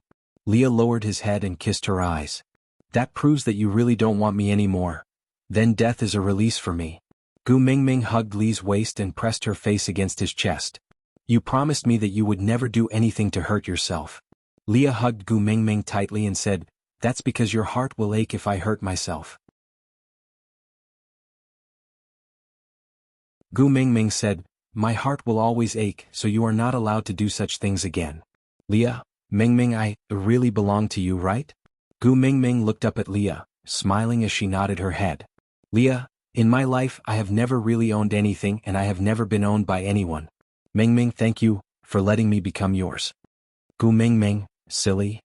Leah lowered his head and kissed her eyes. "That proves that you really don't want me anymore. Then death is a release for me." Gu Mingming hugged Lee's waist and pressed her face against his chest. "You promised me that you would never do anything to hurt yourself." Leah hugged Gu Mingming tightly and said, "That's because your heart will ache if I hurt myself." Gu Mingming said, "My heart will always ache, so you are not allowed to do such things again." Leah, "Mingming, I really belong to you, right?" Gu Mingming looked up at Leah, smiling as she nodded her head. "Leah, In my life I have never really owned anything and I have never been owned by anyone. Mingming, thank you for letting me become yours. Gu Mingming, silly.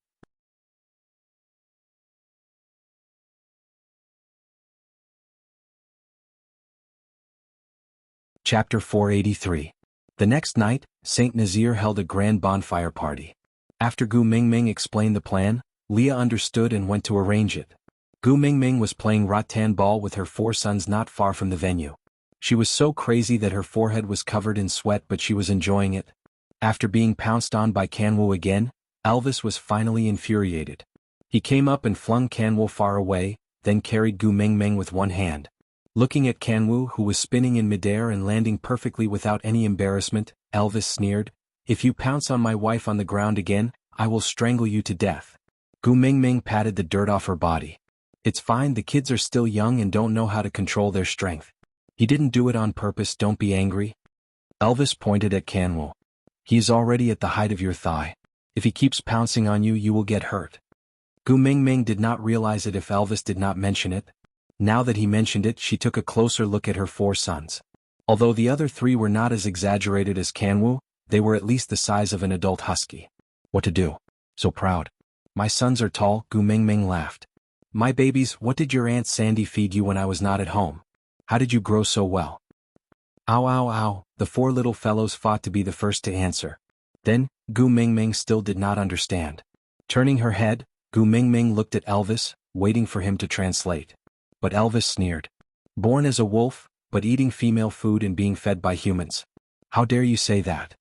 Chapter 483. The next night, Saint Nazir held a grand bonfire party. After Gu Mingming explained the plan, Leah understood and went to arrange it. Gu Mingming was playing rattan ball with her 4 sons not far from the venue. She was so crazy that her forehead was covered in sweat, but she was enjoying it. After being pounced on by Kanwu again, Elvis was finally infuriated. He came up and flung Kanwu far away, then carried Gu Mingming with one hand. Looking at Kanwu, who was spinning in midair and landing perfectly without any embarrassment, Elvis sneered, "If you pounce on my wife on the ground again, I will strangle you to death." Gu Mingming patted the dirt off her body. "It's fine, the kids are still young and don't know how to control their strength. He didn't do it on purpose, don't be angry." Elvis pointed at Kanwu. "He is already at the height of your thigh. If he keeps pouncing on you, you will get hurt." Gu Mingming did not realize it if Elvis did not mention it. Now that he mentioned it, she took a closer look at her 4 sons. Although the other 3 were not as exaggerated as Kanwu, they were at least the size of an adult husky. "What to do? So proud. My sons are tall," Gu Mingming laughed. "My babies, what did your Aunt Sandy feed you when I was not at home? How did you grow so well?" "Ow ow ow," the 4 little fellows fought to be the first to answer. Then, Gu Mingming still did not understand. Turning her head, Gu Mingming looked at Elvis, waiting for him to translate. But Elvis sneered. "Born as a wolf, but eating female food and being fed by humans. How dare you say that?"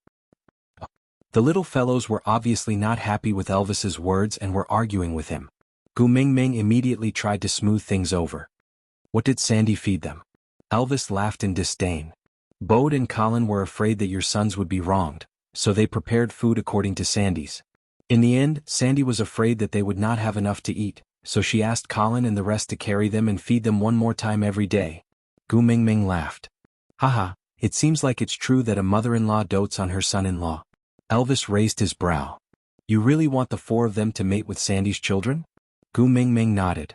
The little fellows were obviously not happy with Elvis's words and were arguing with him. Gu Mingming immediately tried to smooth things over. "What did Sandy feed them?" Elvis laughed in disdain. "Bode and Colin were afraid that your sons would be wronged, so they prepared food according to Sandy's. In the end, Sandy was afraid that they would not have enough to eat, so she asked Colin and the rest to carry them and feed them one more time every day." Gu Mingming laughed. "Haha, it seems like it's true that a mother-in-law dotes on her son-in-law." Elvis raised his brow. "You really want the 4 of them to mate with Sandy's children?" Gu Mingming nodded.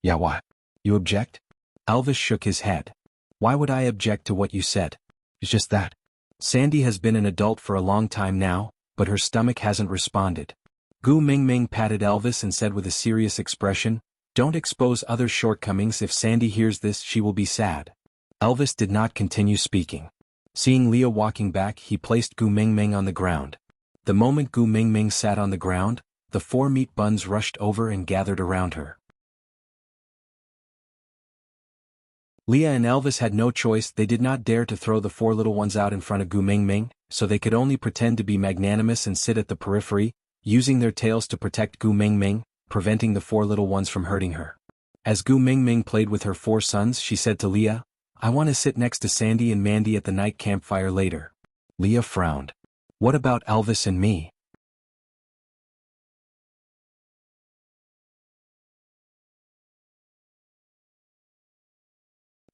"Yeah, what? You object?" Elvis shook his head. "Why would I object to what you said? It's just that Sandy has been an adult for a long time now, but her stomach hasn't responded." Gu Mingming patted Elvis and said with a serious expression, "Don't expose other shortcomings. If Sandy hears this, she will be sad." Elvis did not continue speaking. Seeing Leah walking back, he placed Gu Mingming on the ground. The moment Gu Mingming sat on the ground, the 4 meat buns rushed over and gathered around her. Leah and Elvis had no choice. They did not dare to throw the 4 little ones out in front of Gu Mingming, so they could only pretend to be magnanimous and sit at the periphery, using their tails to protect Gu Mingming, preventing the 4 little ones from hurting her. As Gu Mingming played with her 4 sons, she said to Leah, "I want to sit next to Sandy and Mandy at the night campfire later." Leah frowned. "What about Elvis and me?"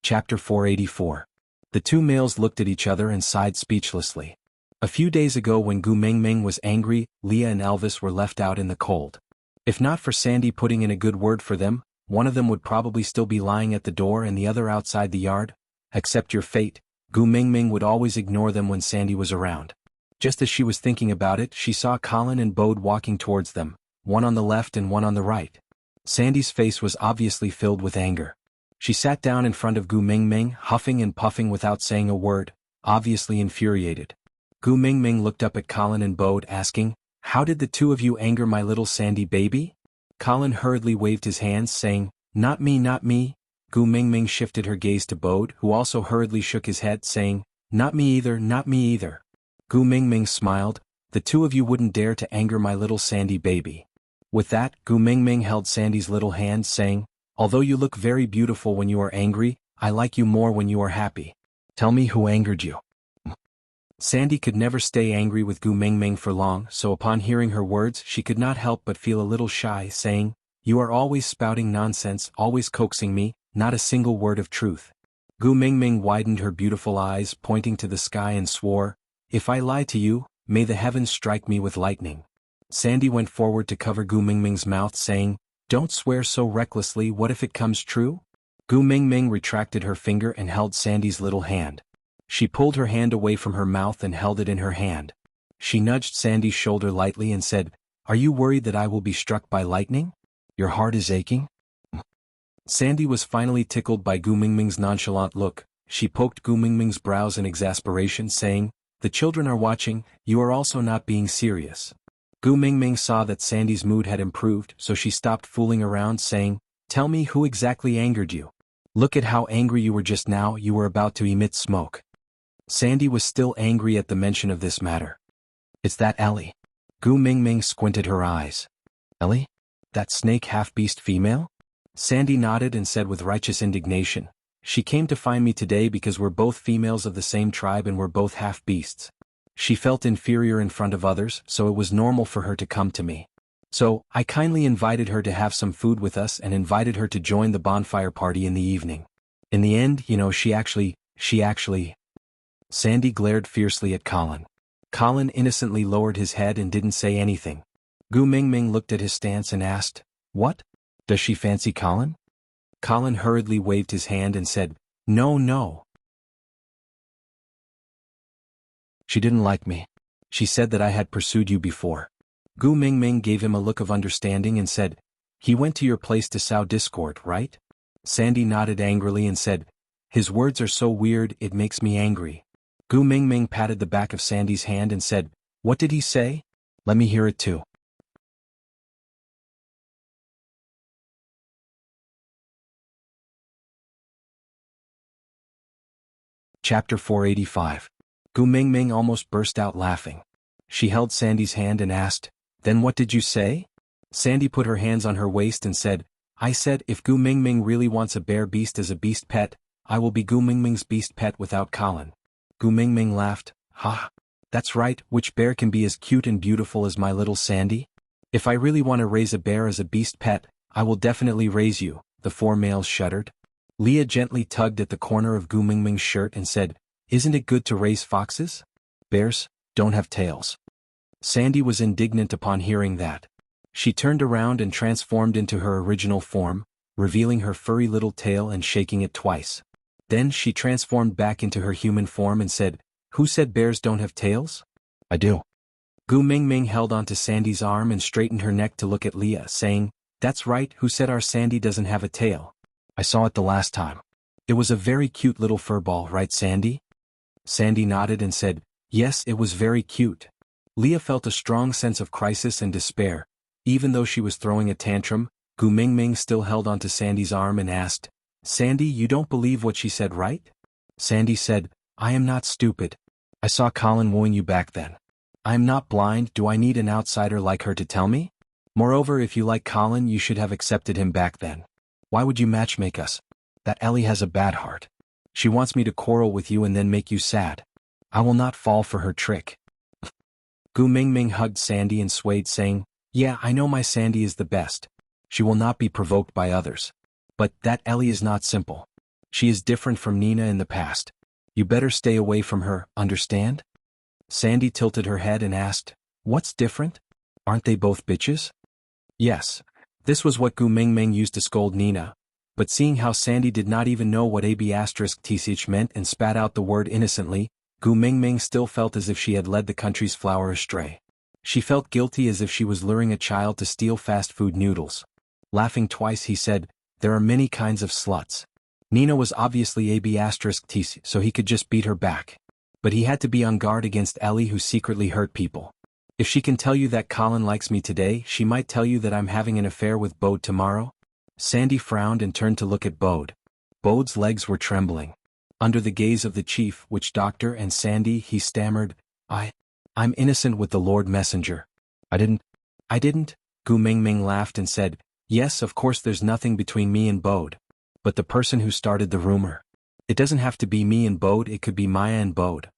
Chapter 484. The 2 males looked at each other and sighed speechlessly. A few days ago when Gu Mingming was angry, Leah and Elvis were left out in the cold. If not for Sandy putting in a good word for them, one of them would probably still be lying at the door and the other outside the yard. Accept your fate. Gu Mingming would always ignore them when Sandy was around. Just as she was thinking about it, she saw Colin and Bode walking towards them, one on the left and one on the right. Sandy's face was obviously filled with anger. She sat down in front of Gu Mingming, huffing and puffing without saying a word, obviously infuriated. Gu Mingming looked up at Colin and Bode, asking, "How did the 2 of you anger my little Sandy baby?" Colin hurriedly waved his hands, saying, "Not me, not me." Gu Mingming shifted her gaze to Bode, who also hurriedly shook his head, saying, "Not me either, not me either." Gu Mingming smiled, "The 2 of you wouldn't dare to anger my little Sandy baby." With that, Gu Mingming held Sandy's little hand, saying, "Although you look very beautiful when you are angry, I like you more when you are happy. Tell me who angered you." Sandy could never stay angry with Gu Mingming for long, so upon hearing her words she could not help but feel a little shy, saying, "You are always spouting nonsense, always coaxing me, not a single word of truth." Gu Mingming widened her beautiful eyes, pointing to the sky, and swore, "If I lie to you, may the heavens strike me with lightning." Sandy went forward to cover Gu Mingming's mouth, saying, "Don't swear so recklessly, what if it comes true?" Gu Mingming retracted her finger and held Sandy's little hand. She pulled her hand away from her mouth and held it in her hand. She nudged Sandy's shoulder lightly and said, "Are you worried that I will be struck by lightning? Your heart is aching?" Sandy was finally tickled by Gu Mingming's nonchalant look. She poked Gu Mingming's brows in exasperation, saying, "The children are watching, you are also not being serious." Gu Mingming saw that Sandy's mood had improved, so she stopped fooling around, saying, "Tell me who exactly angered you. Look at how angry you were just now, you were about to emit smoke." Sandy was still angry at the mention of this matter. "It's that Ellie." Gu Mingming squinted her eyes. "Ellie? That snake half-beast female?" Sandy nodded and said with righteous indignation, "She came to find me today because we're both females of the same tribe and we're both half-beasts. She felt inferior in front of others, so it was normal for her to come to me. So, I kindly invited her to have some food with us and invited her to join the bonfire party in the evening. In the end, you know, she actually... Sandy glared fiercely at Colin. Colin innocently lowered his head and didn't say anything. Gu Mingming looked at his stance and asked, "What? Does she fancy Colin?" Colin hurriedly waved his hand and said, "No, no. She didn't like me. She said that I had pursued you before." Gu Mingming gave him a look of understanding and said, "He went to your place to sow discord, right?" Sandy nodded angrily and said, "His words are so weird, it makes me angry." Gu Mingming patted the back of Sandy's hand and said, "What did he say? Let me hear it too." Chapter 485. Gu Mingming almost burst out laughing. She held Sandy's hand and asked, "Then what did you say?" Sandy put her hands on her waist and said, "I said if Gu Mingming really wants a bear beast as a beast pet, I will be Gu Mingming's beast pet without Colin." Gu Mingming laughed, "Ha! That's right, which bear can be as cute and beautiful as my little Sandy? If I really want to raise a bear as a beast pet, I will definitely raise you." The four males shuddered. Leah gently tugged at the corner of Gu Mingming's shirt and said, "Isn't it good to raise foxes? Bears don't have tails." Sandy was indignant upon hearing that. She turned around and transformed into her original form, revealing her furry little tail and shaking it twice. Then she transformed back into her human form and said, "Who said bears don't have tails? I do." Gu Mingming held onto Sandy's arm and straightened her neck to look at Leah, saying, "That's right, who said our Sandy doesn't have a tail? I saw it the last time. It was a very cute little furball, right, Sandy?" Sandy nodded and said, "Yes, it was very cute." Leah felt a strong sense of crisis and despair. Even though she was throwing a tantrum, Gu Mingming still held onto Sandy's arm and asked, "Sandy, you don't believe what she said, right?" Sandy said, "I am not stupid. I saw Colin wooing you back then. I am not blind. Do I need an outsider like her to tell me? Moreover, if you like Colin, you should have accepted him back then. Why would you matchmake us? That Ellie has a bad heart. She wants me to quarrel with you and then make you sad. I will not fall for her trick." Gu Mingming hugged Sandy and swayed, saying, "Yeah, I know my Sandy is the best. She will not be provoked by others. But that Ellie is not simple. She is different from Nina in the past. You better stay away from her, understand?" Sandy tilted her head and asked, "What's different? Aren't they both bitches?" Yes. This was what Gu Mingming used to scold Nina. But seeing how Sandy did not even know what *TCH meant and spat out the word innocently, Gu Mingming still felt as if she had led the country's flower astray. She felt guilty as if she was luring a child to steal fast food noodles. Laughing twice, he said, "There are many kinds of sluts." Nina was obviously *TC, so he could just beat her back. But he had to be on guard against Ellie, who secretly hurt people. If she can tell you that Colin likes me today, she might tell you that I'm having an affair with Bode tomorrow. Sandy frowned and turned to look at Bode. Bode's legs were trembling. Under the gaze of the chief, witch doctor, and Sandy, he stammered, I'm innocent with the Lord Messenger. I didn't, Gu Mingming laughed and said, "Yes, of course there's nothing between me and Bode. But the person who started the rumor. It doesn't have to be me and Bode, it could be Maya and Bode.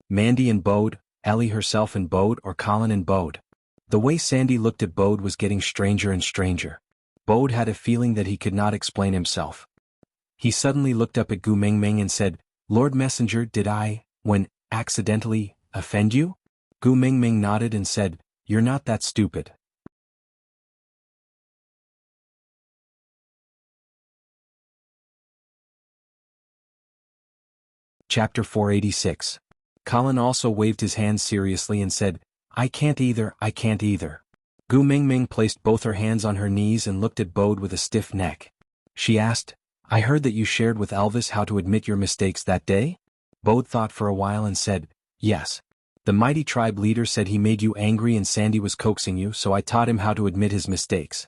Mandy and Bode, Ellie herself and Bode, or Colin and Bode." The way Sandy looked at Bode was getting stranger and stranger. Bode had a feeling that he could not explain himself. He suddenly looked up at Gu Mingming and said, "Lord Messenger, did I, when accidentally, offend you?" Gu Mingming nodded and said, "You're not that stupid." Chapter 486. Colin also waved his hand seriously and said, I can't either, I can't either. Gu Mingming placed both her hands on her knees and looked at Bode with a stiff neck. She asked, I heard that you shared with Elvis how to admit your mistakes that day? Bode thought for a while and said, yes. The mighty tribe leader said he made you angry and Sandy was coaxing you, so I taught him how to admit his mistakes.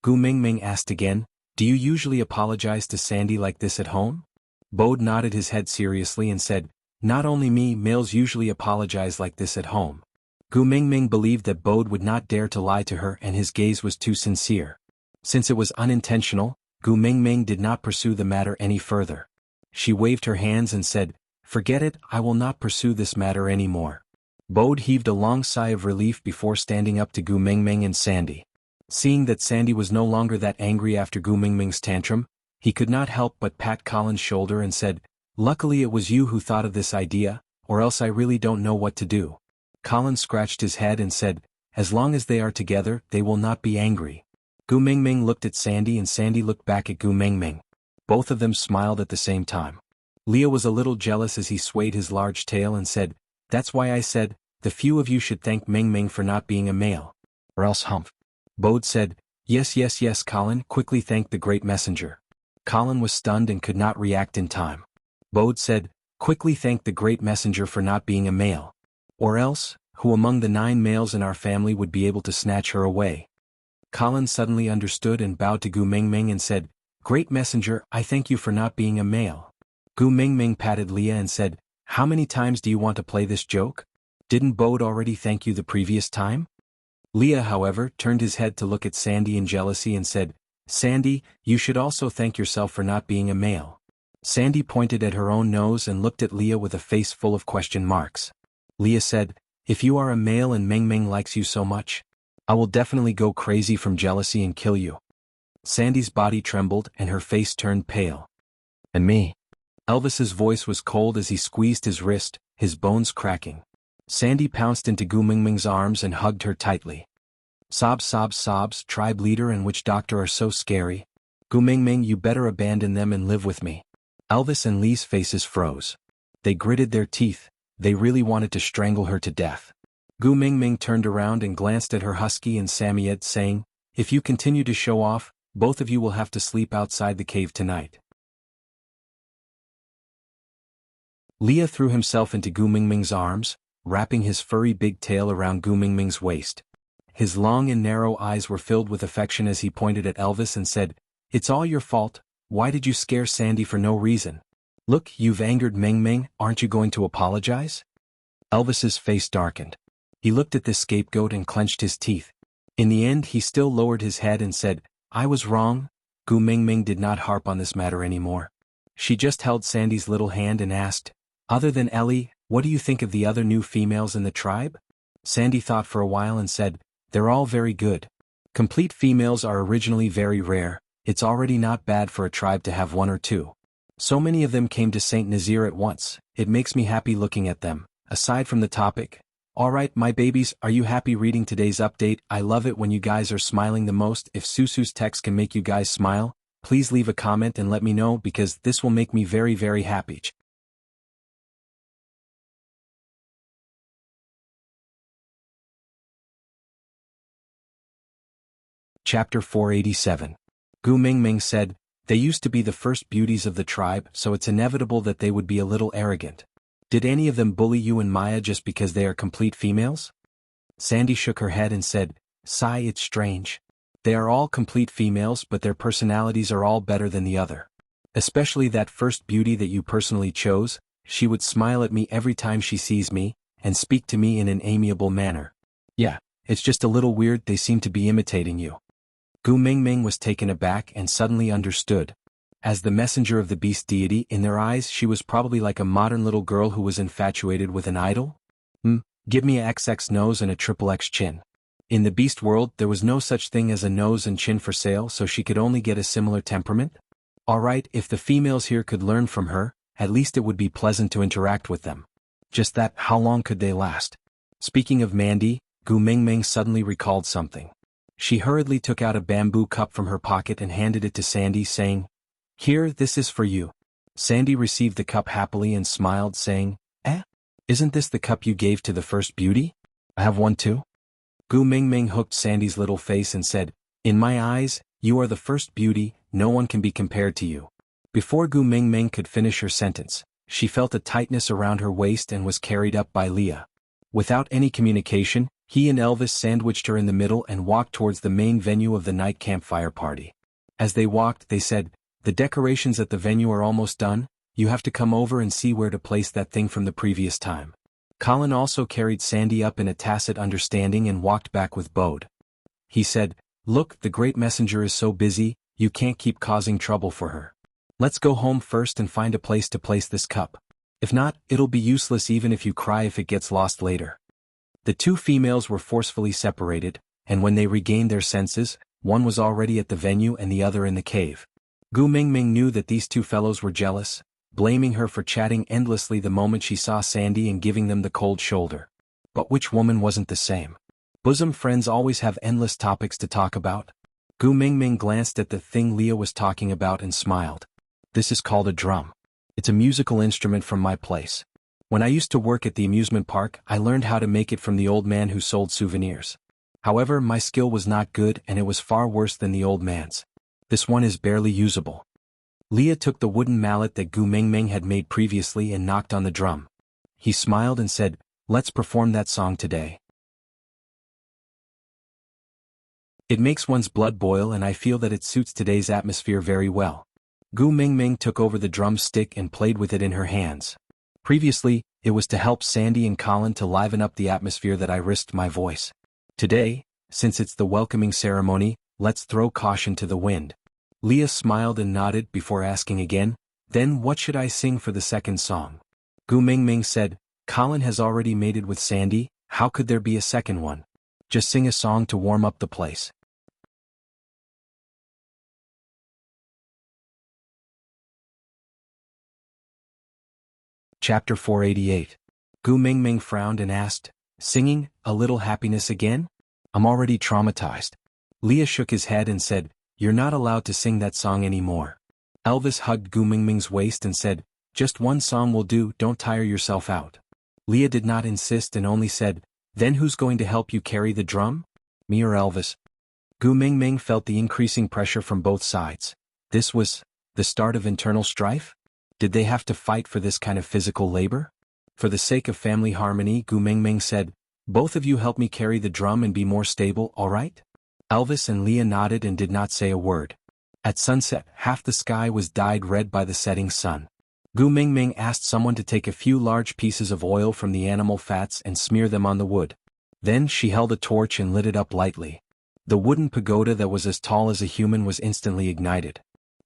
Gu Mingming asked again, do you usually apologize to Sandy like this at home? Bode nodded his head seriously and said, not only me, males usually apologize like this at home. Gu Mingming believed that Bode would not dare to lie to her and his gaze was too sincere. Since it was unintentional, Gu Mingming did not pursue the matter any further. She waved her hands and said, forget it, I will not pursue this matter anymore. Bode heaved a long sigh of relief before standing up to Gu Mingming and Sandy. Seeing that Sandy was no longer that angry after Gu Mingming's tantrum, he could not help but pat Colin's shoulder and said, luckily it was you who thought of this idea, or else I really don't know what to do. Colin scratched his head and said, as long as they are together, they will not be angry. Gu Mingming looked at Sandy and Sandy looked back at Gu Mingming. Both of them smiled at the same time. Leah was a little jealous as he swayed his large tail and said, that's why I said, the few of you should thank Mingming for not being a male. Or else humph. Bode said, yes yes yes Colin, quickly thank the great messenger. Colin was stunned and could not react in time. Bode said, quickly thank the great messenger for not being a male. Or else, who among the 9 males in our family would be able to snatch her away? Colin suddenly understood and bowed to Gu Mingming and said, great messenger, I thank you for not being a male. Gu Mingming patted Leah and said, how many times do you want to play this joke? Didn't Bode already thank you the previous time? Leah, however, turned his head to look at Sandy in jealousy and said, Sandy, you should also thank yourself for not being a male. Sandy pointed at her own nose and looked at Leah with a face full of question marks. Leah said, if you are a male and Mingming likes you so much, I will definitely go crazy from jealousy and kill you. Sandy's body trembled and her face turned pale. And me? Elvis's voice was cold as he squeezed his wrist, his bones cracking. Sandy pounced into Gu Mingming's arms and hugged her tightly. Sobs, sobs, sobs, tribe leader and witch doctor are so scary. Gu Mingming, you better abandon them and live with me. Elvis and Lee's faces froze. They gritted their teeth, they really wanted to strangle her to death. Gu Mingming turned around and glanced at her husky and Samyed saying, if you continue to show off, both of you will have to sleep outside the cave tonight. Leah threw himself into Gu Mingming's arms, wrapping his furry big tail around Gu Mingming's waist. His long and narrow eyes were filled with affection as he pointed at Elvis and said, it's all your fault, why did you scare Sandy for no reason? Look, you've angered Mingming, aren't you going to apologize? Elvis's face darkened. He looked at the scapegoat and clenched his teeth. In the end he still lowered his head and said, I was wrong. Gu Mingming did not harp on this matter anymore. She just held Sandy's little hand and asked, other than Ellie, what do you think of the other new females in the tribe? Sandy thought for a while and said, they're all very good. Complete females are originally very rare, it's already not bad for a tribe to have 1 or 2. So many of them came to St. Nazir at once, it makes me happy looking at them. Aside from the topic, alright my babies, are you happy reading today's update? I love it when you guys are smiling the most. If Susu's text can make you guys smile, please leave a comment and let me know because this will make me very very happy. Chapter 487. Gu Mingming said, they used to be the first beauties of the tribe, so it's inevitable that they would be a little arrogant. Did any of them bully you and Maya just because they are complete females? Sandy shook her head and said, sigh, it's strange. They are all complete females but their personalities are all better than the other. Especially that first beauty that you personally chose, she would smile at me every time she sees me, and speak to me in an amiable manner. Yeah, it's just a little weird, they seem to be imitating you. Gu Mingming was taken aback and suddenly understood. As the messenger of the beast deity, in their eyes she was probably like a modern little girl who was infatuated with an idol? Give me a XX nose and a XXX chin. In the beast world there was no such thing as a nose and chin for sale, so she could only get a similar temperament? Alright, if the females here could learn from her, at least it would be pleasant to interact with them. Just that, how long could they last? Speaking of Mandy, Gu Mingming suddenly recalled something. She hurriedly took out a bamboo cup from her pocket and handed it to Sandy saying, here, this is for you. Sandy received the cup happily and smiled, saying, Isn't this the cup you gave to the first beauty? I have one too. Gu Mingming hooked Sandy's little face and said, In my eyes, you are the first beauty, no one can be compared to you. Before Gu Mingming could finish her sentence, she felt a tightness around her waist and was carried up by Leah. Without any communication, he and Elvis sandwiched her in the middle and walked towards the main venue of the night campfire party. As they walked, they said, The decorations at the venue are almost done, you have to come over and see where to place that thing from the previous time. Colin also carried Sandy up in a tacit understanding and walked back with Bode. He said, Look, the great messenger is so busy, you can't keep causing trouble for her. Let's go home first and find a place to place this cup. If not, it'll be useless even if you cry if it gets lost later. The two females were forcefully separated, and when they regained their senses, one was already at the venue and the other in the cave. Gu Mingming knew that these two fellows were jealous, blaming her for chatting endlessly the moment she saw Sandy and giving them the cold shoulder. But which woman wasn't the same? Bosom friends always have endless topics to talk about. Gu Mingming glanced at the thing Leah was talking about and smiled. This is called a drum. It's a musical instrument from my place. When I used to work at the amusement park, I learned how to make it from the old man who sold souvenirs. However, my skill was not good and it was far worse than the old man's. This one is barely usable. Leah took the wooden mallet that Gu Mingming had made previously and knocked on the drum. He smiled and said, Let's perform that song today. It makes one's blood boil and I feel that it suits today's atmosphere very well. Gu Mingming took over the drumstick and played with it in her hands. Previously, it was to help Sandy and Colin to liven up the atmosphere that I risked my voice. Today, since it's the welcoming ceremony, let's throw caution to the wind. Leah smiled and nodded before asking again, Then what should I sing for the second song? Gu Mingming said, Colin has already mated with Sandy, how could there be a second one? Just sing a song to warm up the place. Chapter 488. Gu Mingming frowned and asked, Singing, A Little Happiness again? I'm already traumatized. Leah shook his head and said, You're not allowed to sing that song anymore. Elvis hugged Gu Mingming's waist and said, Just one song will do, don't tire yourself out. Leah did not insist and only said, Then who's going to help you carry the drum? Me or Elvis? Gu Mingming felt the increasing pressure from both sides. This was the start of internal strife? Did they have to fight for this kind of physical labor? For the sake of family harmony, Gu Mingming said, Both of you help me carry the drum and be more stable, all right? Elvis and Leah nodded and did not say a word. At sunset, half the sky was dyed red by the setting sun. Gu Mingming asked someone to take a few large pieces of oil from the animal fats and smear them on the wood. Then she held a torch and lit it up lightly. The wooden pagoda that was as tall as a human was instantly ignited.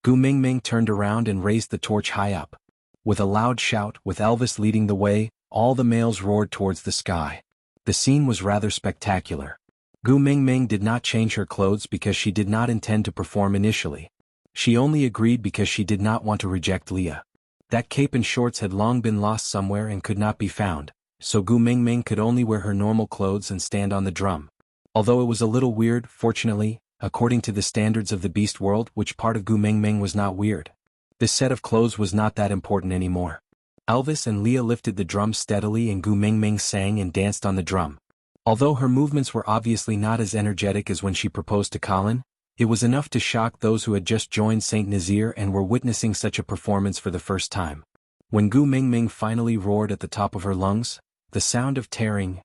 Gu Mingming turned around and raised the torch high up. With a loud shout, with Elvis leading the way, all the males roared towards the sky. The scene was rather spectacular. Gu Mingming did not change her clothes because she did not intend to perform initially. She only agreed because she did not want to reject Leah. That cape and shorts had long been lost somewhere and could not be found, so Gu Mingming could only wear her normal clothes and stand on the drum. Although it was a little weird, fortunately, according to the standards of the beast world, which part of Gu Mingming was not weird. This set of clothes was not that important anymore. Elvis and Leah lifted the drum steadily and Gu Mingming sang and danced on the drum. Although her movements were obviously not as energetic as when she proposed to Colin, it was enough to shock those who had just joined Saint Nazaire and were witnessing such a performance for the first time. When Gu Mingming finally roared at the top of her lungs, the sound of tearing,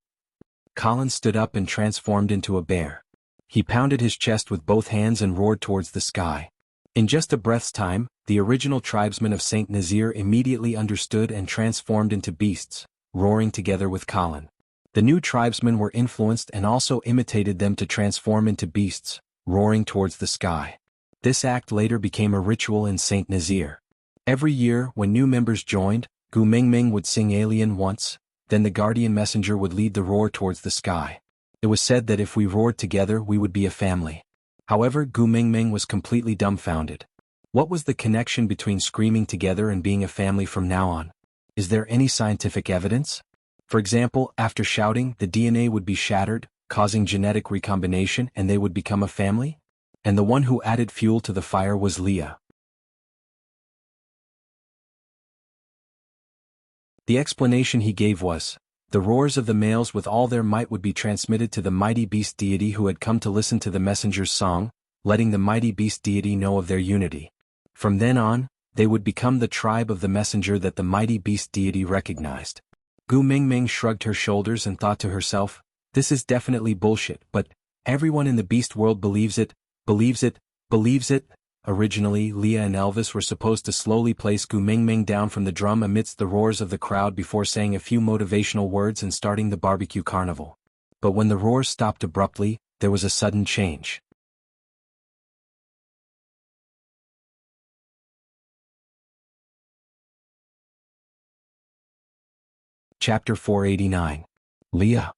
Colin stood up and transformed into a bear. He pounded his chest with both hands and roared towards the sky. In just a breath's time, the original tribesmen of Saint Nazaire immediately understood and transformed into beasts, roaring together with Colin. The new tribesmen were influenced and also imitated them to transform into beasts, roaring towards the sky. This act later became a ritual in Saint Nazaire. Every year, when new members joined, Gu Mingming would sing Alien once, then the guardian messenger would lead the roar towards the sky. It was said that if we roared together we would be a family. However, Gu Mingming was completely dumbfounded. What was the connection between screaming together and being a family from now on? Is there any scientific evidence? For example, after shouting, the DNA would be shattered, causing genetic recombination and they would become a family? And the one who added fuel to the fire was Leah. The explanation he gave was, the roars of the males with all their might would be transmitted to the mighty beast deity who had come to listen to the messenger's song, letting the mighty beast deity know of their unity. From then on, they would become the tribe of the messenger that the mighty beast deity recognized. Gu Mingming shrugged her shoulders and thought to herself, this is definitely bullshit, but everyone in the beast world believes it. Originally, Leah and Elvis were supposed to slowly place Gu Mingming down from the drum amidst the roars of the crowd before saying a few motivational words and starting the barbecue carnival. But when the roars stopped abruptly, there was a sudden change. Chapter 489. Leah.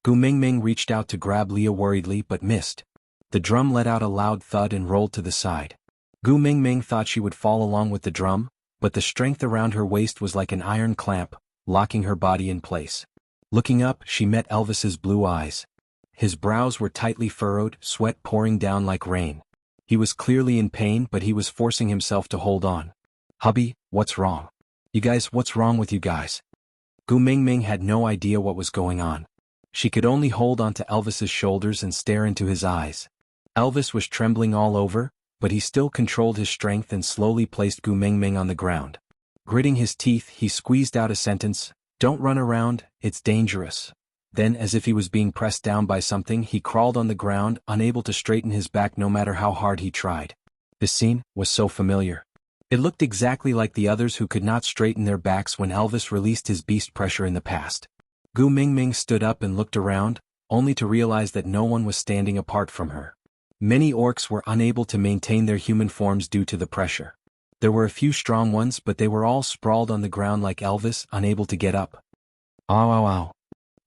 Gu Mingming reached out to grab Leah worriedly but missed. The drum let out a loud thud and rolled to the side. Gu Mingming thought she would fall along with the drum, but the strength around her waist was like an iron clamp, locking her body in place. Looking up, she met Elvis's blue eyes. His brows were tightly furrowed, sweat pouring down like rain. He was clearly in pain, but he was forcing himself to hold on. Hubby, what's wrong? You guys, what's wrong with you guys? Gu Mingming had no idea what was going on. She could only hold onto Elvis's shoulders and stare into his eyes. Elvis was trembling all over, but he still controlled his strength and slowly placed Gu Mingming on the ground. Gritting his teeth, he squeezed out a sentence, "Don't run around, it's dangerous." Then, as if he was being pressed down by something, he crawled on the ground, unable to straighten his back no matter how hard he tried. This scene was so familiar. It looked exactly like the others who could not straighten their backs when Elvis released his beast pressure in the past. Gu Mingming stood up and looked around, only to realize that no one was standing apart from her. Many orcs were unable to maintain their human forms due to the pressure. There were a few strong ones, but they were all sprawled on the ground like Elvis, unable to get up. Ow ow ow.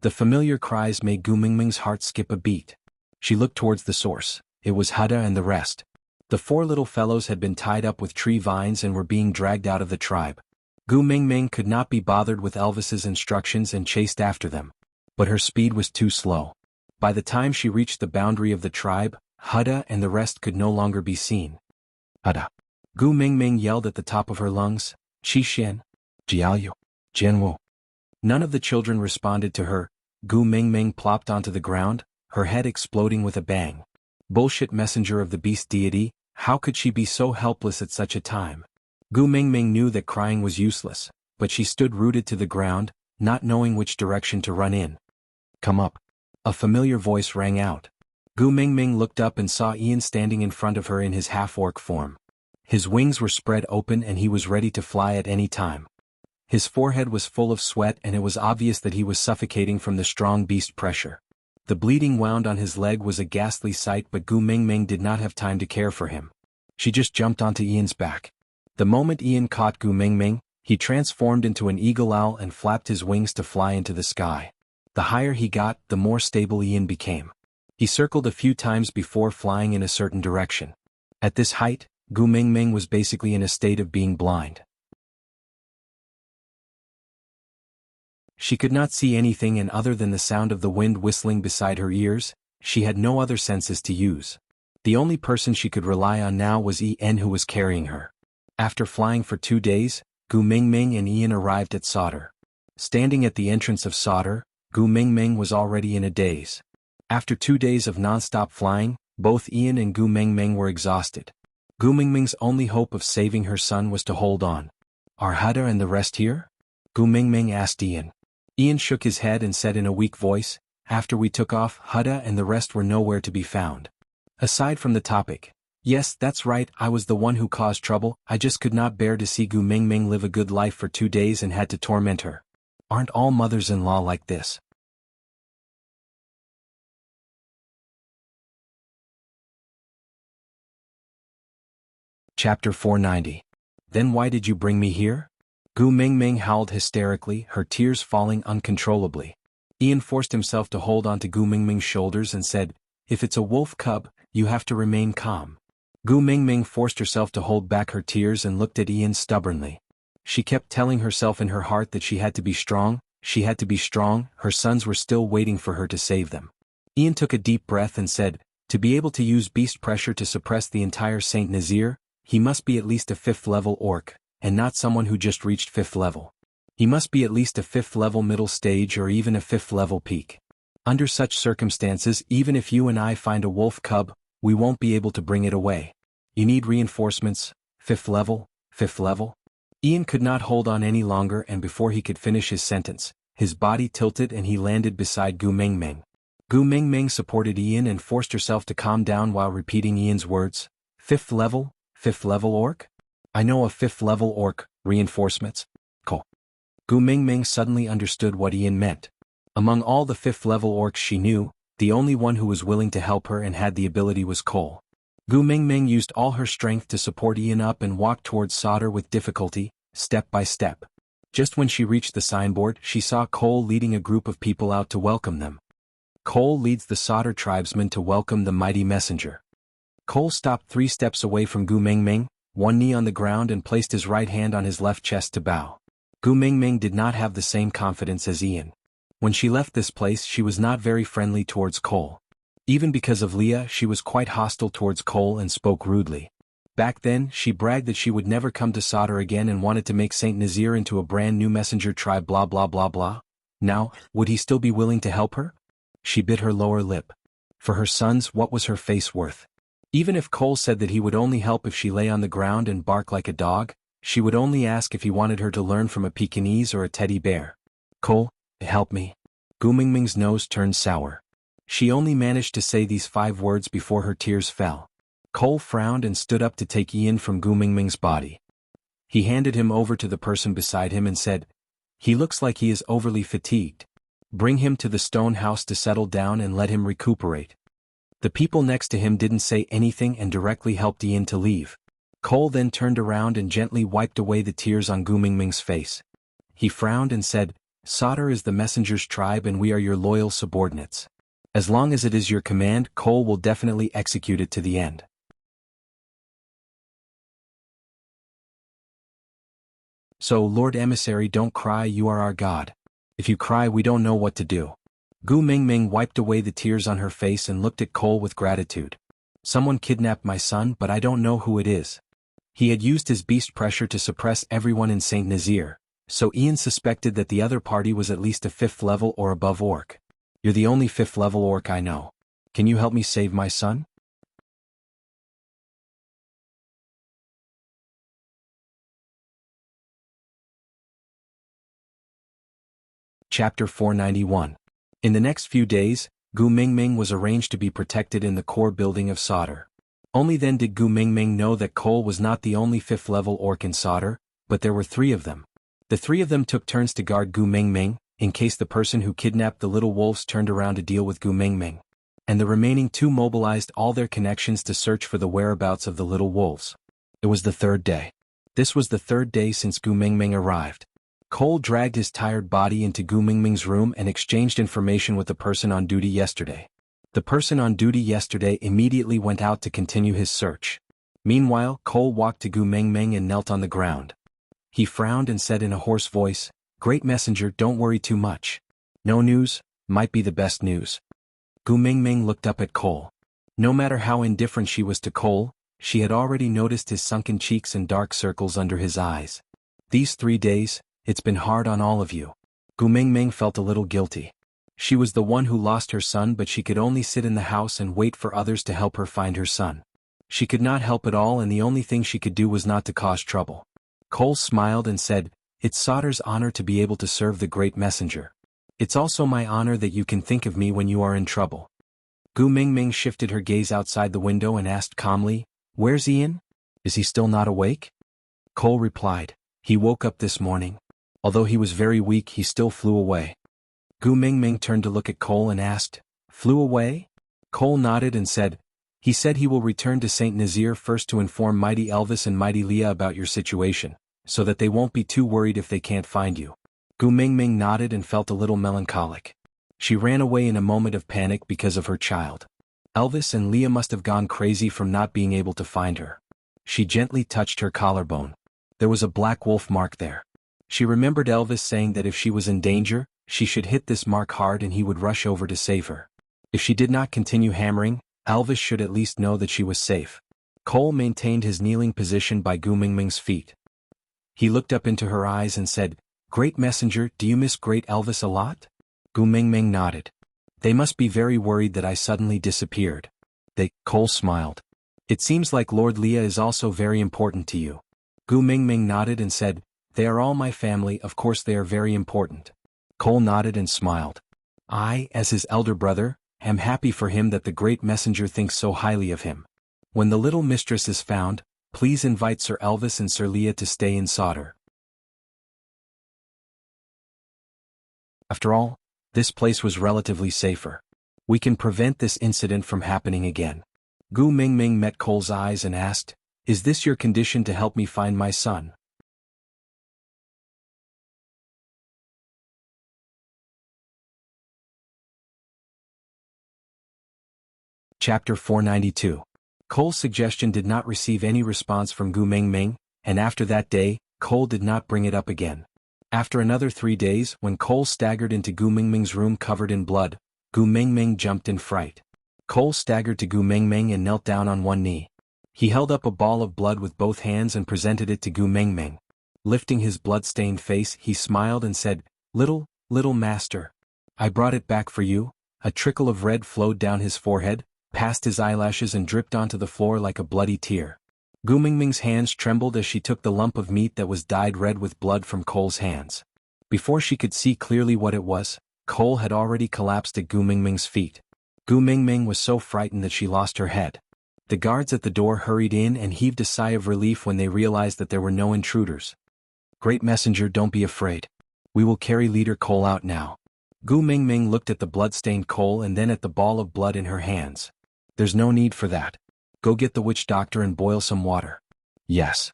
The familiar cries made Gu Mingming's heart skip a beat. She looked towards the source. It was Hutta and the rest. The four little fellows had been tied up with tree vines and were being dragged out of the tribe. Gu Mingming could not be bothered with Elvis's instructions and chased after them. But her speed was too slow. By the time she reached the boundary of the tribe, Hutta and the rest could no longer be seen. Hutta. Gu Mingming yelled at the top of her lungs, Qixin, Jianghu, Jianghu. None of the children responded to her. Gu Mingming plopped onto the ground, her head exploding with a bang. Bullshit messenger of the beast deity, how could she be so helpless at such a time? Gu Mingming knew that crying was useless, but she stood rooted to the ground, not knowing which direction to run in. Come up. A familiar voice rang out. Gu Mingming looked up and saw Ian standing in front of her in his half-orc form. His wings were spread open and he was ready to fly at any time. His forehead was full of sweat and it was obvious that he was suffocating from the strong beast pressure. The bleeding wound on his leg was a ghastly sight, but Gu Mingming did not have time to care for him. She just jumped onto Ian's back. The moment Ian caught Gu Mingming, he transformed into an eagle owl and flapped his wings to fly into the sky. The higher he got, the more stable Ian became. He circled a few times before flying in a certain direction. At this height, Gu Mingming was basically in a state of being blind. She could not see anything, and other than the sound of the wind whistling beside her ears, she had no other senses to use. The only person she could rely on now was Ian, who was carrying her. After flying for 2 days, Gu Mingming and Ian arrived at Sauter. Standing at the entrance of Sauter, Gu Mingming was already in a daze. After 2 days of non-stop flying, both Ian and Gu Mingming were exhausted. Gu Mingming's only hope of saving her son was to hold on. Are Hutta and the rest here? Gu Mingming asked Ian. Ian shook his head and said in a weak voice, after we took off, Hutta and the rest were nowhere to be found. Aside from the topic. Yes, that's right, I was the one who caused trouble. I just could not bear to see Gu Mingming live a good life for 2 days and had to torment her. Aren't all mothers-in-law like this? Chapter 490. Then why did you bring me here? Gu Mingming howled hysterically, her tears falling uncontrollably. Ian forced himself to hold onto Gu Mingming's shoulders and said, if it's a wolf cub, you have to remain calm. Gu Mingming forced herself to hold back her tears and looked at Ian stubbornly. She kept telling herself in her heart that she had to be strong, her sons were still waiting for her to save them. Ian took a deep breath and said, to be able to use beast pressure to suppress the entire Saint Nazir, he must be at least a 5th level orc, and not someone who just reached 5th level. He must be at least a 5th level middle stage or even a 5th level peak. Under such circumstances, even if you and I find a wolf cub, we won't be able to bring it away. You need reinforcements, 5th level, 5th level? Ian could not hold on any longer, and before he could finish his sentence, his body tilted and he landed beside Gu Mingming. Gu Mingming supported Ian and forced herself to calm down while repeating Ian's words. 5th level, 5th level orc? I know a 5th level orc, reinforcements. Cool. Gu Mingming suddenly understood what Ian meant. Among all the 5th level orcs she knew, the only one who was willing to help her and had the ability was Cole. Gu Mingming used all her strength to support Ian up and walked towards Sauter with difficulty, step by step. Just when she reached the signboard, she saw Cole leading a group of people out to welcome them. Cole leads the Sauter tribesmen to welcome the mighty messenger. Cole stopped 3 steps away from Gu Mingming, one knee on the ground, and placed his right hand on his left chest to bow. Gu Mingming did not have the same confidence as Ian. When she left this place, she was not very friendly towards Cole. Even because of Leah, she was quite hostile towards Cole and spoke rudely. Back then, she bragged that she would never come to Sauter again and wanted to make Saint Nazir into a brand new messenger tribe blah blah blah blah. Now, would he still be willing to help her? She bit her lower lip. For her sons, what was her face worth? Even if Cole said that he would only help if she lay on the ground and bark like a dog, she would only ask if he wanted her to learn from a Pekingese or a teddy bear. Cole, help me. Gu Mingming's nose turned sour. She only managed to say these 5 words before her tears fell. Cole frowned and stood up to take Ian from Gu Mingming's body. He handed him over to the person beside him and said, "He looks like he is overly fatigued. Bring him to the stone house to settle down and let him recuperate." The people next to him didn't say anything and directly helped Ian to leave. Cole then turned around and gently wiped away the tears on Gu Mingming's face. He frowned and said, "Sauter is the messenger's tribe and we are your loyal subordinates. As long as it is your command, Cole will definitely execute it to the end." So, Lord Emissary, don't cry, you are our god. If you cry, we don't know what to do. Gu Mingming wiped away the tears on her face and looked at Cole with gratitude. "Someone kidnapped my son, but I don't know who it is." He had used his beast pressure to suppress everyone in Saint Nazir, so Ian suspected that the other party was at least a 5th level or above orc. "You're the only 5th level orc I know. Can you help me save my son?" Chapter 491. In the next few days, Gu Mingming was arranged to be protected in the core building of Sauter. Only then did Gu Mingming know that Cole was not the only 5th level orc in Sauter, but there were 3 of them. The 3 of them took turns to guard Gu Mingming, in case the person who kidnapped the little wolves turned around to deal with Gu Mingming. And the remaining 2 mobilized all their connections to search for the whereabouts of the little wolves. It was the 3rd day. This was the 3rd day since Gu Mingming arrived. Cole dragged his tired body into Gu Mingming's room and exchanged information with the person on duty yesterday. The person on duty yesterday immediately went out to continue his search. Meanwhile, Cole walked to Gu Mingming and knelt on the ground. He frowned and said in a hoarse voice, "Great messenger, don't worry too much. No news, might be the best news." Gu Mingming looked up at Cole. No matter how indifferent she was to Cole, she had already noticed his sunken cheeks and dark circles under his eyes. "These 3 days, it's been hard on all of you." Gu Mingming felt a little guilty. She was the one who lost her son, but she could only sit in the house and wait for others to help her find her son. She could not help at all, and the only thing she could do was not to cause trouble. Cole smiled and said, "It's Sauter's honor to be able to serve the great messenger. It's also my honor that you can think of me when you are in trouble." Gu Mingming shifted her gaze outside the window and asked calmly, "Where's Ian? Is he still not awake?" Cole replied, "He woke up this morning. Although he was very weak, he still flew away." Gu Mingming turned to look at Cole and asked, "Flew away?" Cole nodded and said, "He said he will return to Saint Nazir first to inform Mighty Elvis and Mighty Leah about your situation, so that they won't be too worried if they can't find you." Gu Mingming nodded and felt a little melancholic. She ran away in a moment of panic because of her child. Elvis and Leah must have gone crazy from not being able to find her. She gently touched her collarbone. There was a black wolf mark there. She remembered Elvis saying that if she was in danger, she should hit this mark hard and he would rush over to save her. If she did not continue hammering, Elvis should at least know that she was safe. Cole maintained his kneeling position by Gu Mingming's feet. He looked up into her eyes and said, Great Messenger, do you miss Great Elvis a lot? Gu Mingming nodded. They must be very worried that I suddenly disappeared. Cole smiled. It seems like Lord Leah is also very important to you. Gu Mingming nodded and said, they are all my family, of course they are very important. Cole nodded and smiled. I, as his elder brother, am happy for him that the Great Messenger thinks so highly of him. When the little mistress is found, please invite Sir Elvis and Sir Leah to stay in Sauder. After all, this place was relatively safer. We can prevent this incident from happening again. Gu Mingming met Cole's eyes and asked, is this your condition to help me find my son? Chapter 492. Cole's suggestion did not receive any response from Gu Mingming, and after that day, Cole did not bring it up again. After another 3 days, when Cole staggered into Gu Mingming's room covered in blood, Gu Mingming jumped in fright. Cole staggered to Gu Mingming and knelt down on one knee. He held up a ball of blood with both hands and presented it to Gu Mingming. Lifting his blood-stained face, he smiled and said, little master. I brought it back for you. A trickle of red flowed down his forehead, past his eyelashes and dripped onto the floor like a bloody tear. Gu Mingming's hands trembled as she took the lump of meat that was dyed red with blood from Cole's hands. Before she could see clearly what it was, Cole had already collapsed at Gu Mingming's feet. Gu Mingming was so frightened that she lost her head. The guards at the door hurried in and heaved a sigh of relief when they realized that there were no intruders. Great Messenger, don't be afraid. We will carry Leader Cole out now. Gu Mingming looked at the blood-stained Cole and then at the ball of blood in her hands. There's no need for that. Go get the witch doctor and boil some water. Yes.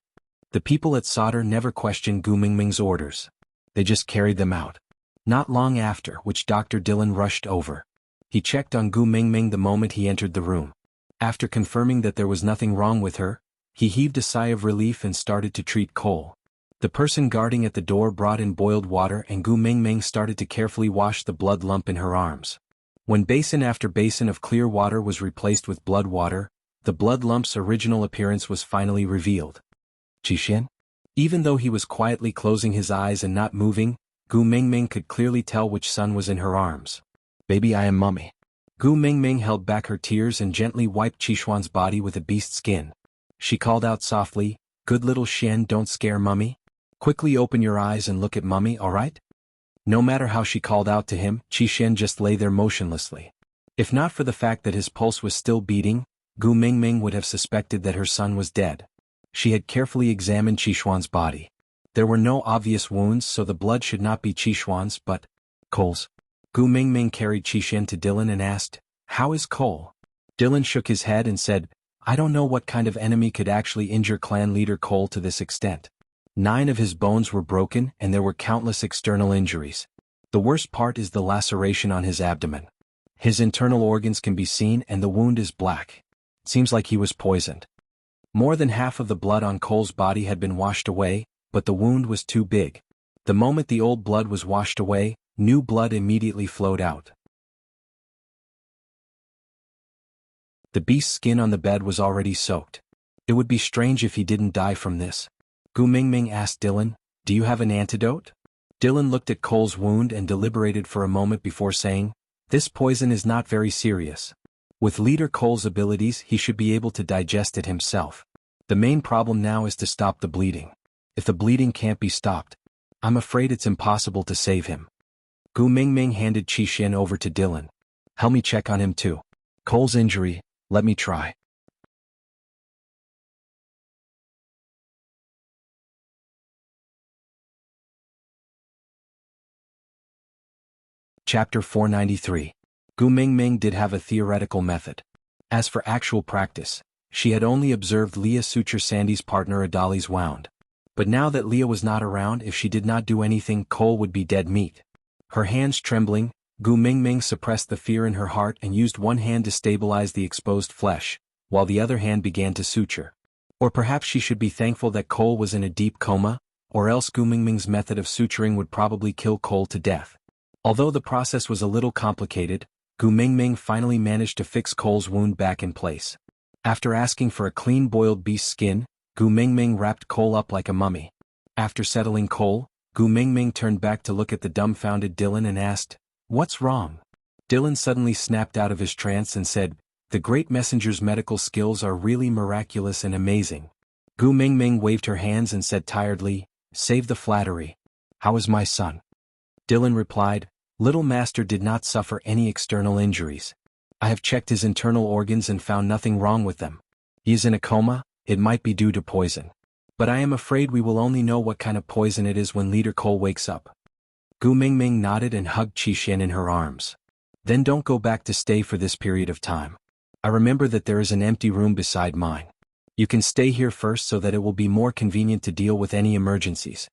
The people at Sauder never questioned Gu Mingming's orders. They just carried them out. Not long after, witch Dr. Dylan rushed over. He checked on Gu Mingming the moment he entered the room. After confirming that there was nothing wrong with her, he heaved a sigh of relief and started to treat Cole. The person guarding at the door brought in boiled water and Gu Mingming started to carefully wash the blood lump in her arms. When basin after basin of clear water was replaced with blood water, the blood lump's original appearance was finally revealed. Qixin? Even though he was quietly closing his eyes and not moving, Gu Mingming could clearly tell which son was in her arms. Baby, I am mummy. Gu Mingming held back her tears and gently wiped Qixuan's body with a beast skin. She called out softly, good little Xian, don't scare mummy. Quickly open your eyes and look at mummy, alright? No matter how she called out to him, Qixuan just lay there motionlessly. If not for the fact that his pulse was still beating, Gu Mingming would have suspected that her son was dead. She had carefully examined Qixuan's body. There were no obvious wounds, so the blood should not be Qixuan's, but Cole's. Gu Mingming carried Qixuan to Dylan and asked, how is Cole? Dylan shook his head and said, I don't know what kind of enemy could actually injure clan leader Cole to this extent. 9 of his bones were broken and there were countless external injuries. The worst part is the laceration on his abdomen. His internal organs can be seen and the wound is black. Seems like he was poisoned. More than half of the blood on Cole's body had been washed away, but the wound was too big. The moment the old blood was washed away, new blood immediately flowed out. The beast's skin on the bed was already soaked. It would be strange if he didn't die from this. Gu Mingming asked Dylan, do you have an antidote? Dylan looked at Cole's wound and deliberated for a moment before saying, this poison is not very serious. With Leader Cole's abilities, he should be able to digest it himself. The main problem now is to stop the bleeding. If the bleeding can't be stopped, I'm afraid it's impossible to save him. Gu Mingming handed Qixuan over to Dylan. Help me check on him too. Cole's injury, let me try. Chapter 493. Gu Mingming did have a theoretical method. As for actual practice, she had only observed Leah suture Sandy's partner Adali's wound. But now that Leah was not around, if she did not do anything, Cole would be dead meat. Her hands trembling, Gu Mingming suppressed the fear in her heart and used one hand to stabilize the exposed flesh, while the other hand began to suture. Or perhaps she should be thankful that Cole was in a deep coma, or else Gu Mingming's method of suturing would probably kill Cole to death. Although the process was a little complicated, Gu Mingming finally managed to fix Cole's wound back in place. After asking for a clean boiled beast skin, Gu Mingming wrapped Cole up like a mummy. After settling Cole, Gu Mingming turned back to look at the dumbfounded Dylan and asked, "What's wrong?" Dylan suddenly snapped out of his trance and said, "The great messenger's medical skills are really miraculous and amazing." Gu Mingming waved her hands and said tiredly, "Save the flattery. How is my son?" Dylan replied, "Little master did not suffer any external injuries. I have checked his internal organs and found nothing wrong with them. He is in a coma, it might be due to poison. But I am afraid we will only know what kind of poison it is when Leader Cole wakes up." Gu Mingming nodded and hugged Qixin in her arms. "Then don't go back to stay for this period of time. I remember that there is an empty room beside mine. You can stay here first so that it will be more convenient to deal with any emergencies."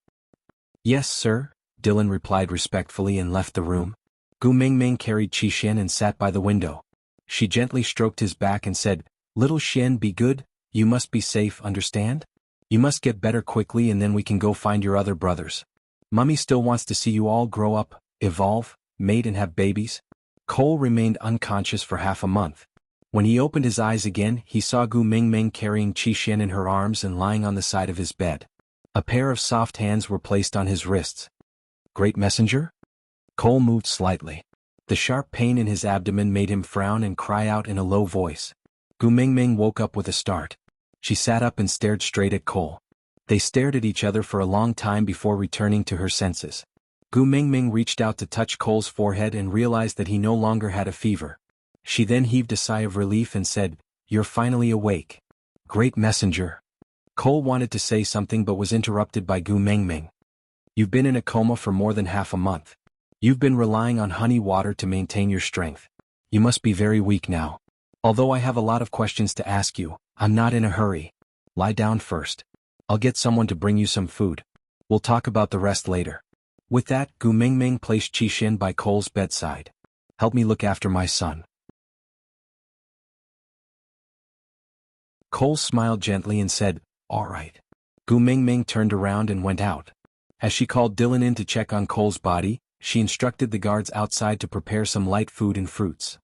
"Yes, sir," Dylan replied respectfully and left the room. Gu Mingming carried Qixin and sat by the window. She gently stroked his back and said, "Little Xian, be good, you must be safe, understand? You must get better quickly and then we can go find your other brothers. Mummy still wants to see you all grow up, evolve, mate and have babies." Cole remained unconscious for half a month. When he opened his eyes again, he saw Gu Mingming carrying Qixin in her arms and lying on the side of his bed. A pair of soft hands were placed on his wrists. "Great messenger?" Cole moved slightly. The sharp pain in his abdomen made him frown and cry out in a low voice. Gu Mingming woke up with a start. She sat up and stared straight at Cole. They stared at each other for a long time before returning to her senses. Gu Mingming reached out to touch Cole's forehead and realized that he no longer had a fever. She then heaved a sigh of relief and said, "You're finally awake. Great messenger." Cole wanted to say something but was interrupted by Gu Mingming. "You've been in a coma for more than half a month. You've been relying on honey water to maintain your strength. You must be very weak now. Although I have a lot of questions to ask you, I'm not in a hurry. Lie down first. I'll get someone to bring you some food. We'll talk about the rest later." With that, Gu Mingming placed Qixin by Cole's bedside. "Help me look after my son." Cole smiled gently and said, "All right." Gu Mingming turned around and went out. As she called Dylan in to check on Cole's body, she instructed the guards outside to prepare some light food and fruits.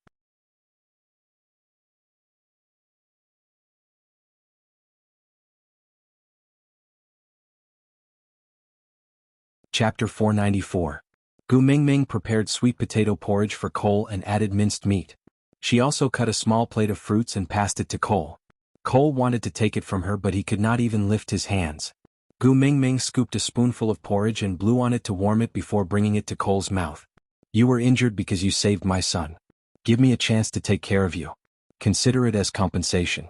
Chapter 494. Gu Mingming prepared sweet potato porridge for Cole and added minced meat. She also cut a small plate of fruits and passed it to Cole. Cole wanted to take it from her but he could not even lift his hands. Gu Mingming scooped a spoonful of porridge and blew on it to warm it before bringing it to Cole's mouth. "You were injured because you saved my son. Give me a chance to take care of you. Consider it as compensation."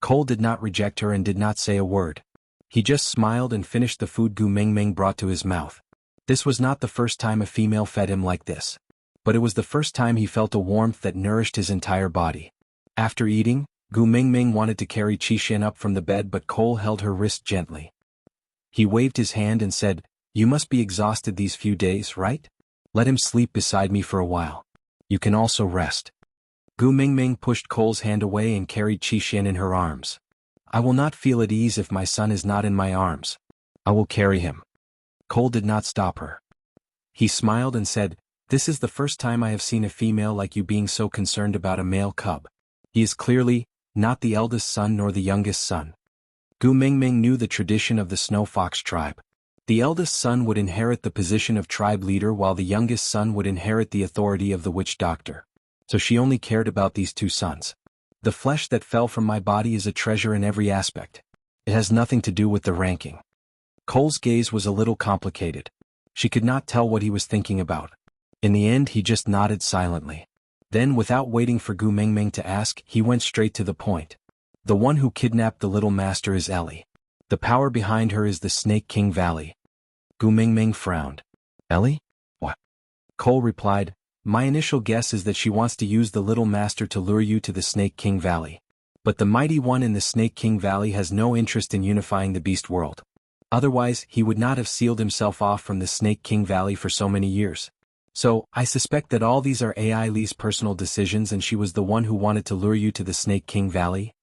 Cole did not reject her and did not say a word. He just smiled and finished the food Gu Mingming brought to his mouth. This was not the first time a female fed him like this. But it was the first time he felt a warmth that nourished his entire body. After eating, Gu Mingming wanted to carry Qixin up from the bed but Cole held her wrist gently. He waved his hand and said, "You must be exhausted these few days, right? Let him sleep beside me for a while. You can also rest." Gu Mingming pushed Cole's hand away and carried Qixin in her arms. "I will not feel at ease if my son is not in my arms. I will carry him." Cole did not stop her. He smiled and said, "This is the first time I have seen a female like you being so concerned about a male cub. He is clearly not the eldest son nor the youngest son." Gu Mingming knew the tradition of the Snow Fox tribe. The eldest son would inherit the position of tribe leader while the youngest son would inherit the authority of the witch doctor. So she only cared about these two sons. "The flesh that fell from my body is a treasure in every aspect. It has nothing to do with the ranking." Cole's gaze was a little complicated. She could not tell what he was thinking about. In the end he just nodded silently. Then without waiting for Gu Mingming to ask, he went straight to the point. "The one who kidnapped the little master is Ellie. The power behind her is the Snake King Valley." Gu Mingming frowned. "Ellie? What?" Cole replied, "My initial guess is that she wants to use the little master to lure you to the Snake King Valley. But the mighty one in the Snake King Valley has no interest in unifying the beast world. Otherwise he would not have sealed himself off from the Snake King Valley for so many years. So, I suspect that all these are AI Lee's personal decisions and she was the one who wanted to lure you to the Snake King Valley."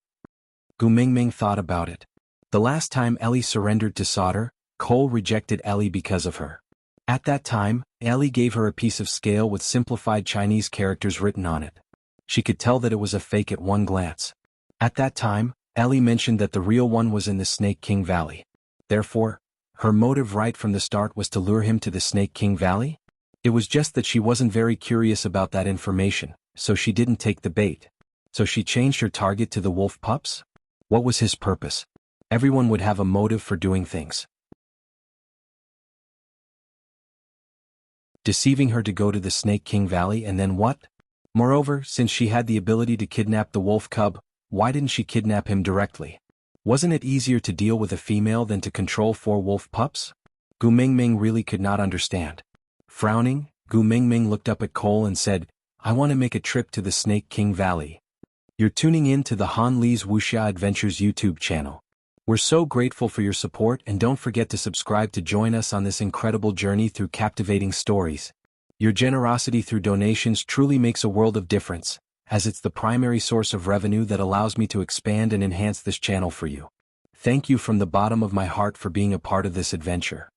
Gu Mingming thought about it. The last time Ellie surrendered to Sauter, Cole rejected Ellie because of her. At that time, Ellie gave her a piece of scale with simplified Chinese characters written on it. She could tell that it was a fake at one glance. At that time, Ellie mentioned that the real one was in the Snake King Valley. Therefore, Her motive right from the start was to lure him to the Snake King Valley? It was just that she wasn't very curious about that information, so she didn't take the bait. So she changed her target to the wolf pups? What was his purpose? Everyone would have a motive for doing things. Deceiving her to go to the Snake King Valley and then what? Moreover, since she had the ability to kidnap the wolf cub, why didn't she kidnap him directly? Wasn't it easier to deal with a female than to control 4 wolf pups? Gu Mingming really could not understand. Frowning, Gu Mingming looked up at Cole and said, I want to make a trip to the Snake King Valley. You're tuning in to the Han Li's Wuxia Adventures YouTube channel. We're so grateful for your support, and don't forget to subscribe to join us on this incredible journey through captivating stories. Your generosity through donations truly makes a world of difference, as it's the primary source of revenue that allows me to expand and enhance this channel for you. Thank you from the bottom of my heart for being a part of this adventure.